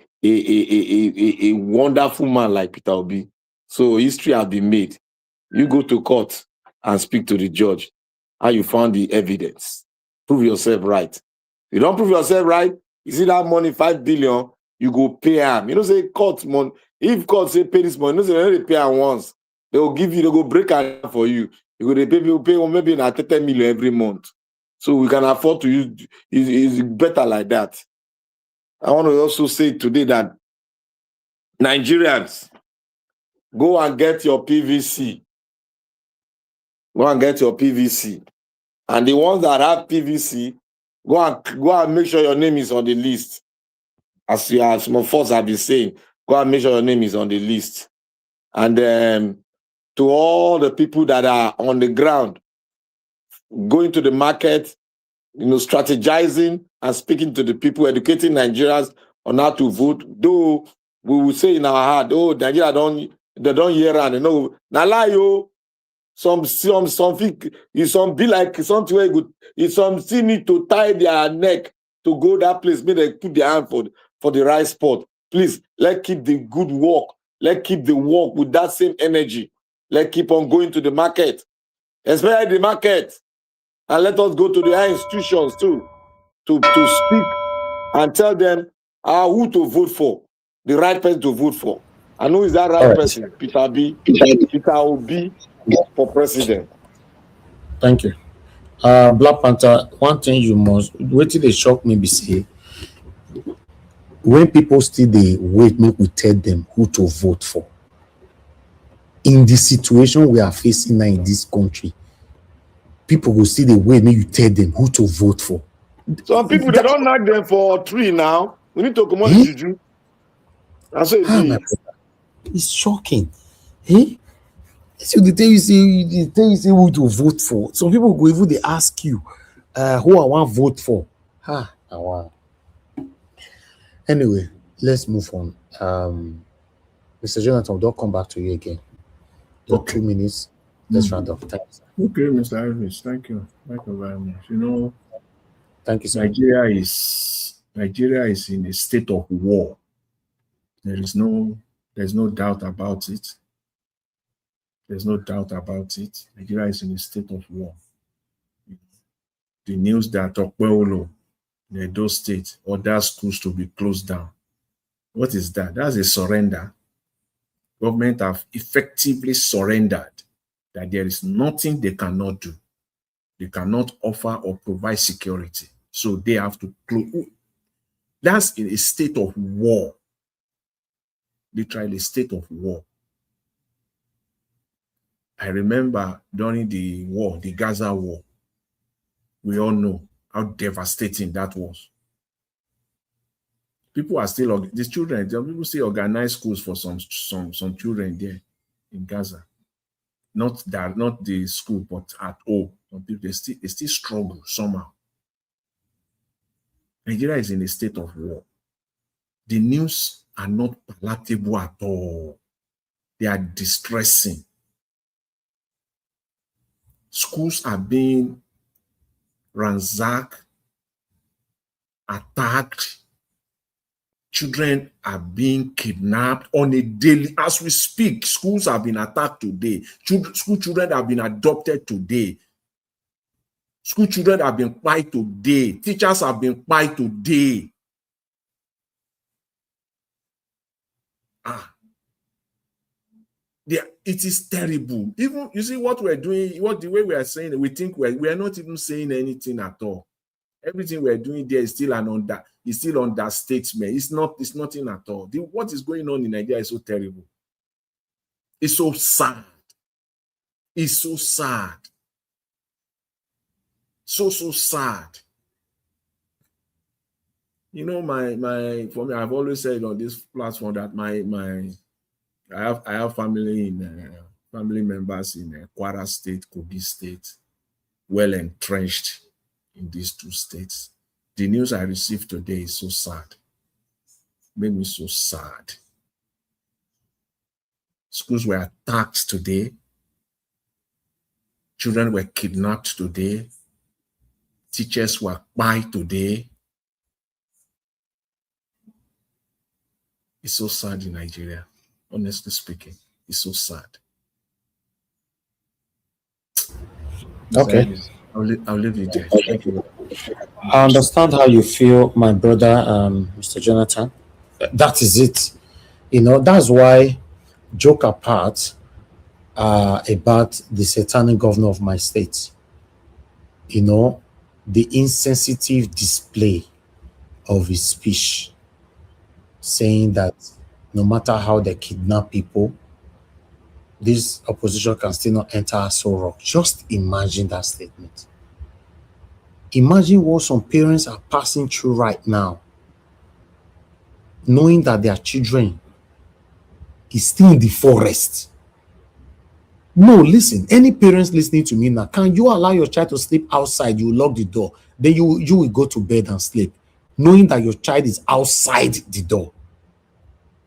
wonderful man like Peter Obi. So history has been made. You go to court and speak to the judge how you found the evidence. Prove yourself right. You don't prove yourself right, you see that money, 5 billion, you go pay him. You know, say court money. If court say pay this money, you know, say they pay him once. They will give you, they go break it for you. You go pay maybe 30 million every month. So we can afford to use it's better like that. I want to also say today that Nigerians, go and get your PVC. Go and get your PVC. And the ones that have PVC, go and make sure your name is on the list. As some of us have been saying, go and make sure your name is on the list. And to all the people that are on the ground, going to the market, strategizing and speaking to the people, educating Nigerians on how to vote. Though we will say in our heart, Nigeria they don't hear and they know. Now lie yo. Some be like something very good. Some still need to tie their neck to go that place. Maybe they put their hand for the right spot. Please, let's keep the good work. Let's keep the work with that same energy. Let's keep on going to the market, especially the market. And let us go to the high institutions too, to speak and tell them who to vote for, the right person to vote for. And who is that right person? Peter Obi for president. Thank you. Black Panther, one thing you must wait till they shock me be say when people still they wait, make we tell them who to vote for. In the situation we are facing now in this country, people will still they wait, make you tell them who to vote for. Some people they don't knock them for 3 now. We need to come on juju. That's what it is. It's shocking. So they tell you say who to vote for. Some people go even they ask you who I want to vote for. Wow. Anyway, let's move on. Mr. Jonathan, don't come back to you again. Okay. 2 minutes. Let's round off. Thanks. Okay, Mr. Iris, thank you. Thank you very much. You know, thank you, sir. Nigeria is in a state of war. There's no doubt about it. There's no doubt about it. Nigeria is in a state of war. The news that Okweolo, in Edo State, ordered schools to be closed down. What is that? That's a surrender. Government have effectively surrendered that there is nothing they cannot do. They cannot offer or provide security. So they have to close. That's in a state of war. Literally a state of war. I remember during the war, the Gaza war, we all know how devastating that was. People are still, these children, people still organize schools for some children there in Gaza. Not the school, but at all. Some people, they still struggle somehow. Nigeria is in a state of war. The news are not palatable at all. They are distressing. Schools are being ransacked, attacked. Children are being kidnapped on a daily, as we speak. Schools have been attacked today. School children have been adopted today. School children have been killed today. Teachers have been killed today. It is terrible. Even you see what we're doing, the way we are saying it, we think we are not even saying anything at all. Everything we're doing there is still understatement. It's nothing at all. What is going on in Nigeria is so terrible. It's so sad. It's so sad. So sad. You know, for me, I've always said on this platform that I have family members in Kwara State, Kogi State, well entrenched in these 2 states. The news I received today is so sad. Made me so sad. Schools were attacked today. Children were kidnapped today. Teachers were killed today. It's so sad in Nigeria. Honestly speaking, it's so sad. Okay. I'll leave it there. Thank you. I understand how you feel, my brother, Mr. Jonathan. That is it. You know, that's why, joke apart, about the satanic governor of my state. You know, the insensitive display of his speech, saying that no matter how they kidnap people, this opposition can still not enter Aso Rock. Just imagine that statement. Imagine what some parents are passing through right now, knowing that their children is still in the forest. No, listen, any parents listening to me now, can you allow your child to sleep outside? You lock the door, then you will go to bed and sleep, knowing that your child is outside the door.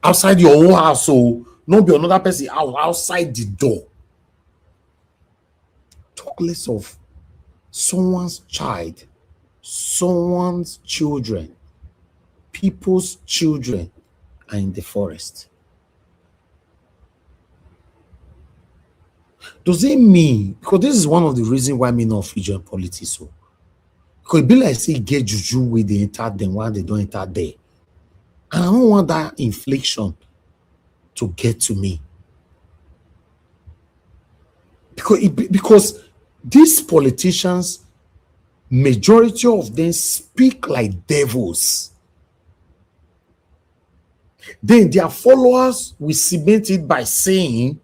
Outside your own house, so not be another person outside the door. Talk less of someone's child, someone's children, people's children are in the forest. Does it mean, because this is one of the reasons why me not feature in politics, so because it be like say get juju with the enter them while they don't enter there. And I don't want that infliction to get to me. Because these politicians, majority of them speak like devils. Then their followers will cement it by saying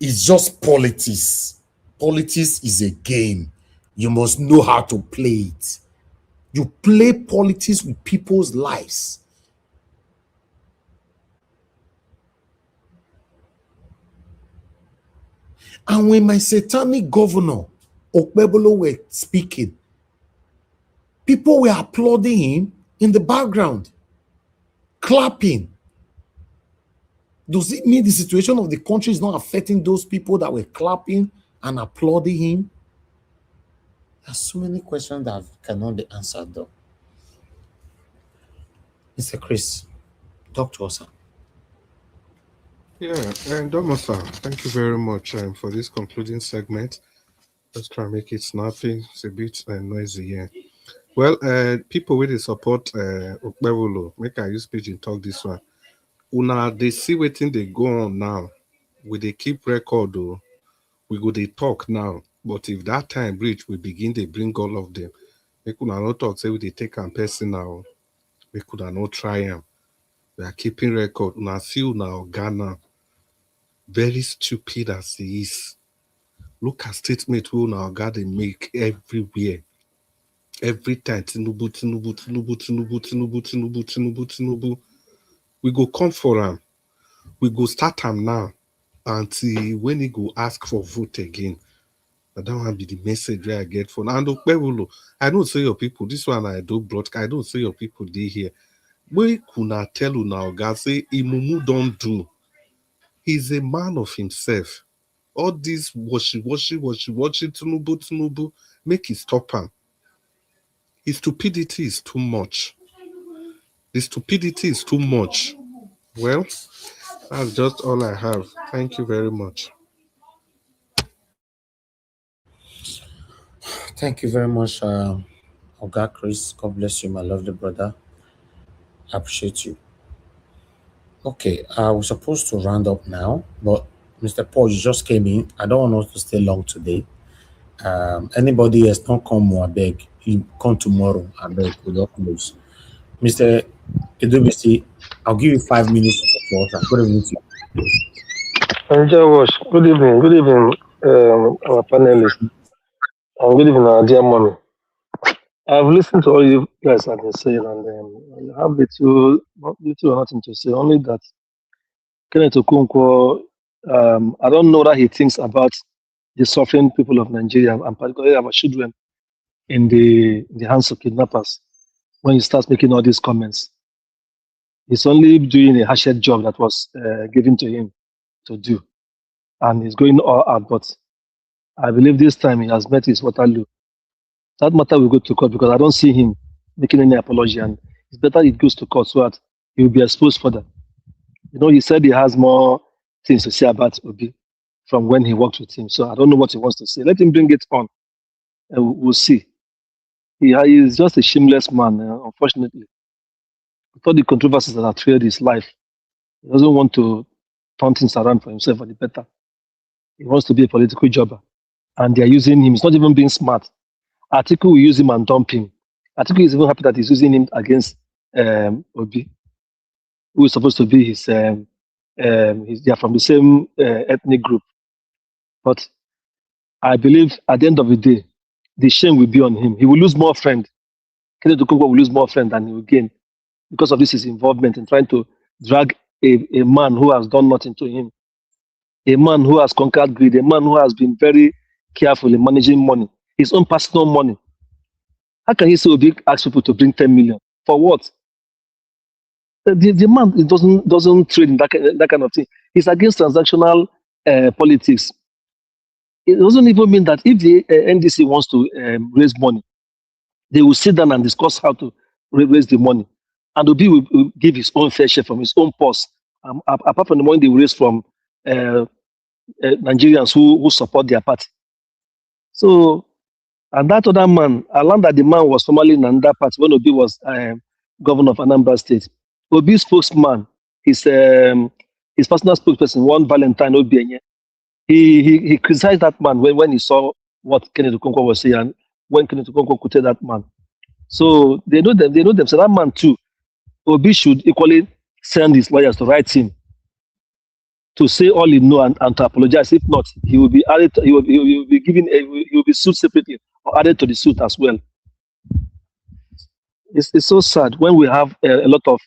it's just politics. Politics is a game. You must know how to play it. You play politics with people's lives. And when my satanic governor, Okpebolo, were speaking, people were applauding him in the background, clapping. Does it mean the situation of the country is not affecting those people that were clapping and applauding him? There are so many questions that cannot be answered, though. Mr. Chris, talk to us. Yeah, and Domosa, thank you very much for this concluding segment. Let's try and make it snappy. It's a bit noisy here. Well, people with the support Okpebolo, make I use pidgin talk this one. Una, they see wetin they go on now. We they keep record, though. We go they talk now. But if that time reach, we begin they bring all of them. We could not talk, say we they take and personal. We could not try them. We are keeping record. Una see now Ghana. Very stupid as he is. Look at statement we now got they make everywhere. Every time Tinubu. We go come for him. We go start him now until when he go ask for vote again. That one be the message where I get for now. And Okpebolo, I don't say your people. This one I do broadcast. I don't say your people they here. We could tell you now, guys, say Imumu don't do. He's a man of himself. All this watching Tinubu, make it stop him. His stupidity is too much. The stupidity is too much. Well, that's just all I have. Thank you very much. Thank you very much, Oga Chris. God bless you, my lovely brother. I appreciate you. Okay, we're supposed to round up now, but Mr. Paul, you just came in. I don't want us to stay long today. Anybody else don't come, I beg. You come tomorrow, I beg. We don't close. Mr. Edubisi, I'll give you 5 minutes of support. Good evening to you. Good evening. Good evening, our panelists. And good evening, our dear mommy. I've listened to all you guys have been saying, and I have little or nothing to say. Only that Kenneth Okonkwo, I don't know what he thinks about the suffering people of Nigeria, and particularly our children in the hands of kidnappers. When he starts making all these comments, he's only doing a harsher job that was given to him to do, and he's going all out. But I believe this time he has met his Waterloo. That matter will go to court because I don't see him making any apology, and it's better it goes to court so that he will be exposed further. You know, he said he has more things to say about Obi from when he worked with him. So I don't know what he wants to say. Let him bring it on, and we'll see. He is just a shameless man, unfortunately. With all the controversies that have trailed his life, he doesn't want to turn things around for himself for the better. He wants to be a political jobber, and they are using him. He's not even being smart. Atiku will use him and dump him. Atiku is even happy that he's using him against Obi, who is supposed to be his. They are from the same ethnic group, but I believe at the end of the day, the shame will be on him. He will lose more friends. Kenneth Okonkwo will lose more friends than he will gain because of this his involvement in trying to drag a man who has done nothing to him, a man who has conquered greed, a man who has been very careful in managing money, his own personal money. How can he say Obi ask people to bring 10 million? For what? The man doesn't trade in that kind of thing. He's against transactional politics. It doesn't even mean that if the NDC wants to raise money, they will sit down and discuss how to raise the money. And Obi will give his own fair share from his own purse, apart from the money they will raise from Nigerians who support their party. So, and that other man, I learned that the man was formerly in another party when Obi was governor of Anambra State. Obi's spokesman is his personal spokesperson, one Valentine Obienye, he criticized that man when he saw what Kenneth Okonkwo was saying, and when Kenneth Okonkwo quoted that man. So they know them. So that man too, Obi should equally send his lawyers to write him to say all he know and to apologize. If not, he will be added. He will be given. He will be sued separately or added to the suit as well. It's so sad when we have a lot of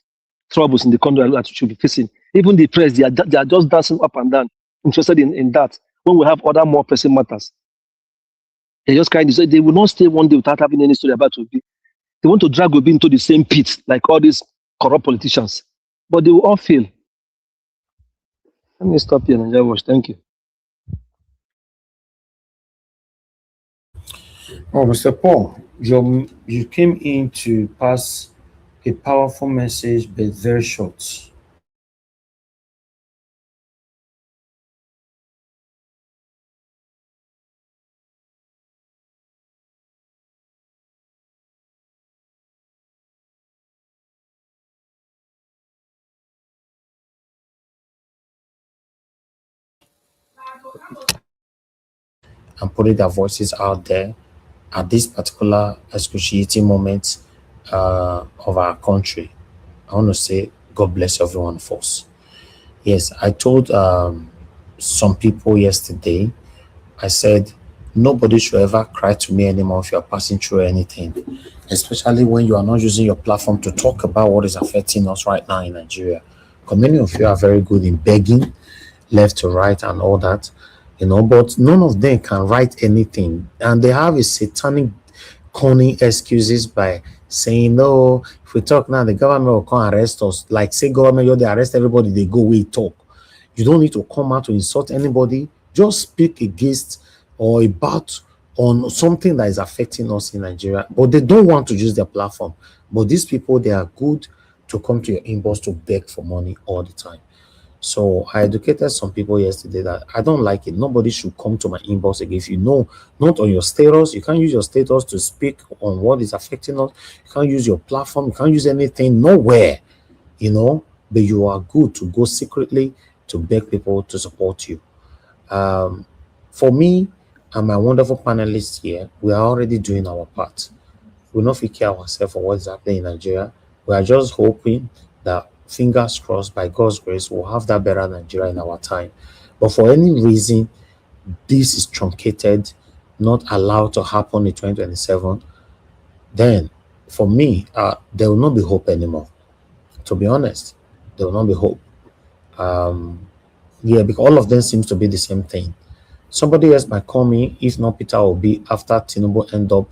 troubles in the country that we should be facing. Even the press, they are just dancing up and down, interested in that. When we have other more pressing matters, they just kind of say they will not stay one day without having any story about Obi. They want to drag Obi into the same pit like all these corrupt politicians, but they will all fail. Let me stop here and watch. Thank you. Oh, Mr. Paul, you came in to pass a powerful message, but very short. And putting their voices out there at this particular excruciating moment of our country. I want to say, God bless everyone of us. Yes, I told some people yesterday, I said, nobody should ever cry to me anymore if you're passing through anything, especially when you are not using your platform to talk about what is affecting us right now in Nigeria. Because many of you are very good in begging left to right and all that, but none of them can write anything. And they have a satanic cunning excuses by saying, no, if we talk now, the government will come arrest us. Like, say government, they arrest everybody, they go away, talk. You don't need to come out to insult anybody. Just speak against or about on something that is affecting us in Nigeria. But they don't want to use their platform. But these people, they are good to come to your inbox to beg for money all the time. So I educated some people yesterday that I don't like it. Nobody should come to my inbox again. If you know, not on your status, you can't use your status to speak on what is affecting us. You can't use your platform. You can't use anything, nowhere, but you are good to go secretly to beg people to support you. For me and my wonderful panelists here, we are already doing our part. We not care ourselves for what's happening in Nigeria. We are just hoping that, fingers crossed, by God's grace, we'll have that better Nigeria in our time. But for any reason, this is truncated, not allowed to happen in 2027, then for me, there will not be hope anymore. To be honest, there will not be hope. Because all of them seems to be the same thing. Somebody else might call me, if not Peter Obi, after Tinubu end up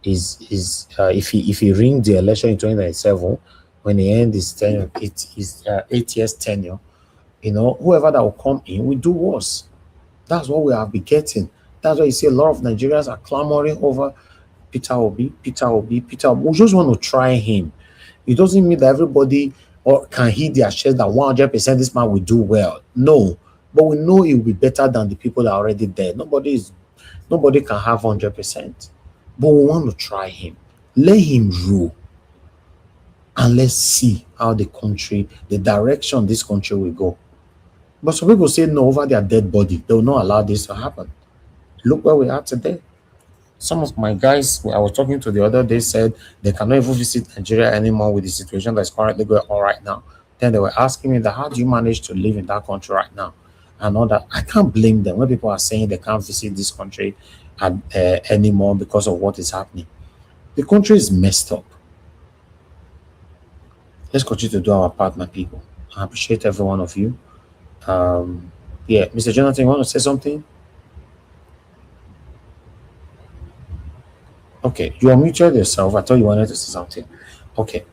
if he ring the election in 2027, when he ends his tenure, it is 8 years tenure, whoever that will come in will do worse. That's what we have been getting. That's why you see a lot of Nigerians are clamoring over Peter Obi. We just want to try him. It doesn't mean that everybody can hit their chest that 100% this man will do well. No, but we know it will be better than the people that are already there. Nobody can have 100%, but we want to try him. Let him rule. And let's see how the direction this country will go. But some people say no over their dead body. They will not allow this to happen. Look where we are today. Some of my guys I was talking to the other day said they cannot even visit Nigeria anymore with the situation that's currently going on right now. Then they were asking me that, how do you manage to live in that country right now? And all that. I can't blame them when people are saying they can't visit this country anymore because of what is happening. The country is messed up. Let's continue to do our part, my people. I appreciate every one of you. Mr. Jonathan, you want to say something? Okay, you unmuted yourself. I thought you wanted to say something. Okay.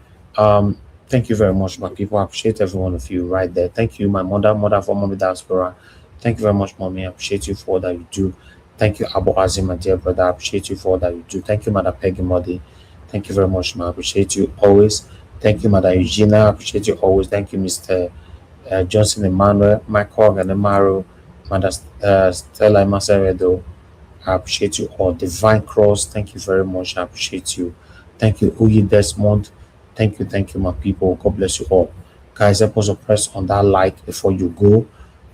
Thank you very much, my people. I appreciate every one of you right there. Thank you, my mother for Mommy Diaspora. Thank you very much, Mommy. I appreciate you for all that you do. Thank you, Abu Azim, my dear brother. I appreciate you for all that you do. Thank you, Mother Peggy Modi. Thank you very much, ma. I appreciate you always. Thank you, Mother Eugenia. I appreciate you always. Thank you, Mr. Johnson Emmanuel, Michael Ganemaro, Mother Stella Masaredo. I appreciate you all. Divine Cross, thank you very much. I appreciate you. Thank you, Uyi Desmond. Thank you, my people. God bless you all. Guys, help us to press on that like before you go.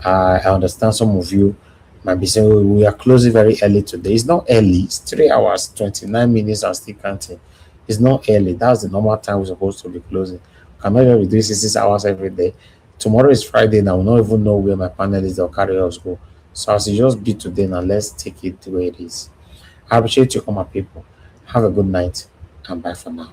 I understand some of you might be saying, "Oh, we are closing very early today." It's not early. It's 3 hours, 29 minutes and still counting. It's not early. That's the normal time we're supposed to be closing. Cannot even be doing 6 hours every day. Tomorrow is Friday and I will not even know where my panelists or carriers go. So as it just be today now, let's take it the way it is. I appreciate you, my people. Have a good night and bye for now.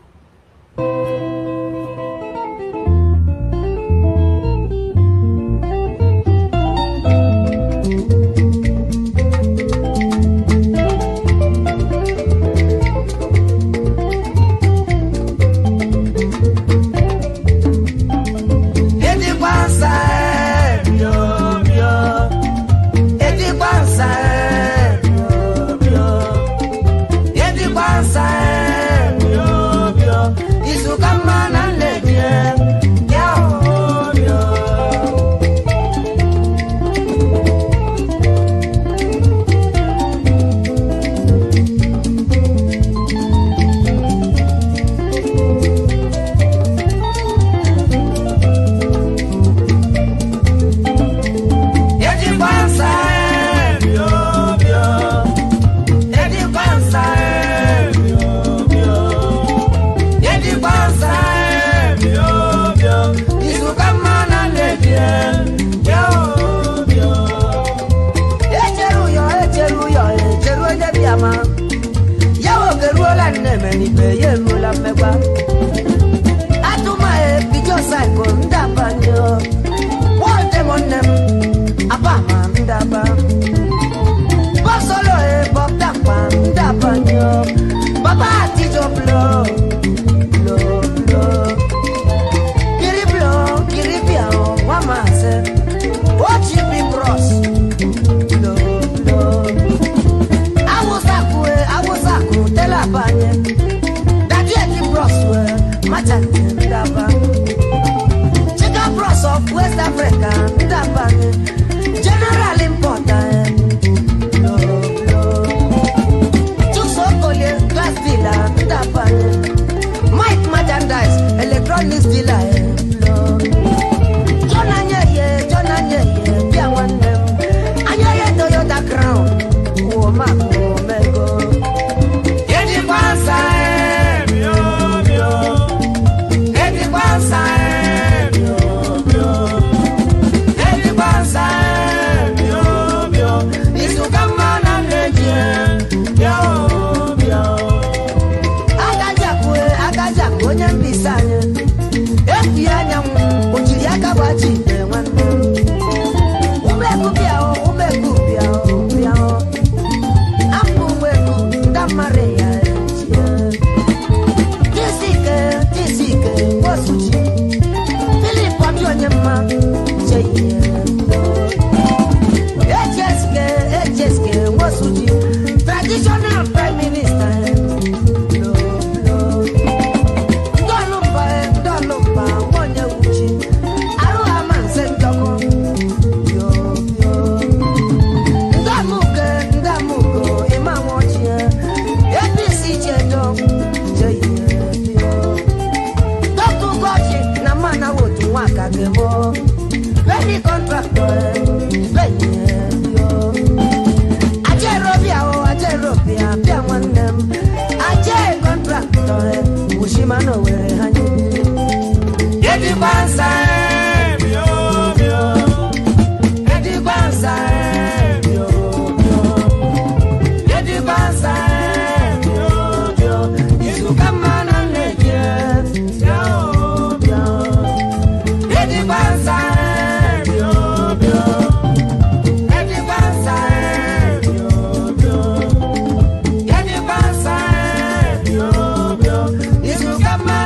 Come on.